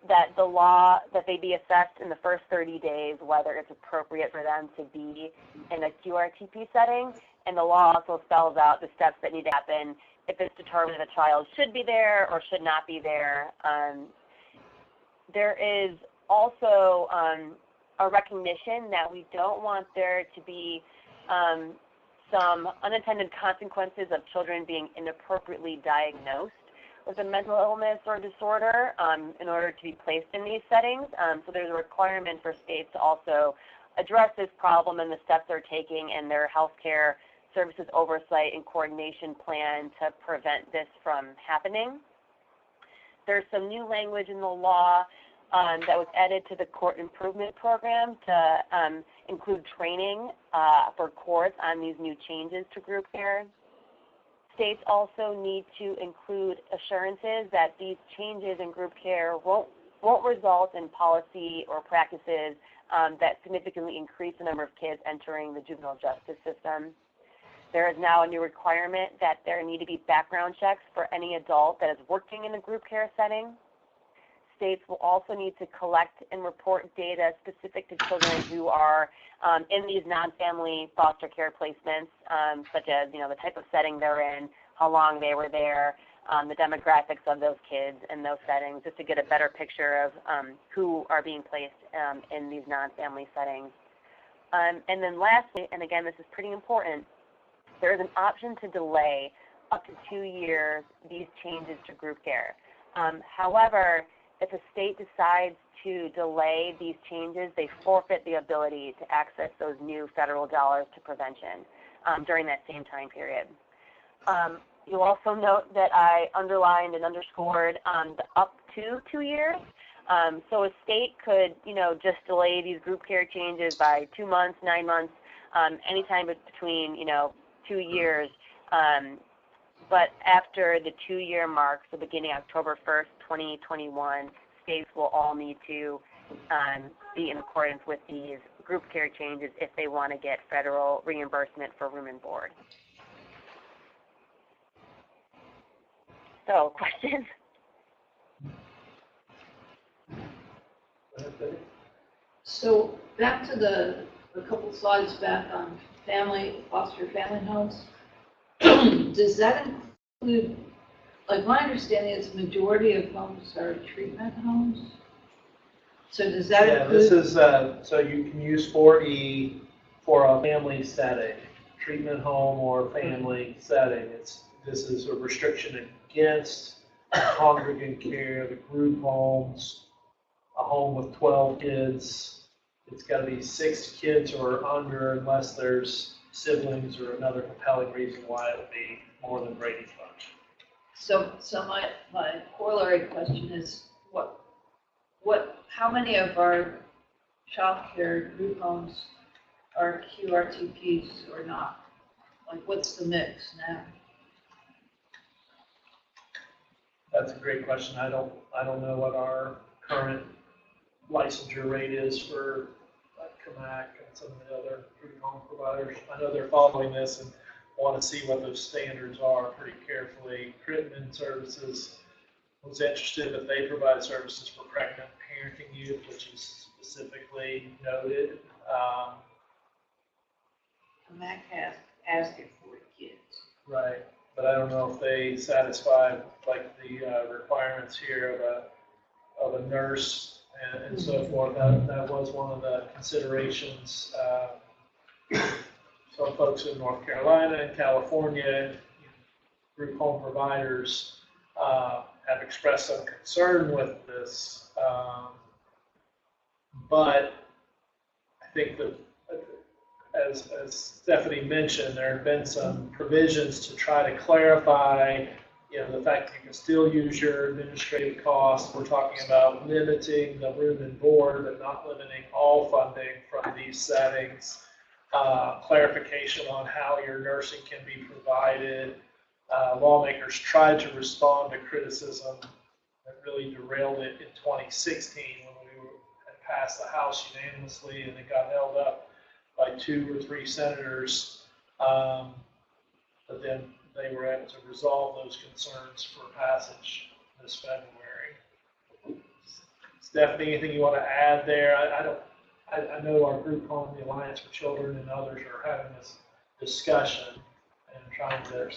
That the law, that they be assessed in the first 30 days whether it's appropriate for them to be in a QRTP setting. And the law also spells out the steps that need to happen if it's determined that a child should be there or should not be there. There is also a recognition that we don't want there to be some unintended consequences of children being inappropriately diagnosed with a mental illness or disorder in order to be placed in these settings. So there's a requirement for states to also address this problem and the steps they're taking and their healthcare services oversight and coordination plan to prevent this from happening. There's some new language in the law that was added to the court improvement program to include training for courts on these new changes to group care. States also need to include assurances that these changes in group care won't result in policy or practices that significantly increase the number of kids entering the juvenile justice system. There is now a new requirement that there need to be background checks for any adult that is working in a group care setting. states will also need to collect and report data specific to children who are in these non-family foster care placements, such as, the type of setting they're in, how long they were there, the demographics of those kids in those settings, just to get a better picture of who are being placed in these non-family settings. And then lastly, and again, this is pretty important, there is an option to delay up to 2 years these changes to group care. However, if a state decides to delay these changes, they forfeit the ability to access those new federal dollars to prevention during that same time period. You'll also note that I underlined and underscored the up to 2 years. So a state could, just delay these group care changes by 2 months, 9 months, anytime between, 2 years. But after the 2-year mark, so beginning October 1st, 2021, states will all need to be in accordance with these group care changes if they want to get federal reimbursement for room and board. So, questions? So back to a couple slides back on foster family homes. Does that include, like my understanding is the majority of homes are treatment homes? So does that include? This is, so you can use 4E for a family setting, treatment home or family setting. This is a restriction against congregate care, the group homes, a home with 12 kids. It's got to be 6 kids or under unless there's siblings or another compelling reason why it would be more than Brady Bunch. So my corollary question is how many of our child care group homes are QRTPs or not? Like what's the mix now? That's a great question. I don't know what our current licensure rate is for CAMAC and some of the other group home providers. I know they're following this and want to see what those standards are pretty carefully. Crittenden Services was interested if they provide services for pregnant parenting youth, which is specifically noted. CAMAC has asking for kids. Right, but I don't know if they satisfy like the requirements here of a nurse and so forth. That was one of the considerations. Some folks in North Carolina and California, group home providers, have expressed some concern with this. But I think that, as Stefanie mentioned, there have been some provisions to try to clarify the fact that you can still use your administrative costs. We're talking about limiting the room and board, but not limiting all funding from these settings. Clarification on how your nursing can be provided. Lawmakers tried to respond to criticism that really derailed it in 2016 when we had passed the House unanimously and it got held up by 2 or 3 senators. But then they were able to resolve those concerns for passage this February. Stephanie, anything you want to add there? I know our group home, the Alliance for Children, and others are having this discussion and trying to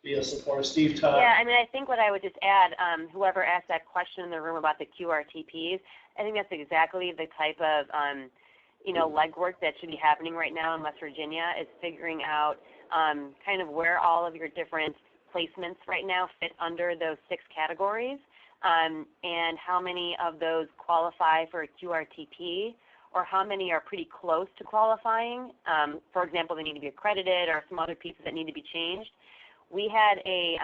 be a supporter. Steve Tuck. Yeah, I think what I would just add, whoever asked that question in the room about the QRTPs, I think that's exactly the type of legwork that should be happening right now in West Virginia, is figuring out kind of where all of your different placements right now fit under those 6 categories, and how many of those qualify for a QRTP, or how many are pretty close to qualifying. For example, they need to be accredited, or some other pieces that need to be changed. We had a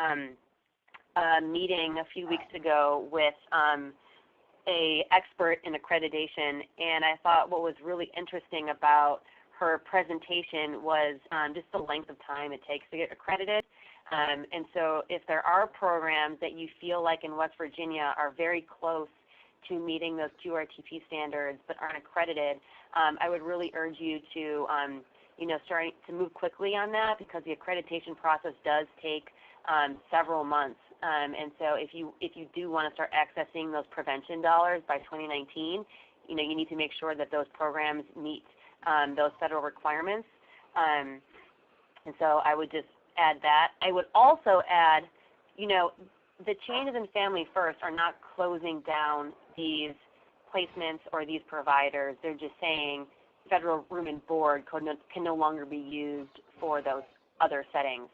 meeting a few weeks ago with a expert in accreditation, and I thought what was really interesting about her presentation was just the length of time it takes to get accredited. And so if there are programs that you feel like in West Virginia are very close to meeting those QRTP standards but aren't accredited, I would really urge you to starting to move quickly on that, because the accreditation process does take several months And so if you do want to start accessing those prevention dollars by 2019, you need to make sure that those programs meet those federal requirements. And so I would just add that. I would also add, the changes in Family First are not closing down these placements or these providers. They're just saying federal room and board can no longer be used for those other settings.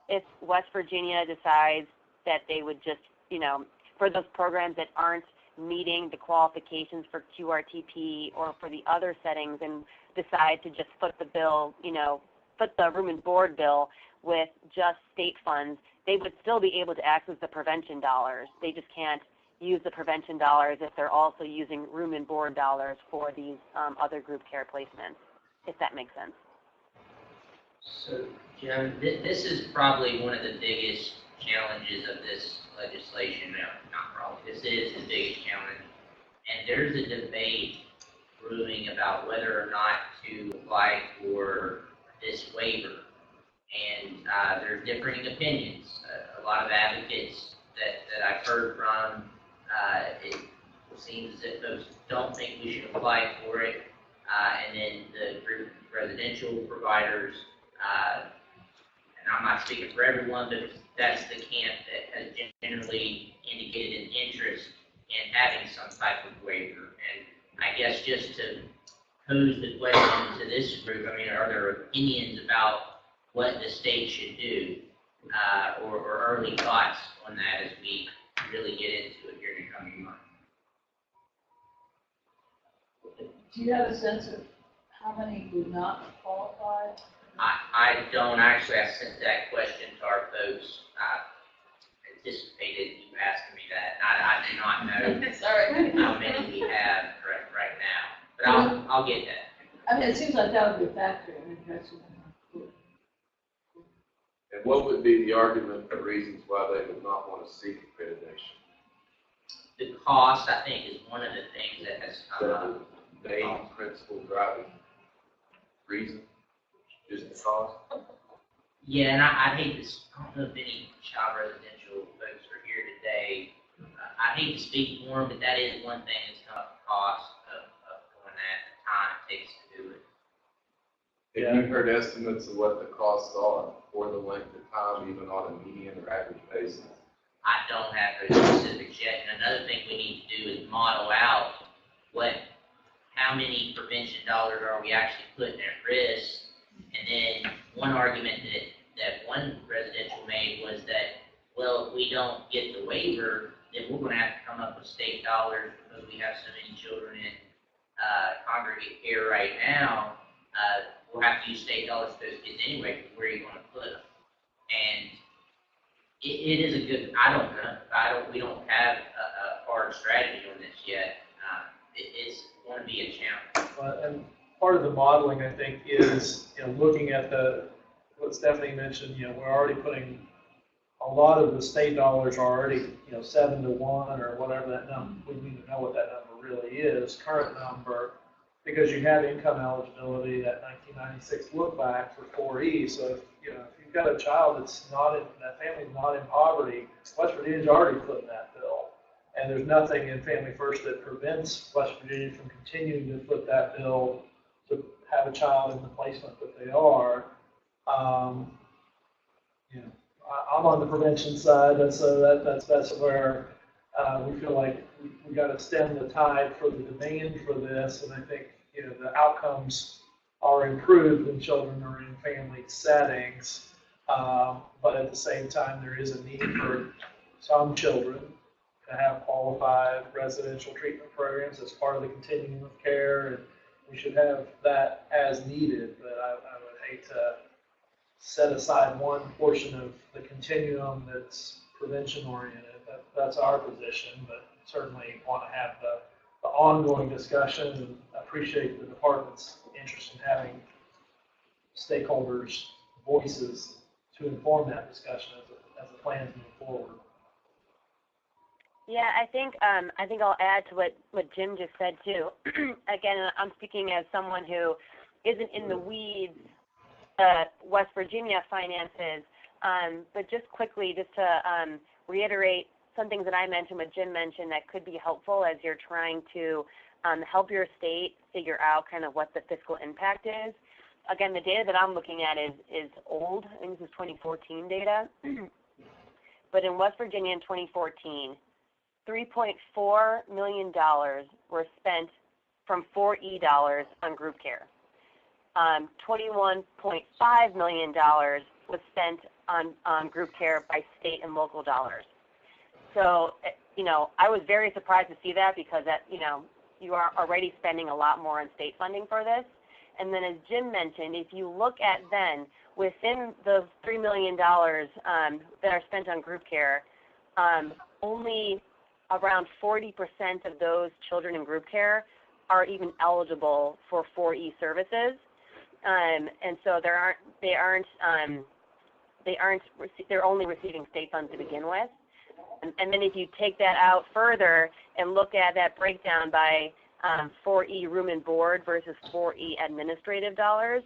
If West Virginia decides that they would just, for those programs that aren't meeting the qualifications for QRTP or for the other settings, and decide to just foot the bill, foot the room and board bill with just state funds, they would still be able to access the prevention dollars. They just can't use the prevention dollars if they're also using room and board dollars for these other group care placements, if that makes sense. So, Jim, this is probably one of the biggest challenges of this legislation. No, not probably. This is the biggest challenge. And there's a debate brewing about whether or not to apply for this waiver. And there's differing opinions. A lot of advocates that I've heard from, it seems as if folks don't think we should apply for it. And then the group of residential providers, and I'm not speaking for everyone, but that's the camp that has generally indicated an interest in having some type of waiver. And I guess just to pose the question to this group, are there opinions about what the state should do, or early thoughts on that as we really get into it here in the coming months? Do you have a sense of how many do not qualify? I don't actually. I sent that question to our folks. I anticipated you asking me that. I do not know Sorry. how many we have right now, but I'll get that. It seems like that would be a factor in addressing it. And what would be the argument or reasons why they would not want to seek accreditation? The cost, I think, is one of the things that has come up. The main principal driving reason, just the cost? Yeah, and I hate this. I don't know if any child residential folks are here today. I hate to speak for them, but that is one thing that's come up, the cost of doing that, the time it takes to do it. Have you heard estimates of what the costs are for the length of time, even on a median or average basis? I don't have those specifics yet. And another thing we need to do is model out how many prevention dollars are we actually putting at risk. And then one argument that one residential made was that, well, if we don't get the waiver, then we're going to have to come up with state dollars because we have so many children in congregate care right now. We'll have to use state dollars for those kids anyway. Where are you going to put them? And it is a good. I don't know. We don't have a hard strategy on this yet. It's going to be a challenge. And part of the modeling, I think, is looking at what Stefanie mentioned. We're already putting a lot of the state dollars are already 7 to 1 or whatever that number. We need to know what that number really is. Current number, because you have income eligibility, that 1996 look back for 4E. So if you've got a child that family's not in poverty, West Virginia's already footing that bill. And there's nothing in Family First that prevents West Virginia from continuing to foot that bill to have a child in the placement that they are. I'm on the prevention side, and so that's where we feel like we got to stem the tide for the demand for this, and I think the outcomes are improved when children are in family settings, but at the same time there is a need for some children to have qualified residential treatment programs as part of the continuum of care, and we should have that as needed. But I would hate to set aside one portion of the continuum that's prevention oriented. That's our position, but certainly want to have the ongoing discussion and appreciate the department's interest in having stakeholders' voices to inform that discussion as the plans move forward. Yeah, I think I'll add to what Jim just said too. Again, I'm speaking as someone who isn't in the weeds West Virginia finances, But just quickly, just to reiterate some things that I mentioned, what Jim mentioned, that could be helpful as you're trying to help your state figure out kind of what the fiscal impact is. Again, the data that I'm looking at is old. I think this is 2014 data. But in West Virginia in 2014, $3.4 million were spent from 4E dollars on group care. $21.5 million was spent on group care by state and local dollars. So, I was very surprised to see that because you are already spending a lot more on state funding for this. And then as Jim mentioned, if you look at then within the $3 million that are spent on group care, only around 40% of those children in group care are even eligible for 4E services. And so they're only receiving state funds to begin with. And then if you take that out further and look at that breakdown by 4E room and board versus 4E administrative dollars,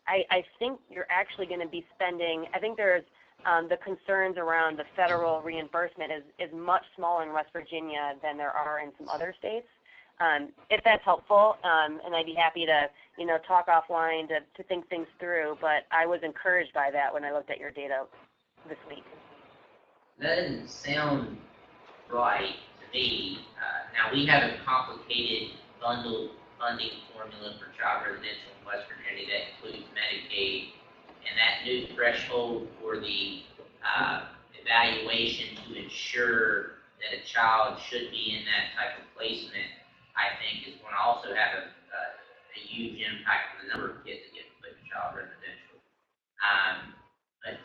I think you're actually going to be spending, I think there's the concerns around the federal reimbursement is much smaller in West Virginia than there are in some other states. If that's helpful, and I'd be happy to, talk offline to think things through, but I was encouraged by that when I looked at your data this week. That doesn't sound right to me. Now, we have a complicated bundled funding formula for child residential in West Virginia that includes Medicaid, and that new threshold for the evaluation to ensure that a child should be in that type of placement, I think, is going to also have a huge impact on the number of kids that get put in child residential. But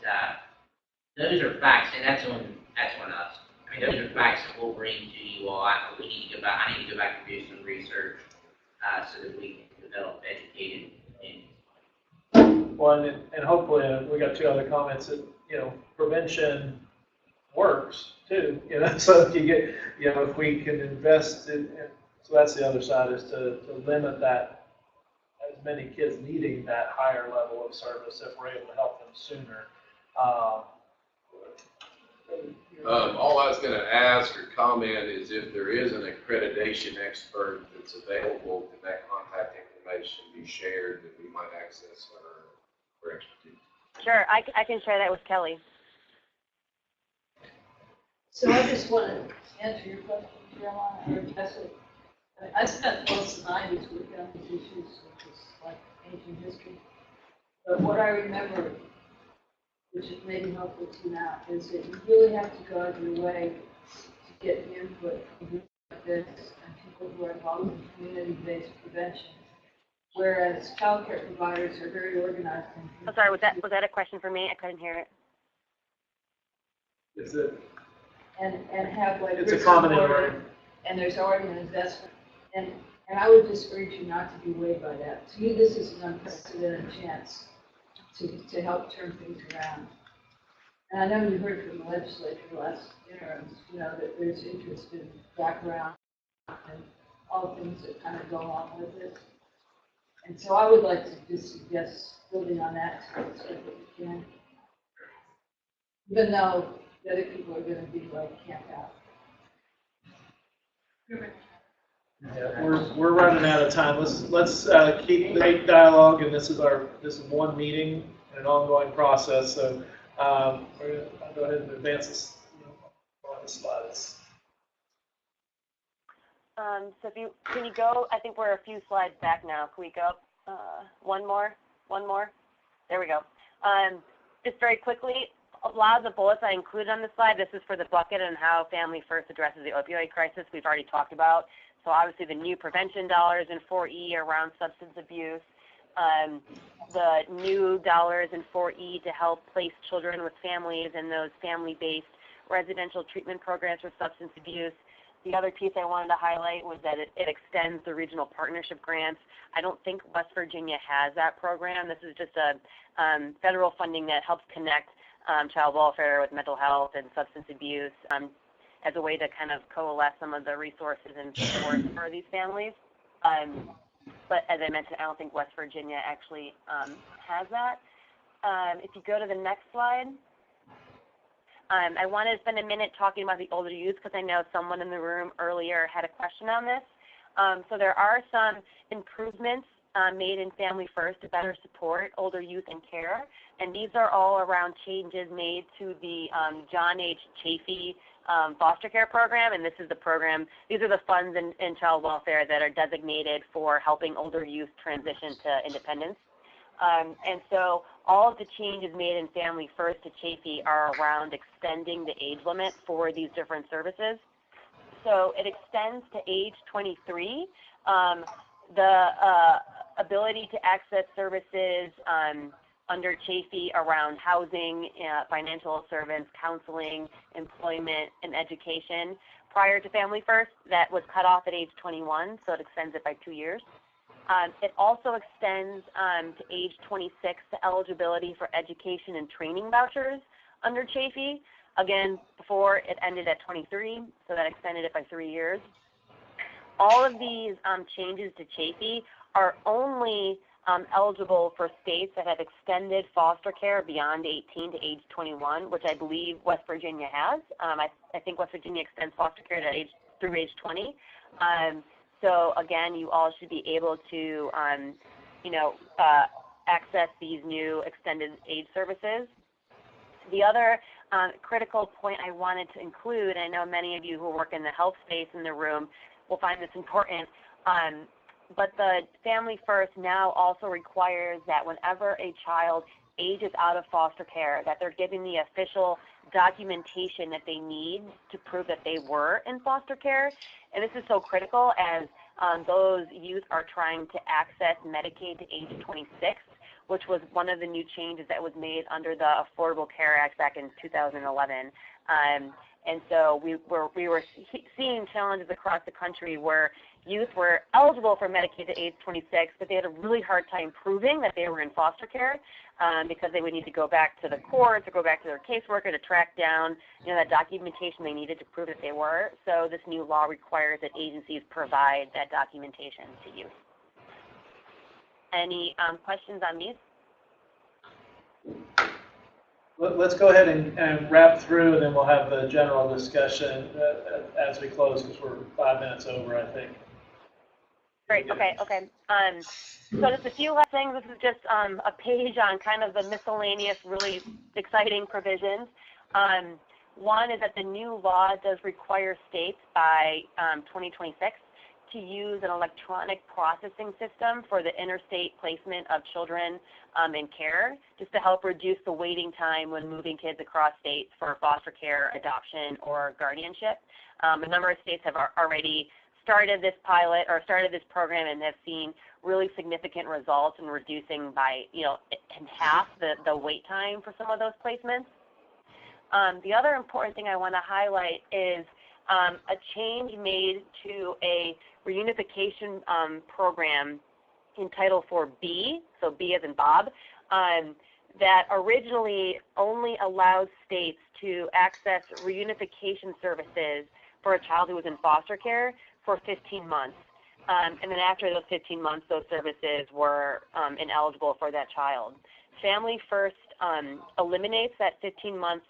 those are facts, and that's on us. I mean, those are facts that we'll bring to you all. I need to go back and do some research so that we can develop educated opinions. Well, and hopefully, we got two other comments that, prevention works too, so if you get, if we can invest in, so that's the other side, is to limit that, as many kids needing that higher level of service if we're able to help them sooner. All I was going to ask or comment is if there is an accreditation expert that's available, can that contact information be shared that we might access her expertise? Sure, I can share that with Kelly. So I just want to answer your question, Caroline, or address it. I spent most of the 90s working on these issues, which is like ancient history. But what I remember, which is maybe helpful to you now, is that you really have to go out of your way to get the input from groups like this and people who are involved in community-based prevention. Whereas child care providers are very organized. I'm sorry, was that a question for me? I couldn't hear it. Is it? And have like it's a common environment. And there's already an investment. And I would just urge you not to be weighed by that. To me, this is an unprecedented chance to help turn things around. And I know you heard from the legislature last interims, that there's interest in background and all things that kind of go along with this. And so I would like to just suggest building on that to the extent that you can. Even though the other people are going to be like camped out. Yeah, we're running out of time. Let's keep the great dialogue, and this is one meeting and an ongoing process. So we're going to go ahead and advance this on the slides. So can you go? I think we're a few slides back now. Can we go one more? There we go. Just very quickly, a lot of the bullets I included on the slide. This is for the bucket and how Family First addresses the opioid crisis. We've already talked about. So obviously the new prevention dollars in 4E around substance abuse, the new dollars in 4E to help place children with families in those family-based residential treatment programs for substance abuse. The other piece I wanted to highlight was that it extends the regional partnership grants. I don't think West Virginia has that program. This is just a federal funding that helps connect child welfare with mental health and substance abuse as a way to kind of coalesce some of the resources and support for these families. But as I mentioned, I don't think West Virginia actually has that. If you go to the next slide, I wanted to spend a minute talking about the older youth because I know someone in the room earlier had a question on this. So there are some improvements made in Family First to better support older youth in care, and these are all around changes made to the John H. Chafee foster care program, and this is the program, these are the funds in child welfare that are designated for helping older youth transition to independence. And so all of the changes made in Family First to Chafee are around extending the age limit for these different services. So it extends to age 23. The ability to access services under Chafee around housing, financial service, counseling, employment, and education. Prior to Family First, that was cut off at age 21, so it extends it by 2 years. It also extends to age 26 to eligibility for education and training vouchers under Chafee. Again, before it ended at 23, so that extended it by 3 years. All of these changes to Chafee are only eligible for states that have extended foster care beyond 18 to age 21, which I believe West Virginia has. I think West Virginia extends foster care to through age 20. So again, you all should be able to, access these new extended age services. The other critical point I wanted to include, I know many of you who work in the health space in the room will find this important, but the Family First now also requires that whenever a child ages out of foster care, that they're given the official documentation that they need to prove that they were in foster care. And this is so critical as those youth are trying to access Medicaid to age 26, which was one of the new changes that was made under the Affordable Care Act back in 2011. And so we were seeing challenges across the country where youth were eligible for Medicaid to age 26, but they had a really hard time proving that they were in foster care because they would need to go back to the courts or go back to their caseworker to track down, that documentation they needed to prove that they were. So this new law requires that agencies provide that documentation to youth. Any questions on these? Let's go ahead and wrap through, and then we'll have the general discussion as we close, because we're 5 minutes over, I think. Great. Okay. So just a few last things. This is just a page on kind of the miscellaneous, really exciting provisions. One is that the new law does require states by 2026 to use an electronic processing system for the interstate placement of children in care, just to help reduce the waiting time when moving kids across states for foster care, adoption, or guardianship. A number of states have already started this pilot or started this program and have seen really significant results in reducing by, in half the wait time for some of those placements. The other important thing I want to highlight is a change made to a reunification program in Title IV-B, so B as in Bob, that originally only allowed states to access reunification services for a child who was in foster care for 15 months. And then after those 15 months, those services were ineligible for that child. Family First eliminates that 15-month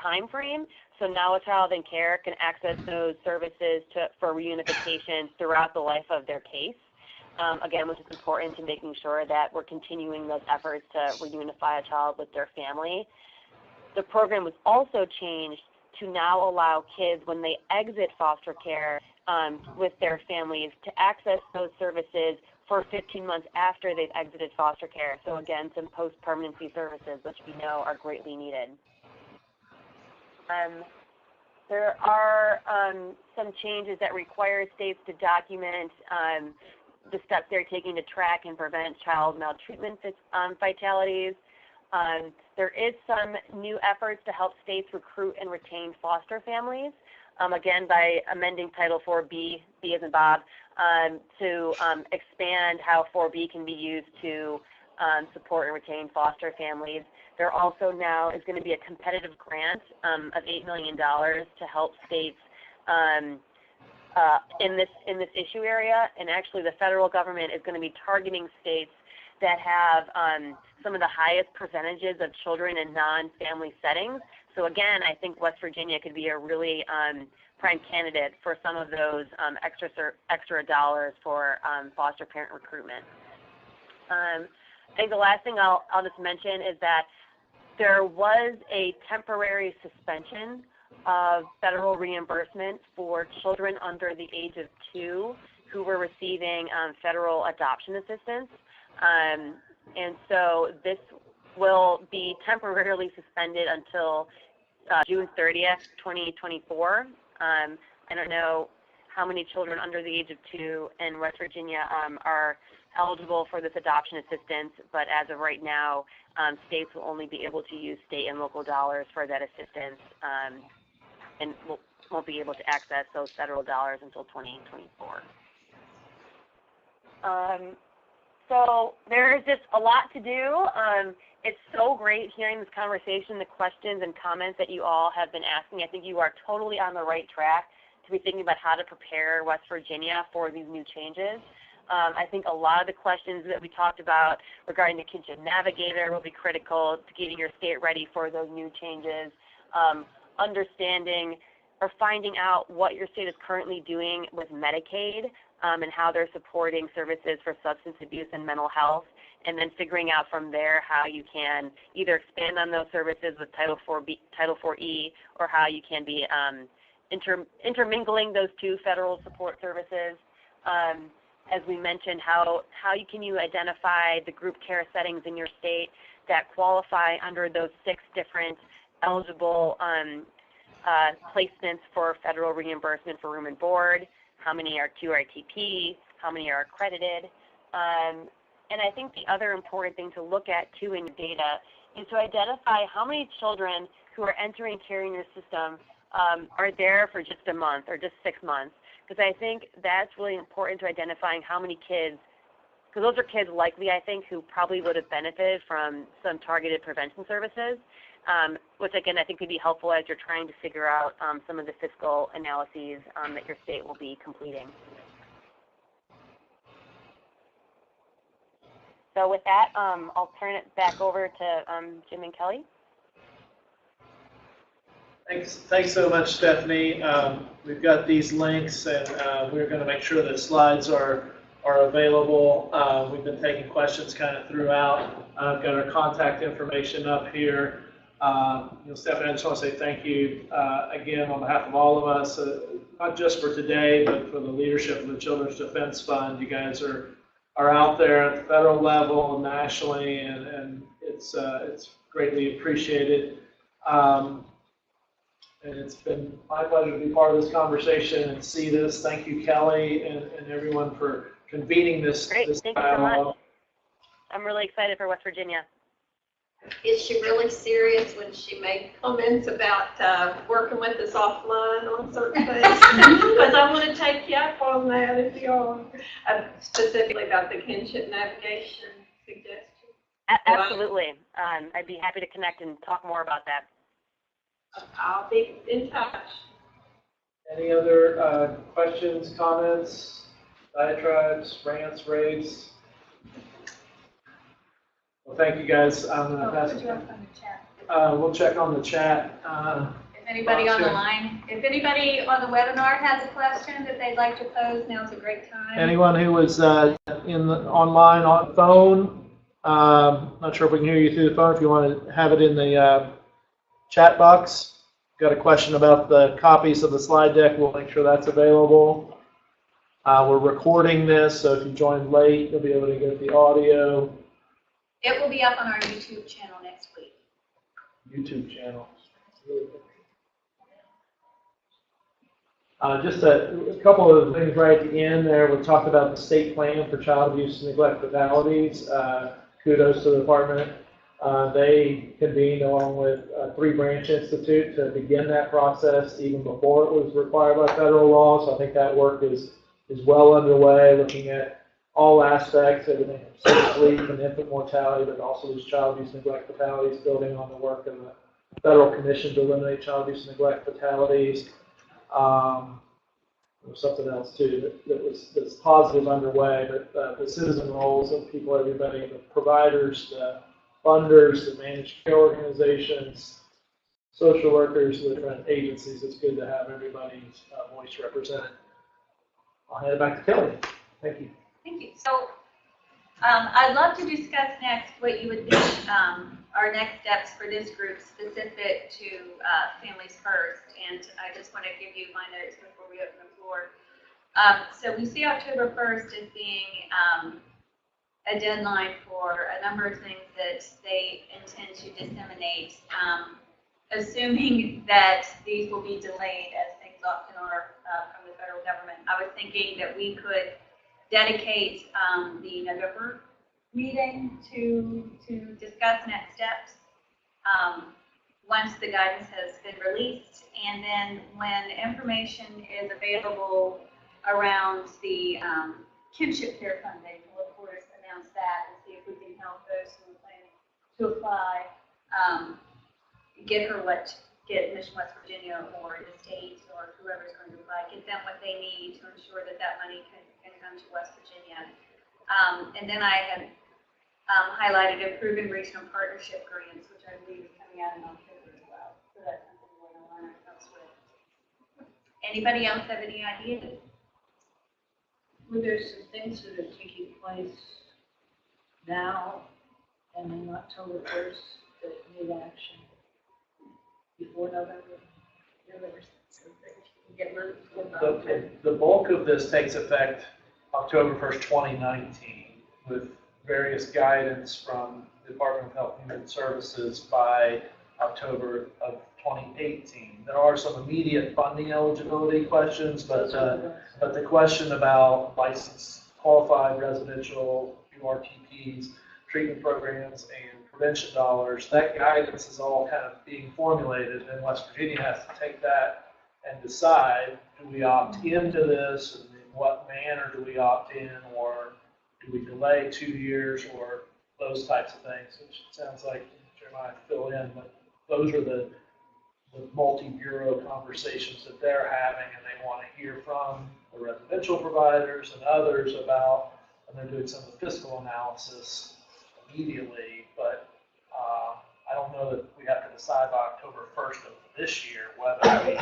time frame, so now a child in care can access those services for reunification throughout the life of their case. Again, which is important to making sure that we're continuing those efforts to reunify a child with their family. The program was also changed to now allow kids, when they exit foster care with their families, to access those services for 15 months after they've exited foster care. So again, some post-permanency services, which we know are greatly needed. There are some changes that require states to document the steps they're taking to track and prevent child maltreatment fatalities. There is some new efforts to help states recruit and retain foster families, again by amending Title IV-B, B as in Bob, to expand how 4B can be used to support and retain foster families. There also now is going to be a competitive grant of $8 million to help states in this issue area, and actually the federal government is going to be targeting states that have some of the highest percentages of children in non-family settings. So again, I think West Virginia could be a really prime candidate for some of those extra dollars for foster parent recruitment. I think the last thing I'll just mention is that there was a temporary suspension of federal reimbursement for children under the age of 2 who were receiving federal adoption assistance. And so this will be temporarily suspended until June 30th, 2024. I don't know how many children under the age of 2 in West Virginia are eligible for this adoption assistance, but as of right now, states will only be able to use state and local dollars for that assistance, and won't be able to access those federal dollars until 2024. So there is just a lot to do. It's so great hearing this conversation, the questions and comments that you all have been asking. I think you are totally on the right track to be thinking about how to prepare West Virginia for these new changes. I think a lot of the questions that we talked about regarding the Kinship Navigator will be critical to getting your state ready for those new changes. Understanding or finding out what your state is currently doing with Medicaid and how they're supporting services for substance abuse and mental health, and then figuring out from there how you can either expand on those services with Title IV-E, or how you can be intermingling those two federal support services. As we mentioned, how can you identify the group care settings in your state that qualify under those 6 different eligible placements for federal reimbursement for room and board, how many are QRTP, how many are accredited. And I think the other important thing to look at too in data is to identify how many children who are entering care in your system are there for just a month or just 6 months. Because I think that's really important to identifying how many kids, because those are kids likely, I think, who probably would have benefited from some targeted prevention services, which again I think could be helpful as you're trying to figure out some of the fiscal analyses that your state will be completing. So with that, I'll turn it back over to Jim and Kelly. Thanks so much, Stephanie. We've got these links, and we're going to make sure that slides are available. We've been taking questions kind of throughout. I've got our contact information up here. Stephanie, I just want to say thank you again on behalf of all of us, not just for today, but for the leadership of the Children's Defense Fund. You guys are out there at the federal level, nationally, and it's greatly appreciated. And it's been my pleasure to be part of this conversation and see this. Thank you, Kelly, and everyone for convening this. Great, this thank you so much. I'm really excited for West Virginia. Is she really serious when she made comments about working with us offline on certain things? Because I want to take you up on that if you are. Specifically about the kinship navigation suggestion. Absolutely. I'd be happy to connect and talk more about that. I'll be in touch. Any other questions, comments, diatribes, rants, raves? Well, thank you guys. I'm going to pass it. We'll check on the chat. If anybody on the line, if anybody on the webinar has a question that they'd like to pose, now's a great time. Anyone who was online on phone, not sure if we can hear you through the phone. If you want to have it in the chat box. Got a question about the copies of the slide deck. We'll make sure that's available. We're recording this, so if you joined late, you'll be able to get the audio. It will be up on our YouTube channel next week. YouTube channel. Just a couple of things right at the end there. We talked about the state plan for child abuse and neglect fatalities. Kudos to the department. They convened along with 3 Branch Institute to begin that process even before it was required by federal law. So I think that work is well underway, looking at all aspects, everything from sleep and infant mortality, but also these child abuse and neglect fatalities, building on the work of the Federal Commission to eliminate child abuse and neglect fatalities. there was something else too that's positive underway, but the citizen roles of people, everybody, the providers, the funders, the managed care organizations, social workers, the different agencies. It's good to have everybody's voice represented. I'll hand it back to Kelly. Thank you. Thank you. So I'd love to discuss next what you would think are next steps for this group specific to Families First. And I just want to give you my notes before we open the floor. So we see October 1st as being a deadline for a number of things that they intend to disseminate, assuming that these will be delayed, as things often are from the federal government. I was thinking that we could dedicate the November meeting to discuss next steps once the guidance has been released, and then when information is available around the kinship care funding, we'll of course announce that and see if we can help those who are planning to apply get Mission West Virginia or the state or whoever's going to apply, get them what they need to ensure that that money can come to West Virginia. And then I had highlighted improving regional partnership grants, which I believe is coming out in October as well. So that's something we're going to line ourselves with. Anybody else have any ideas? Well, there's some things that are taking place now and then October 1st that need action before November. The bulk of this takes effect October 1st, 2019, with various guidance from the Department of Health and Human Services by October of 2018. There are some immediate funding eligibility questions, but the question about licensed qualified residential URTPs, treatment programs, and prevention dollars, that guidance is all kind of being formulated, and West Virginia has to take that and decide, do we opt into this, and in what manner do we opt in, or do we delay 2 years, or those types of things, which it sounds like Jeremiah fill in, but those are the multi-bureau conversations that they're having, and they want to hear from the residential providers and others about, and they're doing some of the fiscal analysis immediately, but I don't know that we have to decide by October 1st of this year whether we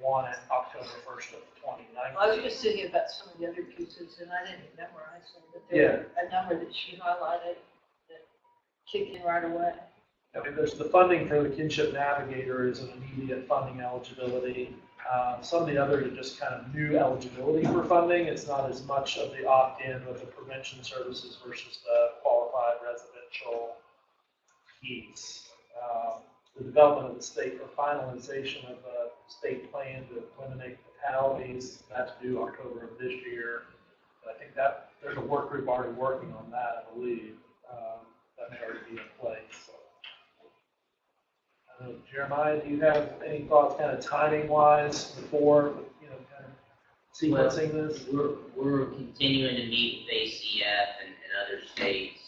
want it October 1st of 2019. Well, I was just thinking about some of the other pieces, and I didn't memorize them, but there were a number that she highlighted that kicked in right away. I mean, there's the funding for the Kinship Navigator is an immediate funding eligibility. Some of the others are just kind of new eligibility for funding. It's not as much of the opt-in with the prevention services versus the qualified residential piece. The development of the state or finalization of a state plan to eliminate fatalities, that's due October of this year. But I think that there's a work group already working on that, I believe. That may already be in place. So. Jeremiah, do you have any thoughts kind of timing-wise before, kind of sequencing this? We're continuing to meet with ACF and other states.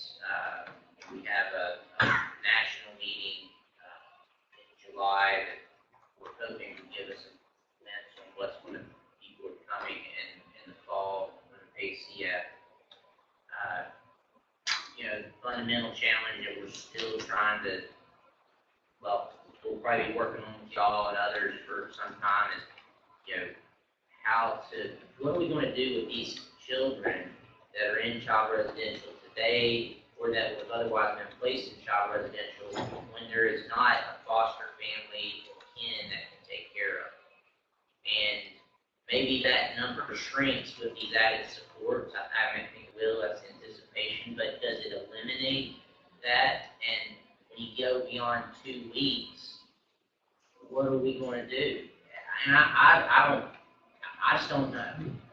We have a national meeting in July that we're hoping to give us a sense on what's going to be forthcoming in the fall with ACF. The fundamental challenge that we're still trying to, we'll probably be working on with y'all and others for some time is, what are we going to do with these children that are in child residential today or that would otherwise been placed in child residential when there is not a foster family or kin that can take care of them. And maybe that number shrinks with these added supports. I think it will, that's anticipation, but does it eliminate that? And when you go beyond 2 weeks, what are we going to do? And I just don't know.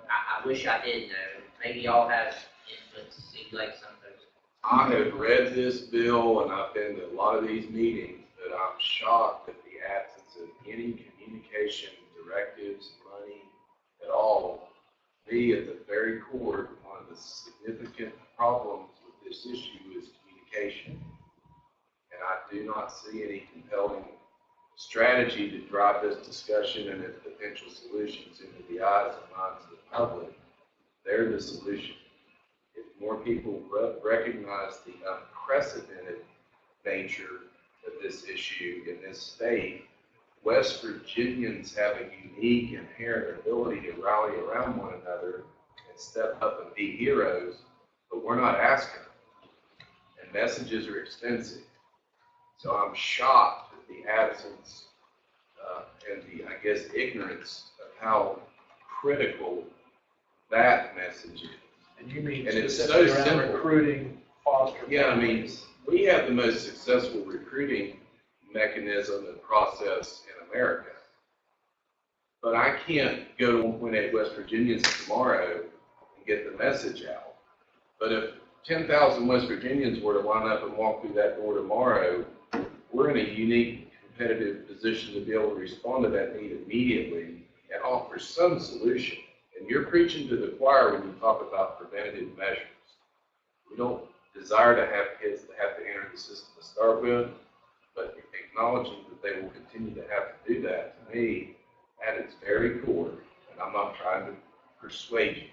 I wish I did know. Maybe y'all have input to see like some of those. I have read this bill and I've been to a lot of these meetings, but I'm shocked at the absence of any communication, directives, money at all. Me, at the very core, one of the significant problems with this issue is communication. And I do not see any compelling strategy to drive this discussion and its potential solutions into the eyes and minds of the public, they're the solution. If more people recognize the unprecedented nature of this issue in this state, West Virginians have a unique inherent ability to rally around one another and step up and be heroes, but we're not asking them. And messages are expensive. So I'm shocked at the absence and the, I guess, ignorance of how critical that message is. And you mean And it's specifically so around simple. recruiting foster Yeah, I mean, families? we have the most successful recruiting mechanism and process in America. But I can't go to Point 8 West Virginians tomorrow and get the message out. But if 10,000 West Virginians were to line up and walk through that door tomorrow, we're in a unique competitive position to be able to respond to that need immediately and offer some solution. And you're preaching to the choir when you talk about preventative measures. We don't desire to have kids that have to enter the system to start with, but acknowledging that they will continue to have to do that, to me, at its very core, and I'm not trying to persuade you,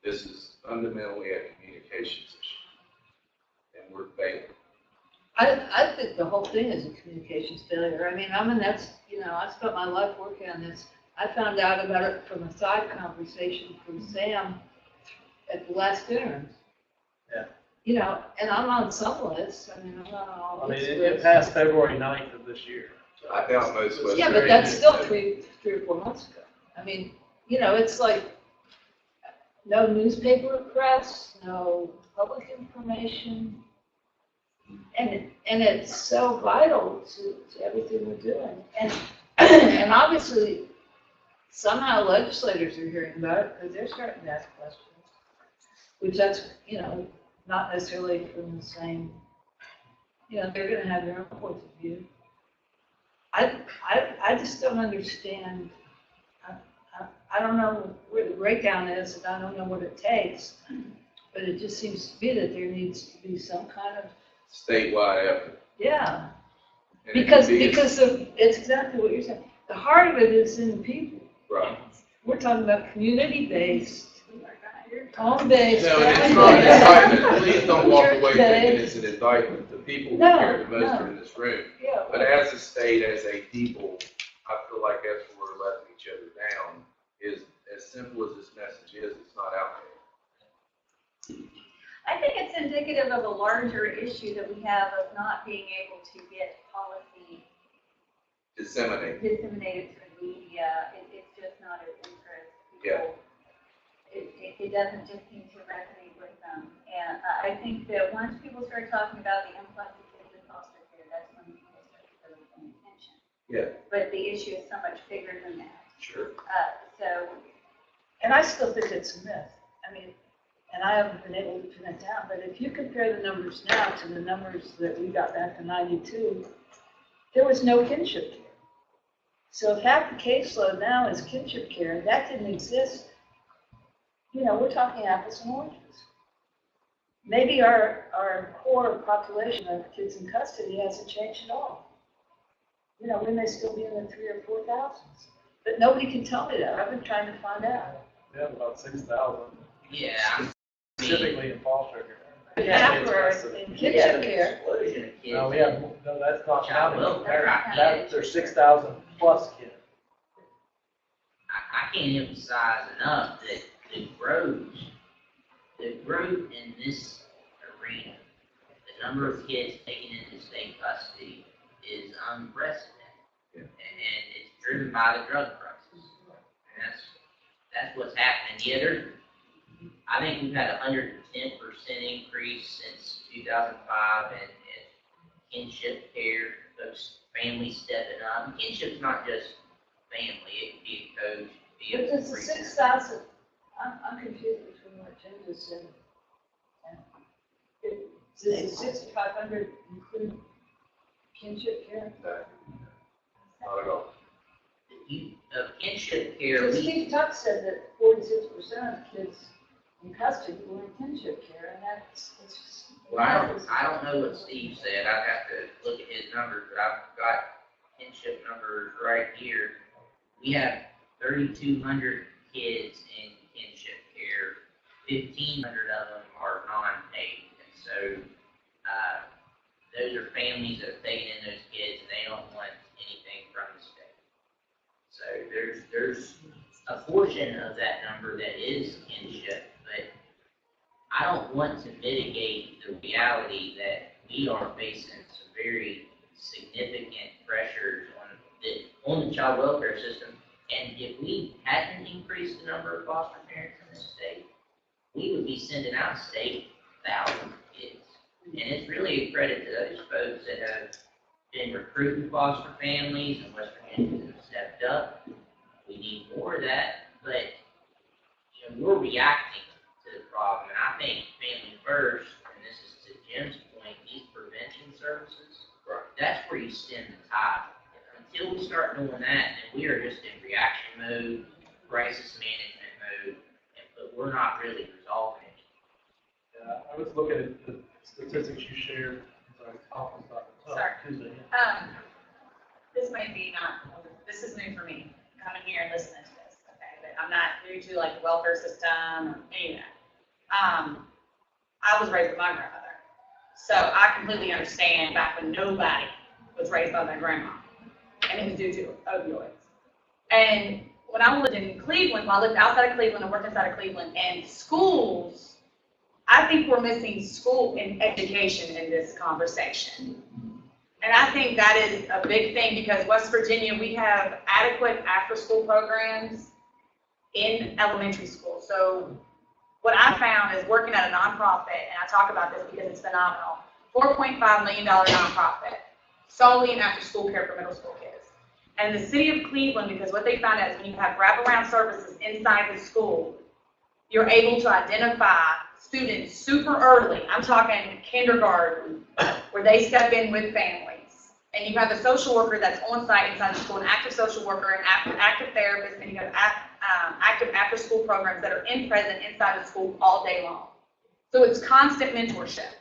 this is fundamentally a communications issue, and we're failing. I think the whole thing is a communications failure. I mean, I spent my life working on this. I found out about it from a side conversation from Sam at the last dinner. Yeah. And I'm on some lists. I mean, I'm not on all I mean, these it lists. passed February 9th of this year. I doubt most West Yeah, but that's Virginians still have- 3 or 4 months ago. I mean, it's like no newspaper press, no public information. And it's so vital to everything we're doing. And obviously, somehow legislators are hearing about it because they're starting to ask questions. Which that's, not necessarily from the same, they're going to have their own points of view. I just don't understand. I don't know where the breakdown is, and I don't know what it takes, but it just seems to be that there needs to be some kind of, statewide effort. yeah. And it Because can be it's exactly what you're saying. The heart of it is in the people. right. We're talking about community-based, home-based. No, and it's not an indictment. Please don't walk away thinking it's an indictment. The people who No, care the most no. are in this room. Yeah. But as a state, as a people, I feel like that's where we're letting each other down. Is as simple as this message is, it's not out there. I think it's indicative of a larger issue that we have of not being able to get policy Disseminate. disseminated through media. It's just not of interest. Yeah. It doesn't just seem to resonate with them. And I think that once people start talking about the influx of kids in foster care, that's when people start to really pay attention. Yeah. But the issue is so much bigger than that. Sure. And I still think it's a myth. I mean, and I haven't been able to pin it down, but if you compare the numbers now to the numbers that we got back in '92, there was no kinship care. So if half the caseload now is kinship care, that didn't exist, we're talking apples and oranges. Maybe our core population of kids in custody hasn't changed at all. We may still be in the 3,000 or 4,000s. But nobody can tell me that. I've been trying to find out. We have about 6,000, Yeah, I mean, specifically in foster care. Half are in kinship care. explosion of kids. No, that's not Child counting. welfare, I can't, There's 6,000 plus kids. I can't emphasize enough that the growth in this arena, the number of kids taken into state custody is unprecedented. Yeah. And it's driven by the drug crisis. And that's what's happening. Yeah, I think we've had a 110% increase since 2005 in kinship care, those families stepping up. Kinship's not just family, it could be a coach, it could be But a does the 6,000, I'm confused between what Jim just said. Does the 6,500 include kinship care? Not at all. Kinship care, Because we, Steve Tuck said that 46% of kids in custody were in kinship care, and it's just. well, I don't know what Steve said, I'd have to look at his numbers, but I've got kinship numbers right here. We have 3,200 kids in kinship care. 1,500 of them are non-paid, and so those are families that have taken in those kids, and they don't want anything from the state. So there's a portion of that number that is kinship, but I don't want to mitigate the reality that we are facing some very significant pressures on the child welfare system. And if we hadn't increased the number of foster parents in this state, we would be sending out state thousands of kids. And it's really a credit to those folks that have been recruiting foster families and West Virginians have stepped up. We need more of that, but we're reacting to the problem. And I think family first, and this is to Jim's point, these prevention services, that's where you stem the tide. Until we start doing that, then we are just in reaction mode, crisis management mode, but we're not really resolving it. Yeah, I was looking at the statistics you shared. Sorry. Tuesday. This this is new for me, coming here and listening to this, okay? But I'm not new to like the welfare system or any of that. I was raised with my grandmother, so I completely understand back when nobody was raised by their grandma, and it was due to opioids. And when I lived in Cleveland, well, I lived outside of Cleveland and worked inside of Cleveland, and schools, I think we're missing school and education in this conversation. And I think that is a big thing because West Virginia, we have adequate after-school programs in elementary school. So what I found is working at a nonprofit, and I talk about this because it's phenomenal, $4.5 million nonprofit, solely in after-school care for middle school kids. And the city of Cleveland, because what they found out is when you have wraparound services inside the school, you're able to identify students super early. I'm talking kindergarten, where they step in with families. And you have a social worker that's on site inside the school, an active social worker, an active therapist, and you have active after-school programs that are present inside the school all day long. So it's constant mentorship.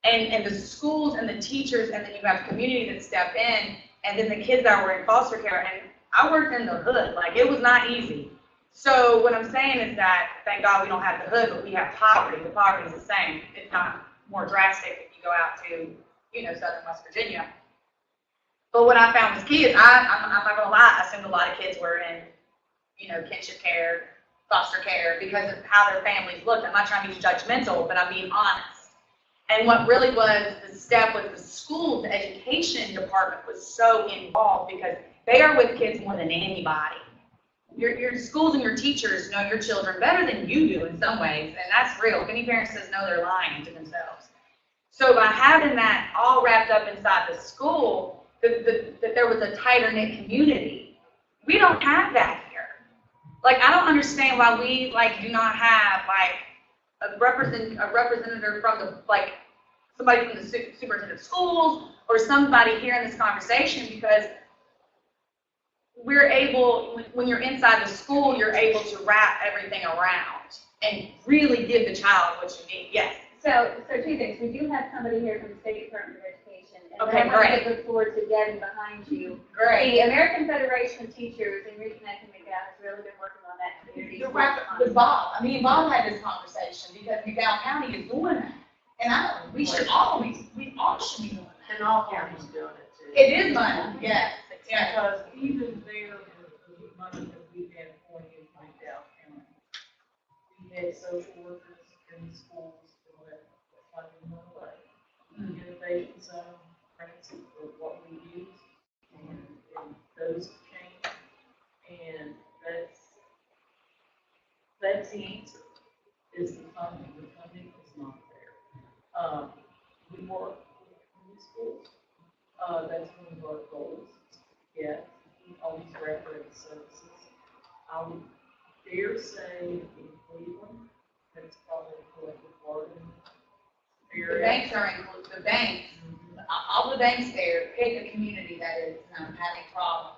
And the schools and the teachers, and then you have community that step in, and then the kids that were in foster care. And I worked in the hood. Like, it was not easy. So what I'm saying is that, thank God we don't have the hood, but we have poverty. The poverty is the same. It's not more drastic if you go out to, southern West Virginia. But what I found was kids, I'm not going to lie, I assumed a lot of kids were in, kinship care, foster care, because of how their families looked. I'm not trying to be judgmental, but I'm being honest. And what really was the step with the school, the education department was so involved because they are with kids more than anybody. Your schools and your teachers know your children better than you do in some ways, and that's real. If any parent says no, they're lying to themselves. So by having that all wrapped up inside the school, that there was a tighter-knit community, we don't have that here. Like, I don't understand why we, do not have, a representative from the, somebody from the superintendent of schools or somebody here in this conversation, because we're able, when you're inside the school, you're able to wrap everything around and really give the child what you need. Yes. So two things. We do have somebody here from the State Department of Education, and Okay, great. I look forward to getting behind you. Great. The American Federation of Teachers and Reconnecting McKay has really been working on that community. You're right with Bob. Bob had this conversation because McDowell County is doing that. And we all should be doing that. And all counties doing it too. It is money, yes. Yeah. Because even there, the money that we've had pouring in McDowell County, we had social workers in the schools that let funding went away. Innovation zone, principles of what we use, and those change, and that's the answer, is the funding. The funding is not there. We work in the schools. That's one of our goals. Yeah, all these reference services. I would dare say in Cleveland, that's probably collective bargaining. The banks are included. The banks, all the banks there pick a community that is having problems,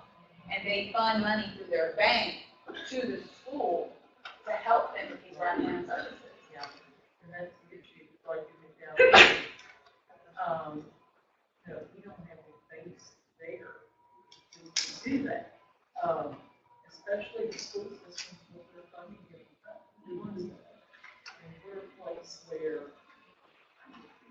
and they fund money through their bank to the school to help them with these right-hand services. Yeah, and that's the issue. Like you down, we don't have a base there do that. Especially the school systems with their funding getting cut. And we're a place where,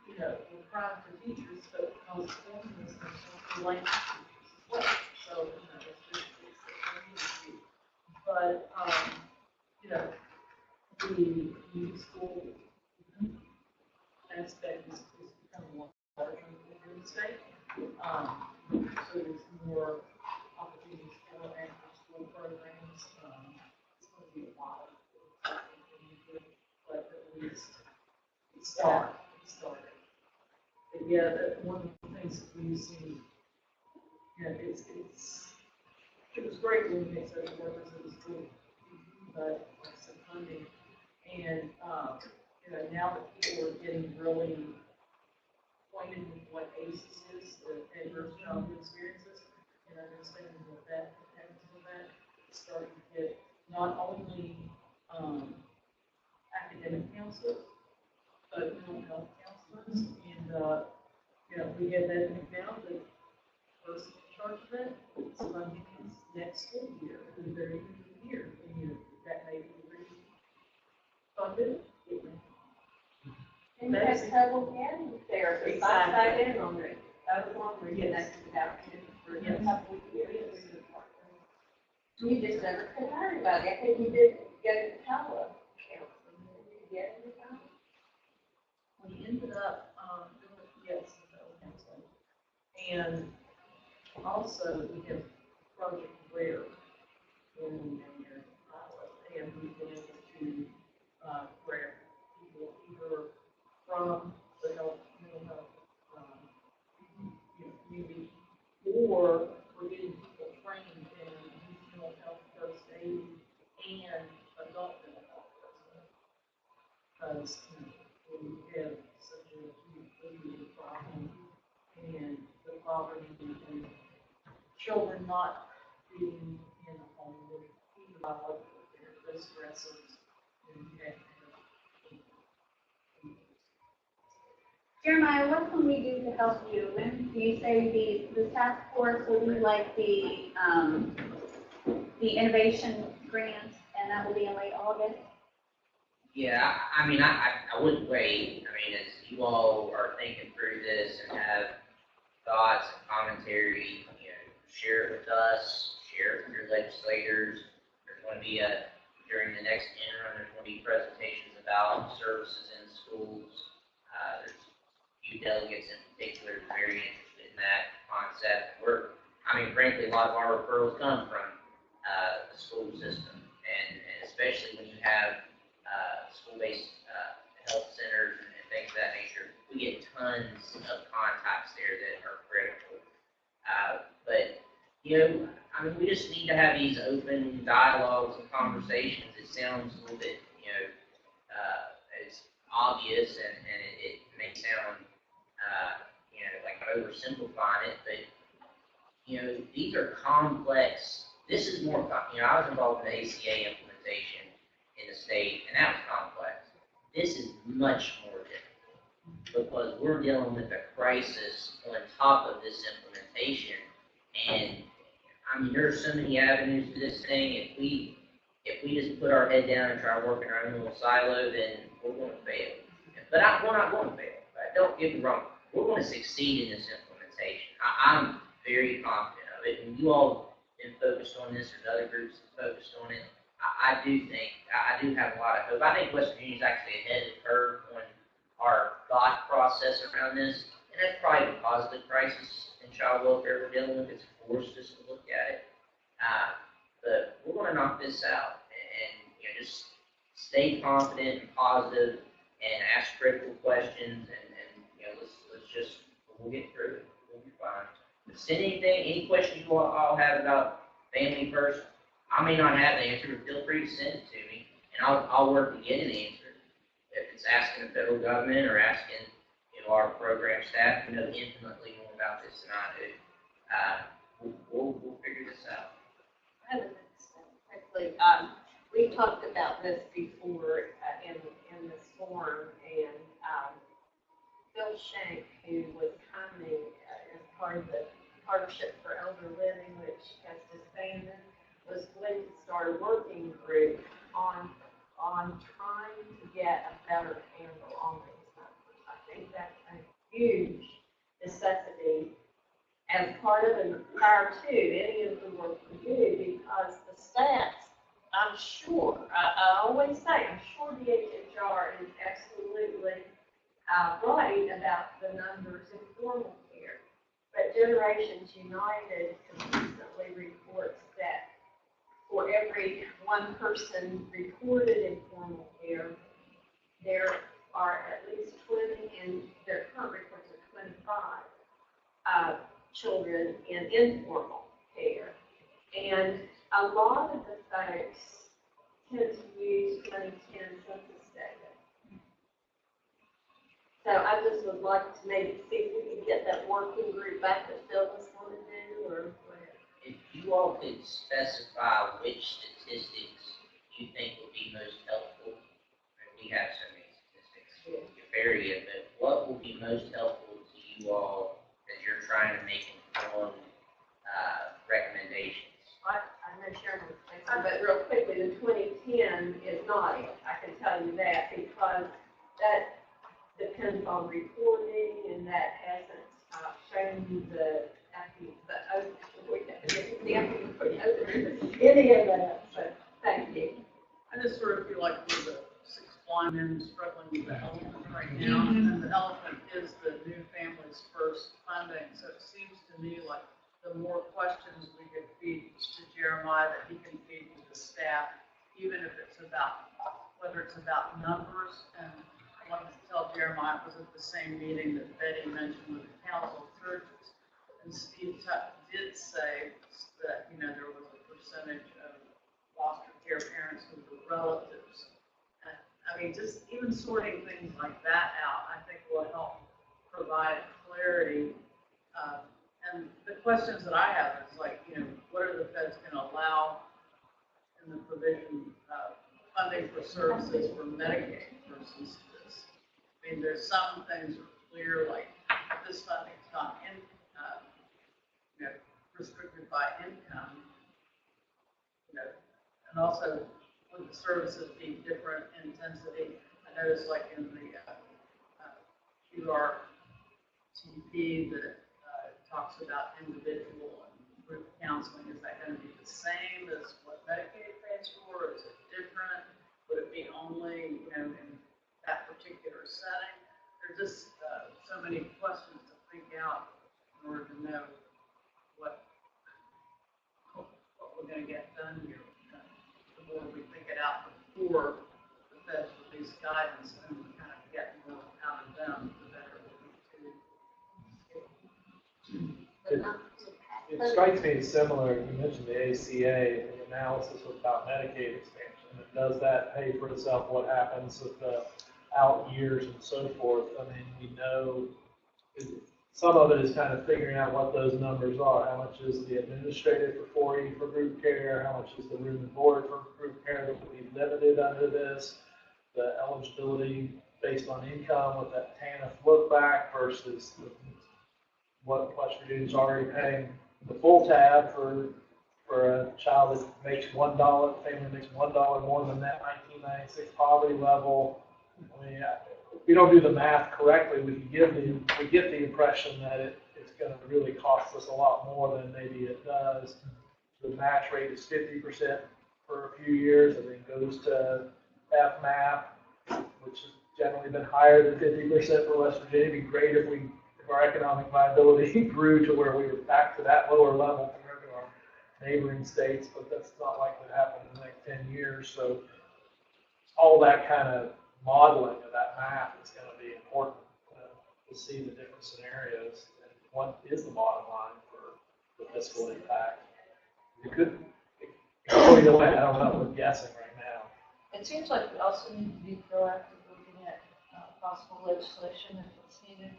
you know, we're crying for teachers, but most families are so like teachers as well. So, you know, it's just, it's a community. But, you know, the new school aspect is becoming larger in the state. So there's more opportunities for after-school programs. It's going to be a lot of but at least it started. But yeah, one of the things that we see, you know, it was great when we had social workers in the school, but like some funding. And, you know, now that people are getting really acquainted with what ACEs is, the adverse childhood experiences, and understanding what that happens to that, it's starting to get not only academic counselors, but mental health counselors. And, you know, we have that now, the person in charge of that, it's funding is next school year, the very end of the year, and that may be funded. And you have several candidates there, so I've been on it. I was on where you next to that for a couple of years. You just never could hire anybody. I think you did get a tele counseling. Did you get it? We ended up doing yes, counseling. And also we have Project Rare in Iowa, and we've been able to grab people either from the mental health community, or we're getting people trained in mental health first aid and adult mental health first aid. Because we have such a huge problem, and the poverty and children not being in a home with either biological care, the stressors, and Jeremiah, what can we do to help you? When you say the task force will be like the innovation grant, and that will be in late August? Yeah, I mean, I wouldn't wait. I mean, as you all are thinking through this and have thoughts and commentary, you know, share it with us, share it with your legislators. There's going to be during the next interim, there's going to be presentations about services in schools. There's a few delegates in particular very interested in that concept. Frankly, a lot of our referrals come from the school system, and especially when you have school-based health centers and things of that nature, we get tons of contacts there that are critical. But, you know, I mean, we just need to have these open dialogues and conversations. It sounds a little bit, you know, it's obvious, and it may sound, you know, like oversimplifying it, but, you know, these are complex. This is more, you know, I was involved in the ACA implementation in the state, and that was complex. This is much more difficult because we're dealing with a crisis on top of this implementation, and I mean, there are so many avenues to this thing. If we just put our head down and try to work in our own little silo, then we're going to fail. But we're not going to fail. Right? Don't get me wrong. We're going to succeed in this implementation. I'm very confident of it. And you all have been focused on this, there's other groups that focused on it. I do have a lot of hope. I think West Virginia is actually ahead of the curve on our thought process around this. And that's probably because of the crisis in child welfare we're dealing with. It's forced us to look at it. But we're going to knock this out, and you know, just stay confident and positive, and ask critical questions, and you know, we'll get through it. We'll be fine. But send any questions you all have about Family First. I may not have the answer, but feel free to send it to me, and I'll work to get an answer. If it's asking the federal government or asking, you know, our program staff, who know infinitely more about this than I do, we'll figure this out. I have a quickly. We talked about this before in this forum, and Bill Shank, who was coming as part of the Partnership for Elder Living, which has get a better handle on these numbers. I think that's a huge necessity as part of and prior to any of the work we do, because the stats, I'm sure, I always say, I'm sure the HHR is absolutely right about the numbers in formal care. But Generations United consistently reports that for every one person reported in formal care, there are at least 20, and their current reports are 25 children in informal care. And a lot of the folks tend to use 2010 census data. So I just would like to maybe see if we could get that working group back that Phil was going to do, or whatever. If you all could specify which statistics you think would be most helpful, and we have so many statistics, you're very good, but what will be most helpful to you all as you're trying to make informed recommendations? I know Sharon was saying, but real quickly, the 2010 is not it. I can tell you that, because that depends on reporting, and that hasn't shown you any of that. So thank you. I just sort of feel like we're the sixth blind men struggling with the elephant right now, and the elephant is the new families first funding. So it seems to me like the more questions we could feed to Jeremiah that he can feed to the staff, even if it's about, whether it's about numbers. And I wanted to tell Jeremiah it was at the same meeting that Betty mentioned with the council of churches. And Steve did say that, there was a percentage of foster care parents who were relatives. And I mean, just even sorting things like that out, I think will help provide clarity. And the questions that I have is like, what are the feds going to allow in the provision of funding for services for Medicaid versus this? I mean, there's some things that are clear, like this funding's not restricted by income, and also would the services be different intensity? I noticed like in the QRTP that talks about individual and group counseling. Is that going to be the same as what Medicaid pays for, or is it different? Would it be only, in that particular setting? There's just so many questions to think out in order to know what we're going to get done here. The more we think it out before the feds release guidance and we kind of get more out of them, the better it will be too. It strikes me as similar, you mentioned the ACA, the analysis about Medicaid expansion. And does that pay for itself? What happens with the out years and so forth? I mean, we know some of it is kind of figuring out what those numbers are. How much is the administrative for 4E for group care? How much is the room and board for group care that will be limited under this? The eligibility based on income with that TANF look back versus what West Virginia's already paying the full tab for a child that makes $1, family makes $1 more than that 1996 poverty level. I mean, if we don't do the math correctly, we get the impression that it's going to really cost us a lot more than maybe it does. The match rate is 50% for a few years, and then goes to FMAP, which has generally been higher than 50% for West Virginia. It'd be great if our economic viability grew to where we were back to that lower level compared to our neighboring states, but that's not likely to happen in the next 10 years. So all that kind of modeling of that math is going to be important to see the different scenarios and what is the bottom line for the fiscal impact. It could go either way. I don't know. We're guessing right now. It seems like we also need to be proactive looking at possible legislation if it's needed.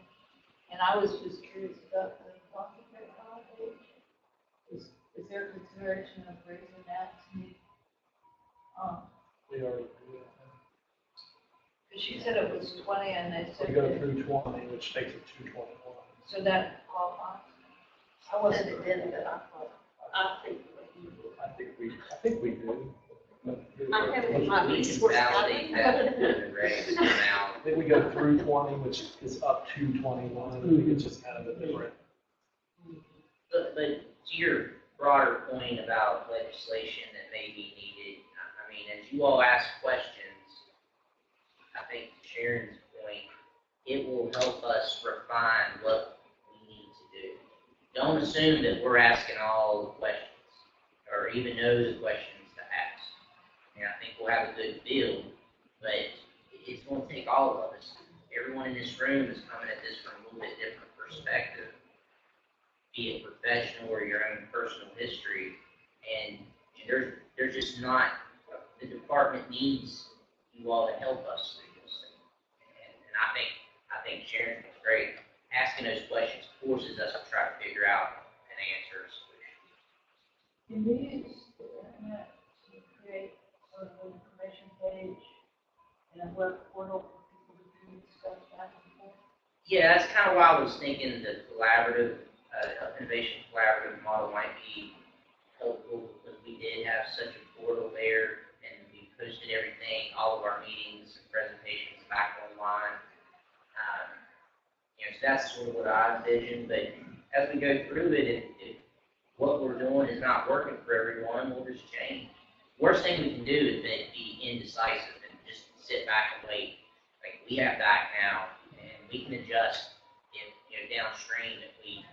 And I was just curious about the foster care age. Is there consideration of raising that to meet? We already do it. Because she said it was 20 and they said. We go through 20, which takes it to 21. So that qualifies? I wasn't in it, but I thought. I think I think we do. I'm having my We can resource validate that with the regs now. Then we go through 20, which is up to 21. I think it's just kind of a different. But to your broader point about legislation that may be needed, I mean, as you all ask questions, I think to Sharon's point, it will help us refine what we need to do. Don't assume that we're asking all the questions or even know the questions to ask. And I think we'll have a good feel, but it's going to take all of us. Everyone in this room is coming at this from a little bit different perspective, be it professional or your own personal history, and there's just not, the department needs you all to help us through this thing. And I think Sharon was great. Asking those questions forces us to try to figure out an answer or solution. Can we use the internet to create sort of an information page and a web portal for people to do stuff back and forth? Yeah, that's kind of why I was thinking the collaborative, innovation collaborative model might be helpful, because we did have such a portal there, and we posted everything, all of our meetings and presentations back online. So that's sort of what I envisioned, but as we go through it, if what we're doing is not working for everyone, we'll just change. Worst thing we can do is be indecisive and just sit back and wait. Like, we have that now, and we can adjust if, downstream if we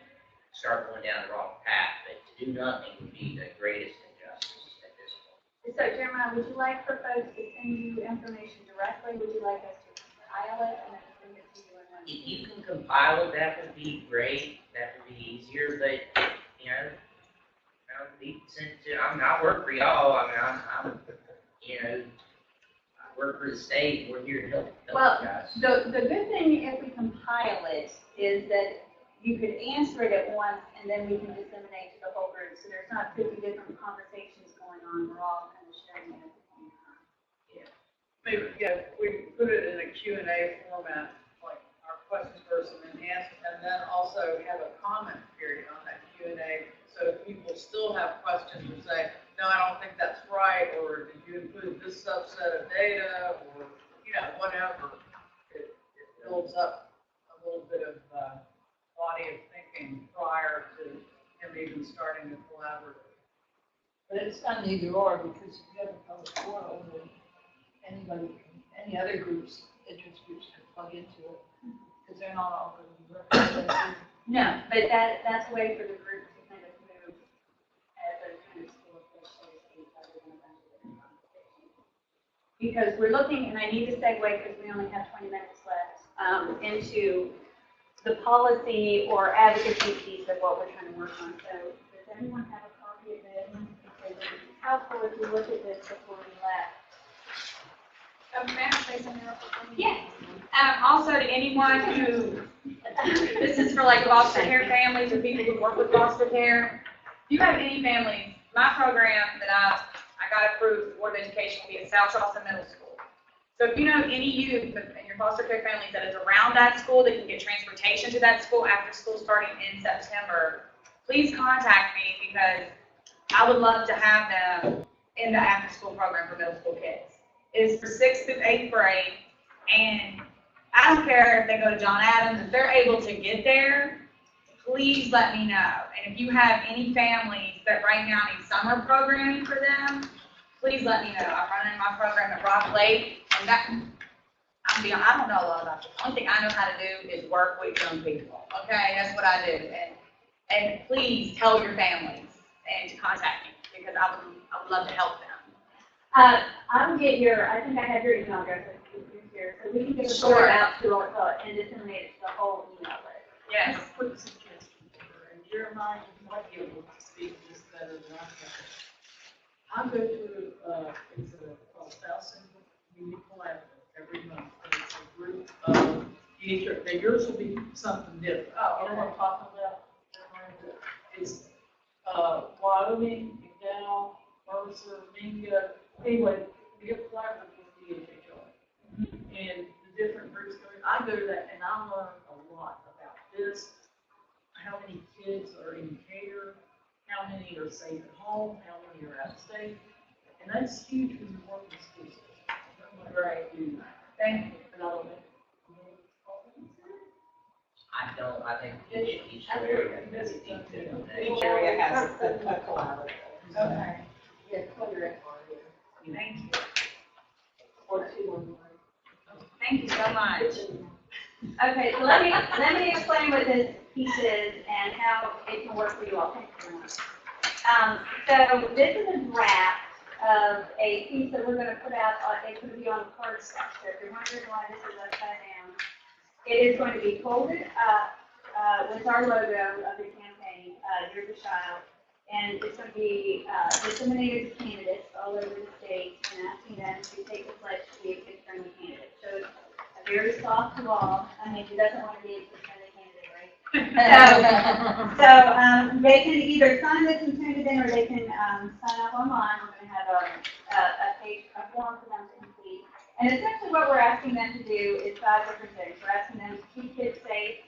start going down the wrong path, but to do nothing would be the greatest injustice at this point. So Jeremiah, would you like for folks to send you information directly? Would you like us to compile it and then send it to you in one? If you can compile it, that would be great. That would be easier, but, be sent to, I work for y'all. I mean, I work for the state. We're here to help you guys. The good thing if we compile it is that you could answer it at once and then we can disseminate to the whole group. So there's not 50 different conversations going on. We're all kind of sharing it at the same time. Maybe, yeah, we put it in a Q&A format, like our questions first and then answer, and then also have a comment period on that Q&A. So if people still have questions or say, no, I don't think that's right, or did you include this subset of data, or, whatever, it builds up a little bit of body of thinking prior to him even starting the collaborative. But it's not an either or, because if you have a public forum, any other groups, interest groups can plug into it, because they're not all going to be represented. No, but that's a way for the group to kind of move as a kind of school officials and other than a bunch of different conversations. Because we're looking, and I need to segue because we only have 20 minutes left, into the policy or advocacy piece of what we're trying to work on. So does anyone have a copy of it? Because it's helpful if you look at this before we left. May I say something real quick? Yeah. Also to anyone who, this is for like foster care families or people who work with foster care. If you have any families, my program that I got approved for Board of Education will be at South Charleston Middle School. So if you know any youth in your foster care families that is around that school that can get transportation to that school after school starting in September, please contact me, because I would love to have them in the after school program for middle school kids. It is for 6th through 8th grade, and I don't care if they go to John Adams, if they're able to get there, please let me know. And if you have any families that right now need summer programming for them, please let me know. I'm running my program at Rock Lake, and I don't know a lot about it. The only thing I know how to do is work with young people. Okay, that's what I do. And please tell your families and to contact me, because I would love to help them. I'll get I think I have your email address here, so we can get the word out to and disseminate it to the whole email list. Yes. Quick suggestion, and Jeremiah, you might be able to speak this better than I can. I go to, it's called South Central Community Collaborative every month, and it's a group of, yours will be something different. You know what I'm talking about? It's Wyoming, McDowell, Mercer, Minga, anyway, we have collaborative with DHHR. And the different groups I go to that, and I learn a lot about this, how many kids are in care, how many are safe at home, how many are out of state, And that's huge when you're working in schools. Right. Thank you for knowing. I don't, I think each area has a detail. Each area has a collaborative. Okay. Yeah, clear it. Thank you. Or two on one. Thank you so much. Okay, so let me explain what this piece is and how it can work for you all. Thank you very much. So this is a draft of a piece that we're going to put out. It's going to be on the card stuff. So if you're wondering why this is upside down, it is going to be folded up with our logo of the campaign, You're the Child, and it's going to be disseminated to candidates all over the state and asking them to take the pledge to be a kid-friendly candidate. So it's a very soft law. I mean, who doesn't want to be a kid-friendly candidate, right? So they can either sign this and send it in, or they can sign up online. We're going to have a form for them to complete. And essentially what we're asking them to do is 5 different things. We're asking them to keep kids safe,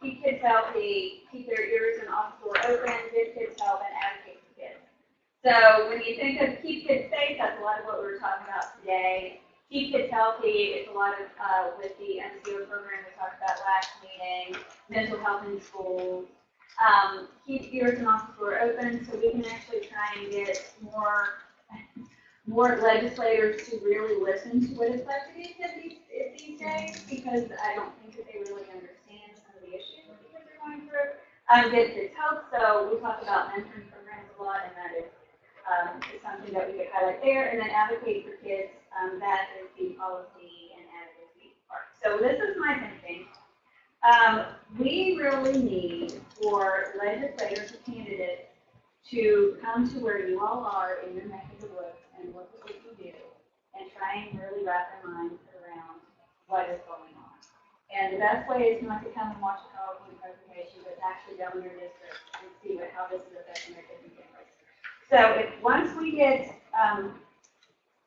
keep kids healthy, keep their ears and office door open, give kids help, and advocate for kids. So when you think of keep kids safe, that's a lot of what we were talking about today. Keep kids healthy, it's a lot of with the MCO program we talked about last meeting, mental health in schools. Keep ears and office door open so we can actually try and get more legislators to really listen to what it's like to be a kid these days, because I don't think that they really understand some of the issues that kids are going through. Get kids help, so we talk about mentoring programs a lot, and that is something that we could highlight there, and then advocate for kids. That is the policy and advocacy part. So this is my thinking. We really need for legislators and candidates to come to where you all are in your neck of the woods and look at what you do and try and really wrap their minds around what is going on. And the best way is not to come and watch a PowerPoint presentation, but to actually go in your district and see how this is affecting their different families. So once we get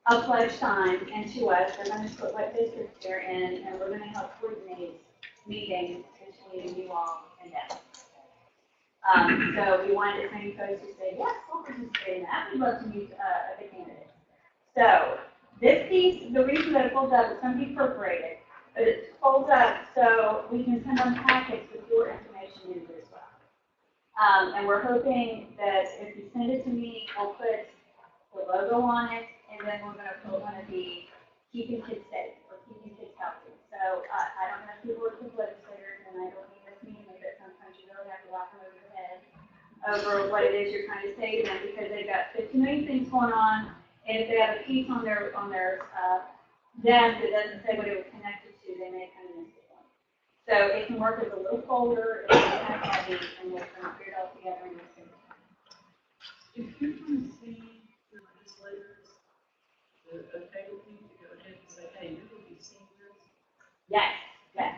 a pledge signed and to us, they're going to put what districts they're in, and we're going to help coordinate meetings between you all and them. So we want as many folks who say, yes, we'll participate in that. We'd love to meet the candidates. So this piece, the reason that it folds up, it's going to be perforated, but it folds up so we can send them packets with your information in it as well. And we're hoping that if you send it to me, we'll put the logo on it, and then we're going to put one of the keeping kids safe or keeping kids healthy. So I don't know if people work with legislators, and I don't need this meeting, but sometimes you really have to whack them over the head over what it is you're trying to say to them, because they've got 50 million things going on, and if they have a piece on their desk that doesn't say what it was connected to, they may kind of miss it. So it can work as a little folder, it's kind of heavy, and we'll kind of put it all together in the same time. If you're going to see the legislators, okay with you to go ahead and say, hey, you're going to be seeing this? Yes, yes.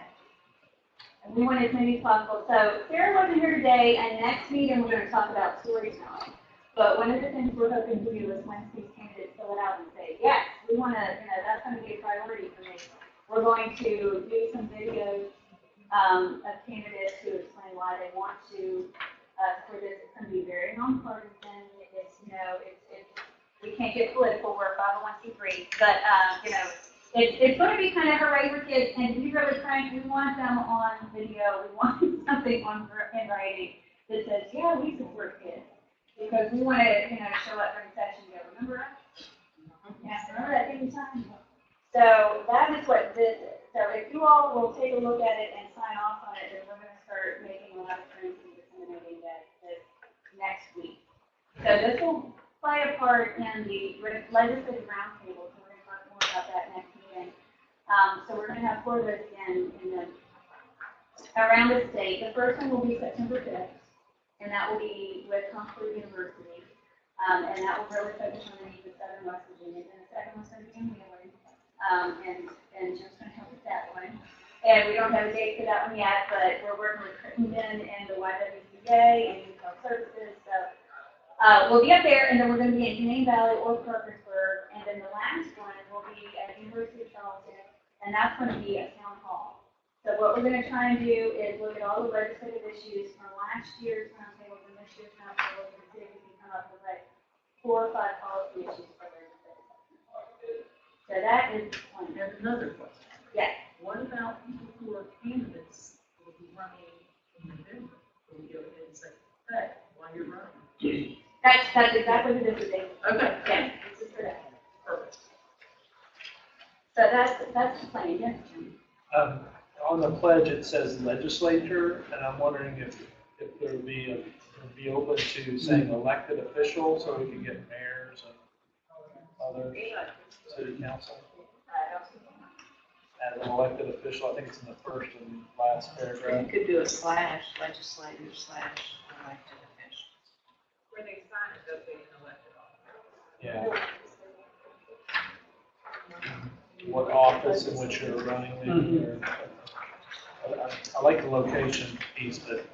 And we want as many as possible. So Sarah wasn't here today, and next meeting we're going to talk about storytelling. But one of the things we're hoping to do is once these candidates fill it out and say, yes, we want to, that's going to be a priority for me. We're going to do some videos of candidates who explain why they want to for this. It's going to be very nonpartisan. It's, we can't get political. We're 501c3, but it's going to be kind of hooray for kids, and we really we want them on video. We want something in writing that says, yeah, we support kids, because we want to, show up during session and go, remember us? Yeah, remember that thing time? So that is what this is. So if you all will take a look at it and sign off on it, then we're going to start making a lot of friends and disseminating that next week. So this will play a part in the legislative roundtable, so we're going to talk more about that next meeting. So we're going to have 4 of those again around the state. The first one will be September 5th, and that will be with Concord University. And that will really focus on the needs of Southern West Virginia. And the second one's going to be in Wheeling. And Jim's going to help with that one. And we don't have a date for that one yet, but we're working with Crittenden and the YWCA and Youth Health Services. So we'll be up there, and then we're going to be in Canaan Valley or Parkersburg. And then the last one will be at University of Charleston, and that's going to be a town hall. So what we're going to try and do is look at all the legislative issues from last year's roundtable and this year's roundtable, and see if we can come up with like 4 or 5 policy issues for their So that is one. I have another question. Yes. What about people who are candidates who will be running in November? Will we go ahead and say, hey, while you're running? That's exactly who this is. Okay. Yes, this is for that. Perfect. So that's the plan, yes. On the pledge, it says legislature, and I'm wondering if there would be open to saying elected officials, so we can get mayors and other city council. As an elected official, I think it's in the first and last paragraph. You could do a slash, legislator slash elected officials. Where they sign it, they'll be an elected office. Yeah. What office in which you're running in. I like the location piece, but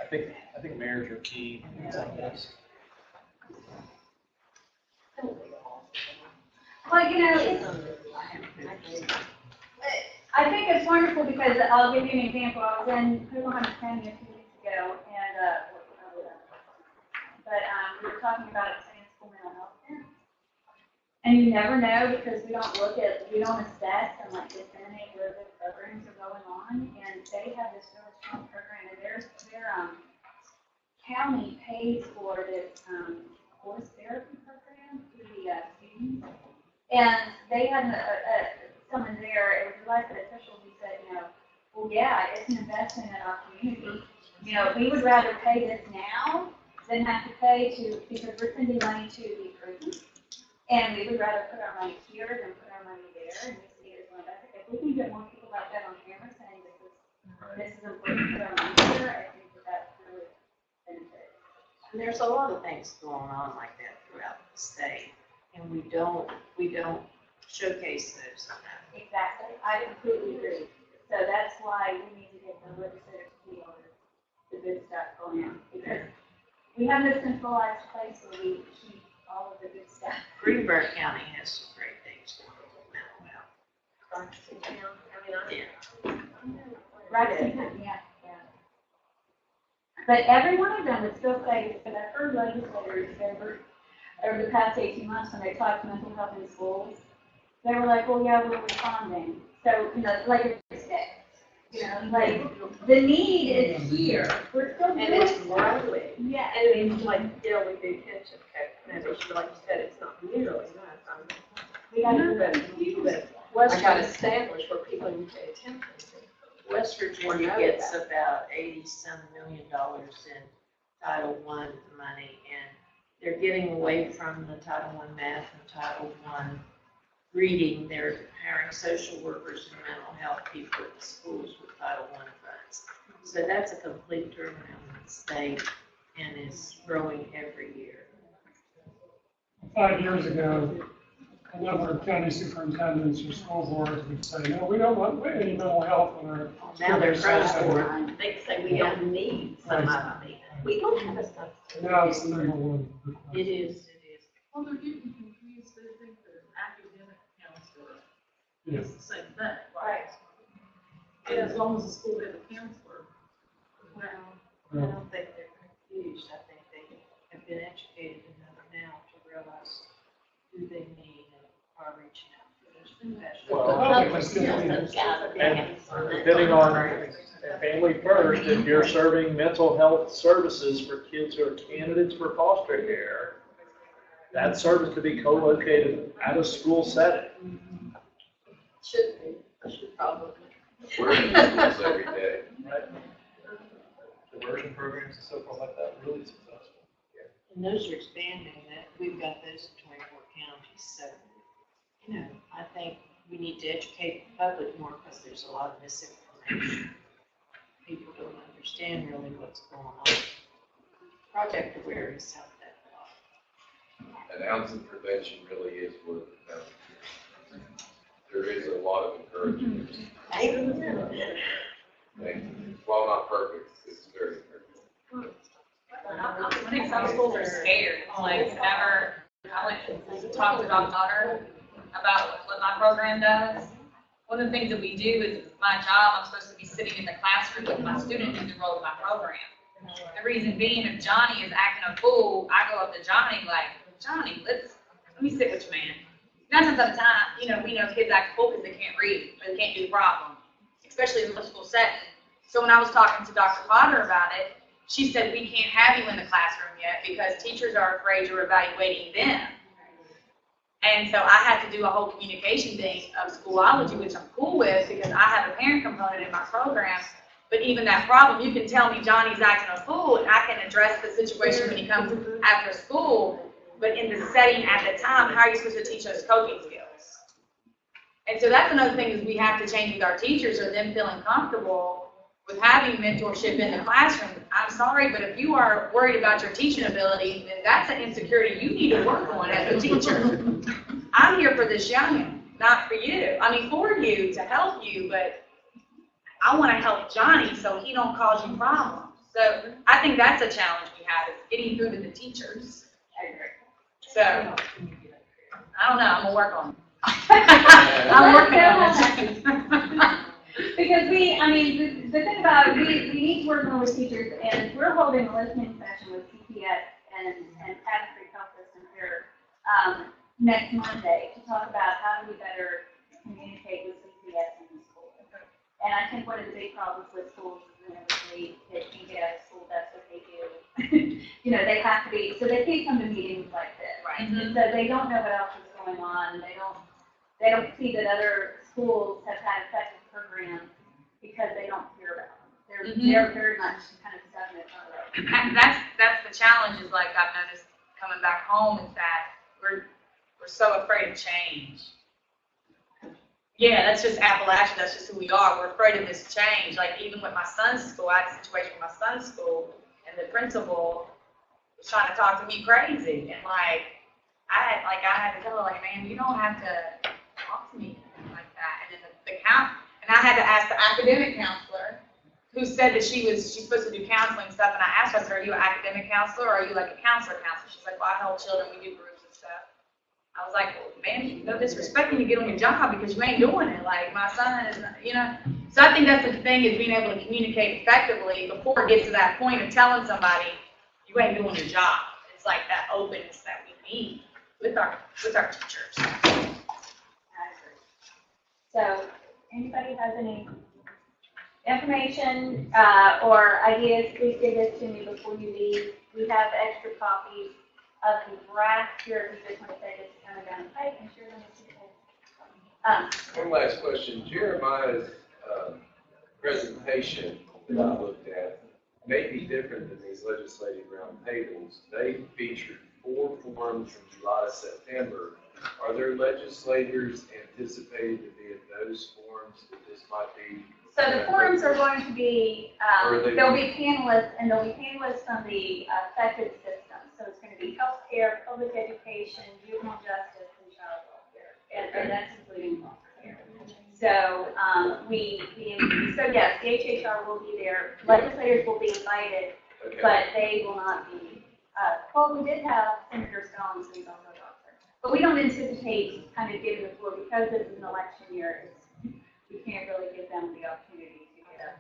I think mayors are key in some of this. Well, you know, I think it's wonderful because I'll give you an example. I was in Oklahoma County a few weeks ago, and we were talking about expanding school mental health care. And you never know because we don't assess and like disseminate where the programs are going on. And they have this really strong program, and their county pays for this course therapy program for the students. And they had someone there, it was elected official who said, well, yeah, it's an investment in our community. We would rather pay this now than have to pay because we're sending money to the prison. And we would rather put our money here than put our money there, and we see it as one benefit. If we can get more people like that on camera saying this is important to put our money here, I think that's really beneficial. And there's a lot of things going on like that throughout the state, and we don't showcase those enough. Exactly, I completely agree. So that's why we need to get the legislative feel the good stuff going on, because we have this centralized place where we keep all of the good stuff. Greenberg County has some great things going on with mental health. Yeah. But every one of them would still say, but I've heard legislators over the past 18 months when they talked mental health in schools, they were like, well, yeah, we're responding. So, like it's fixed. Like the need is here. We're still doing And it's growing. Yeah. And I mean, like, we do kinship navigation, like you said, it's not nearly enough. We got to But West got established where people can pay attention to. West Virginia gets about $80-some million in Title I money, and they're getting away from the Title I math and Title I reading. They're hiring social workers and mental health people at the schools with Title I funds. So that's a complete turnaround in the state and is growing every year. 5 years ago, a number of county superintendents or school boards would say, no, we don't want any mental health on our. Now they're across the board. They say we don't need somebody. We don't have a substance. Now it's the number one. It is. Well, they're getting confused. They think that an academic counselor Yes. is the same thing. Right. And as long as the school has a counselor. Well, I don't think they're confused. I think they have been educated enough now to realize who they need and are reaching out for those professionals. And depending on Family First, if you're serving mental health services for kids who are candidates for foster care, that service could be co-located at a school setting. Should be, should probably. We're in schools every day. Right? Diversion programs and so forth like that, really successful. And those are expanding. That we've got those in 24 counties. So, I think we need to educate the public more because there's a lot of misinformation. People don't understand really what's going on. Project Awareness helped that a lot. And ounce of prevention really is worth it. There is a lot of encouragement. While not perfect, it's very encouraging. I think some schools are scared, like, whenever I went and talked to Dr. Otter about what my program does, one of the things that we do is my job, I'm supposed to be sitting in the classroom with my student who's enrolled in my program. The reason being, if Johnny is acting a fool, I go up to Johnny like, Johnny, let me sit with you, man. 9 times out of 10, you know, we know kids act a fool because they can't read or they can't do the problem, especially in the middle school setting. So when I was talking to Dr. Potter about it, she said, we can't have you in the classroom yet because teachers are afraid you're evaluating them. And so I had to do a whole communication thing of Schoolology, which I'm cool with because I have a parent component in my program. But even that problem, you can tell me Johnny's acting a fool, and I can address the situation when he comes after school. But in the setting at the time, how are you supposed to teach those coping skills? And so that's another thing is we have to change with our teachers or them feeling comfortable with having mentorship in the classroom. I'm sorry, but if you are worried about your teaching ability, then that's an insecurity you need to work on as a teacher. I'm here for this youngin', not for you. I mean, for you, to help you, but I want to help Johnny so he don't cause you problems. So I think that's a challenge we have, is getting through to the teachers. I agree. So, I don't know, I'm going to work on it. I'm working on it. Because the thing about it, we need to work more with teachers, and we're holding a listening session with CPS and Patrick Health System here next Monday to talk about how do we better communicate with CPS in the school. And I think one of the big problems with schools is they can't get out of school, that's what they do. You know, they have to be, so they can't come to meetings like this. Right. And so they don't know what else is going on. They don't see that other schools have had effective programs because they don't hear about them. They're very much kind of stuck in the road. And that's the challenge is like I've noticed coming back home is that we're so afraid of change. Yeah, that's just Appalachian, that's just who we are. We're afraid of this change. Like even with my son's school, I had a situation with my son's school and the principal was trying to talk to me crazy. And I had to tell her, like, man, you don't have to talk to me like that. And then and I had to ask the academic counselor who said that she's supposed to do counseling stuff. And I asked her, I said, are you an academic counselor or are you like a counselor? She's like, well, I help children, we do groups and stuff. I was like, well, man, no disrespecting to get on your job because you ain't doing it. Like, my son is, you know. So I think that's the thing is being able to communicate effectively before it gets to that point of telling somebody you ain't doing your job. It's like that openness that we need with our teachers. I agree. So, anybody has any information or ideas, please give this to me before you leave. We have extra copies of the draft here. If you just want to say this coming down the pipe and share them with people. One last question. Jeremiah's presentation that I looked at may be different than these legislative roundtables. They featured 4 forums from July to September. Are there legislators anticipated to be at those forums that this might be? So the forums are going to be, there'll be panelists, and there'll be panelists from the affected system. So it's going to be healthcare, public education, juvenile justice, and child welfare, and that's including foster care. So yes, the HHR will be there. Legislators will be invited, but they will not be. Well, we did have Senator Stone, who's also a doctor, but we don't anticipate kind of giving the floor because this is an election year. We can't really give them the opportunity to get up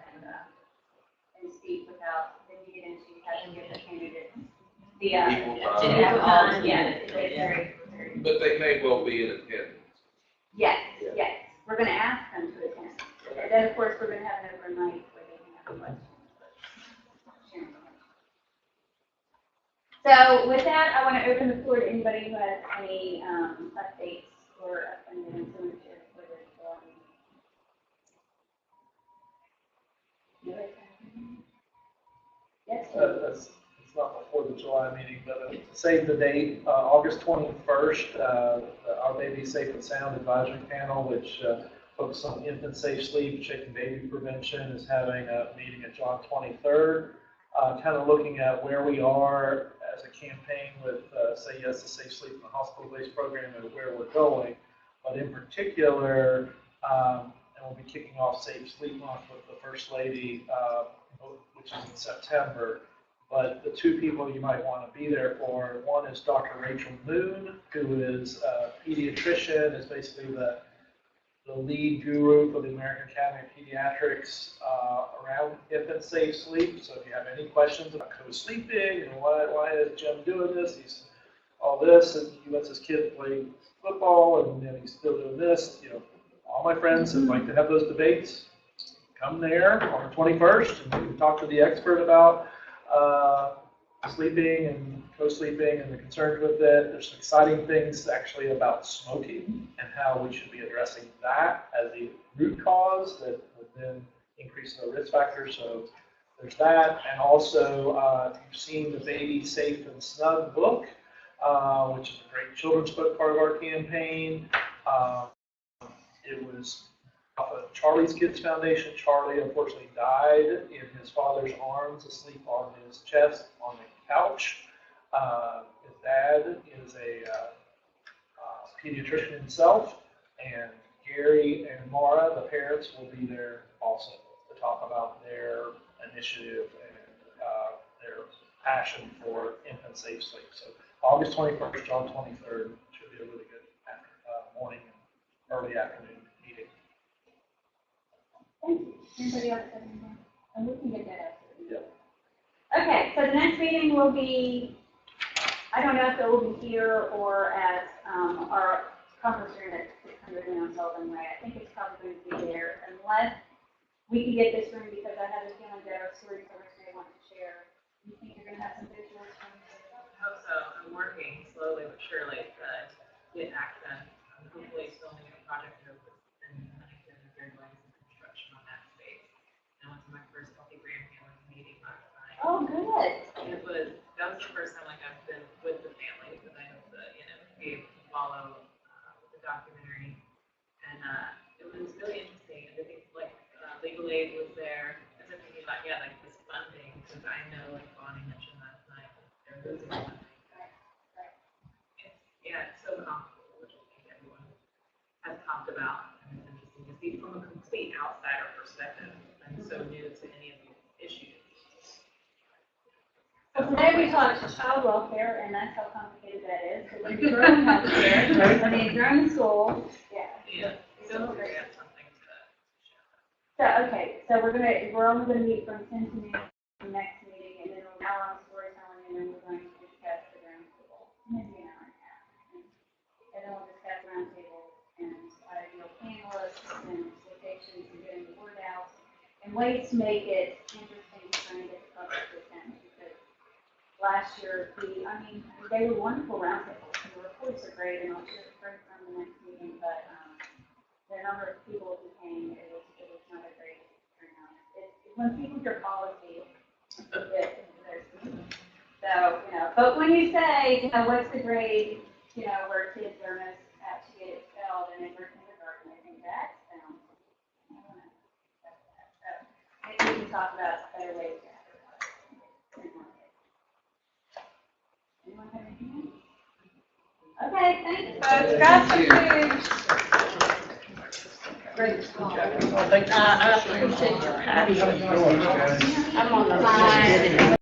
and speak without, then you get into having to give the candidates the equal time. Yes, it's very. But they may well be in attendance. Yes, yes. We're going to ask them to attend. And then, of course, we're going to have an overnight where they can have questions. So with that, I want to open the floor to anybody who has any updates or upcoming events for this. Yes. It's not before the July meeting, but save the date, August 21st, our Baby Safe and Sound Advisory Panel, which focuses on infant safe sleep, shaken baby prevention, is having a meeting at July 23rd, kind of looking at where we are as a campaign with Say Yes to Safe Sleep in the hospital-based program and where we're going. But in particular, and we'll be kicking off Safe Sleep Month with the First Lady, which is in September. But the 2 people you might want to be there for, one is Dr. Rachel Moon, who is a pediatrician, is basically the lead guru for the American Academy of Pediatrics around infant safe sleep. So if you have any questions about co-sleeping and why is Jim doing this, he's all this, and he lets his kid play football, and then he's still doing this. You know, all my friends that like to have those debates, come there on the 21st, and we can talk to the expert about sleeping and co-sleeping and the concerns with it. There's some exciting things actually about smoking and how we should be addressing that as the root cause that would then increase the risk factor. So there's that. And also, if you've seen the Baby Safe and Snug book, which is a great children's book, part of our campaign. It was off of Charlie's Kids Foundation. Charlie unfortunately died in his father's arms, asleep on his chest on the couch. His dad is a pediatrician himself, and Gary and Mara, the parents, will be there also to talk about their initiative and their passion for infant safe sleep. So August 21st, John 23rd should be a really good morning and early afternoon meeting. Thank you. Anybody else have anything? And we can get that after. Yep. Okay, so the next meeting will be, I don't know if it will be here or at our conference room at 600 on Sullivan Way. I think it's probably going to be there unless we can get this room, because I have a feeling that our story tellers may want to share. You think you're going to have some visuals from I hope so. I'm working slowly but surely to get access. I'm hopefully filming a project in Huntington, and they're doing some construction on that space. I went to my first healthy grandparents meeting last night. Oh, good. That was the first time like I've been with the family, because I know we follow the documentary, and it was really interesting. And I think like legal aid was there. I was thinking about like this funding, because I know like Bonnie mentioned last night they're losing funding. It's so complicated, which I think everyone has talked about, and it's interesting to see from a complete outsider perspective. I'm so new to any of these issues. So today we talked child welfare, and that's how complicated that is. So when you grow in healthcare, when you grow in school, Yeah. So we have something to share. So, okay, so we're only gonna meet from 10 to noon for the next meeting, and then we're now on storytelling, and then we're going to discuss the roundtable, maybe an hour and a half. And then we'll discuss roundtable and ideal panelists and locations and getting the word out, and ways to make it interesting to try and get the public to attend, because last year, they were wonderful roundtables, and the reports are great, and I'll share from the next meeting, but, the number of people who came, it was not a great turnout. When people hear policy, so, but when you say, what's the grade, where kids are most apt to get expelled in a kindergarten, I think that sounds, I don't know. So maybe we can talk about better ways to advertise. Anyone have anything else? Okay, thanks, folks. Grab some food. Great job. Thank you. I appreciate your passion. I'm on the line.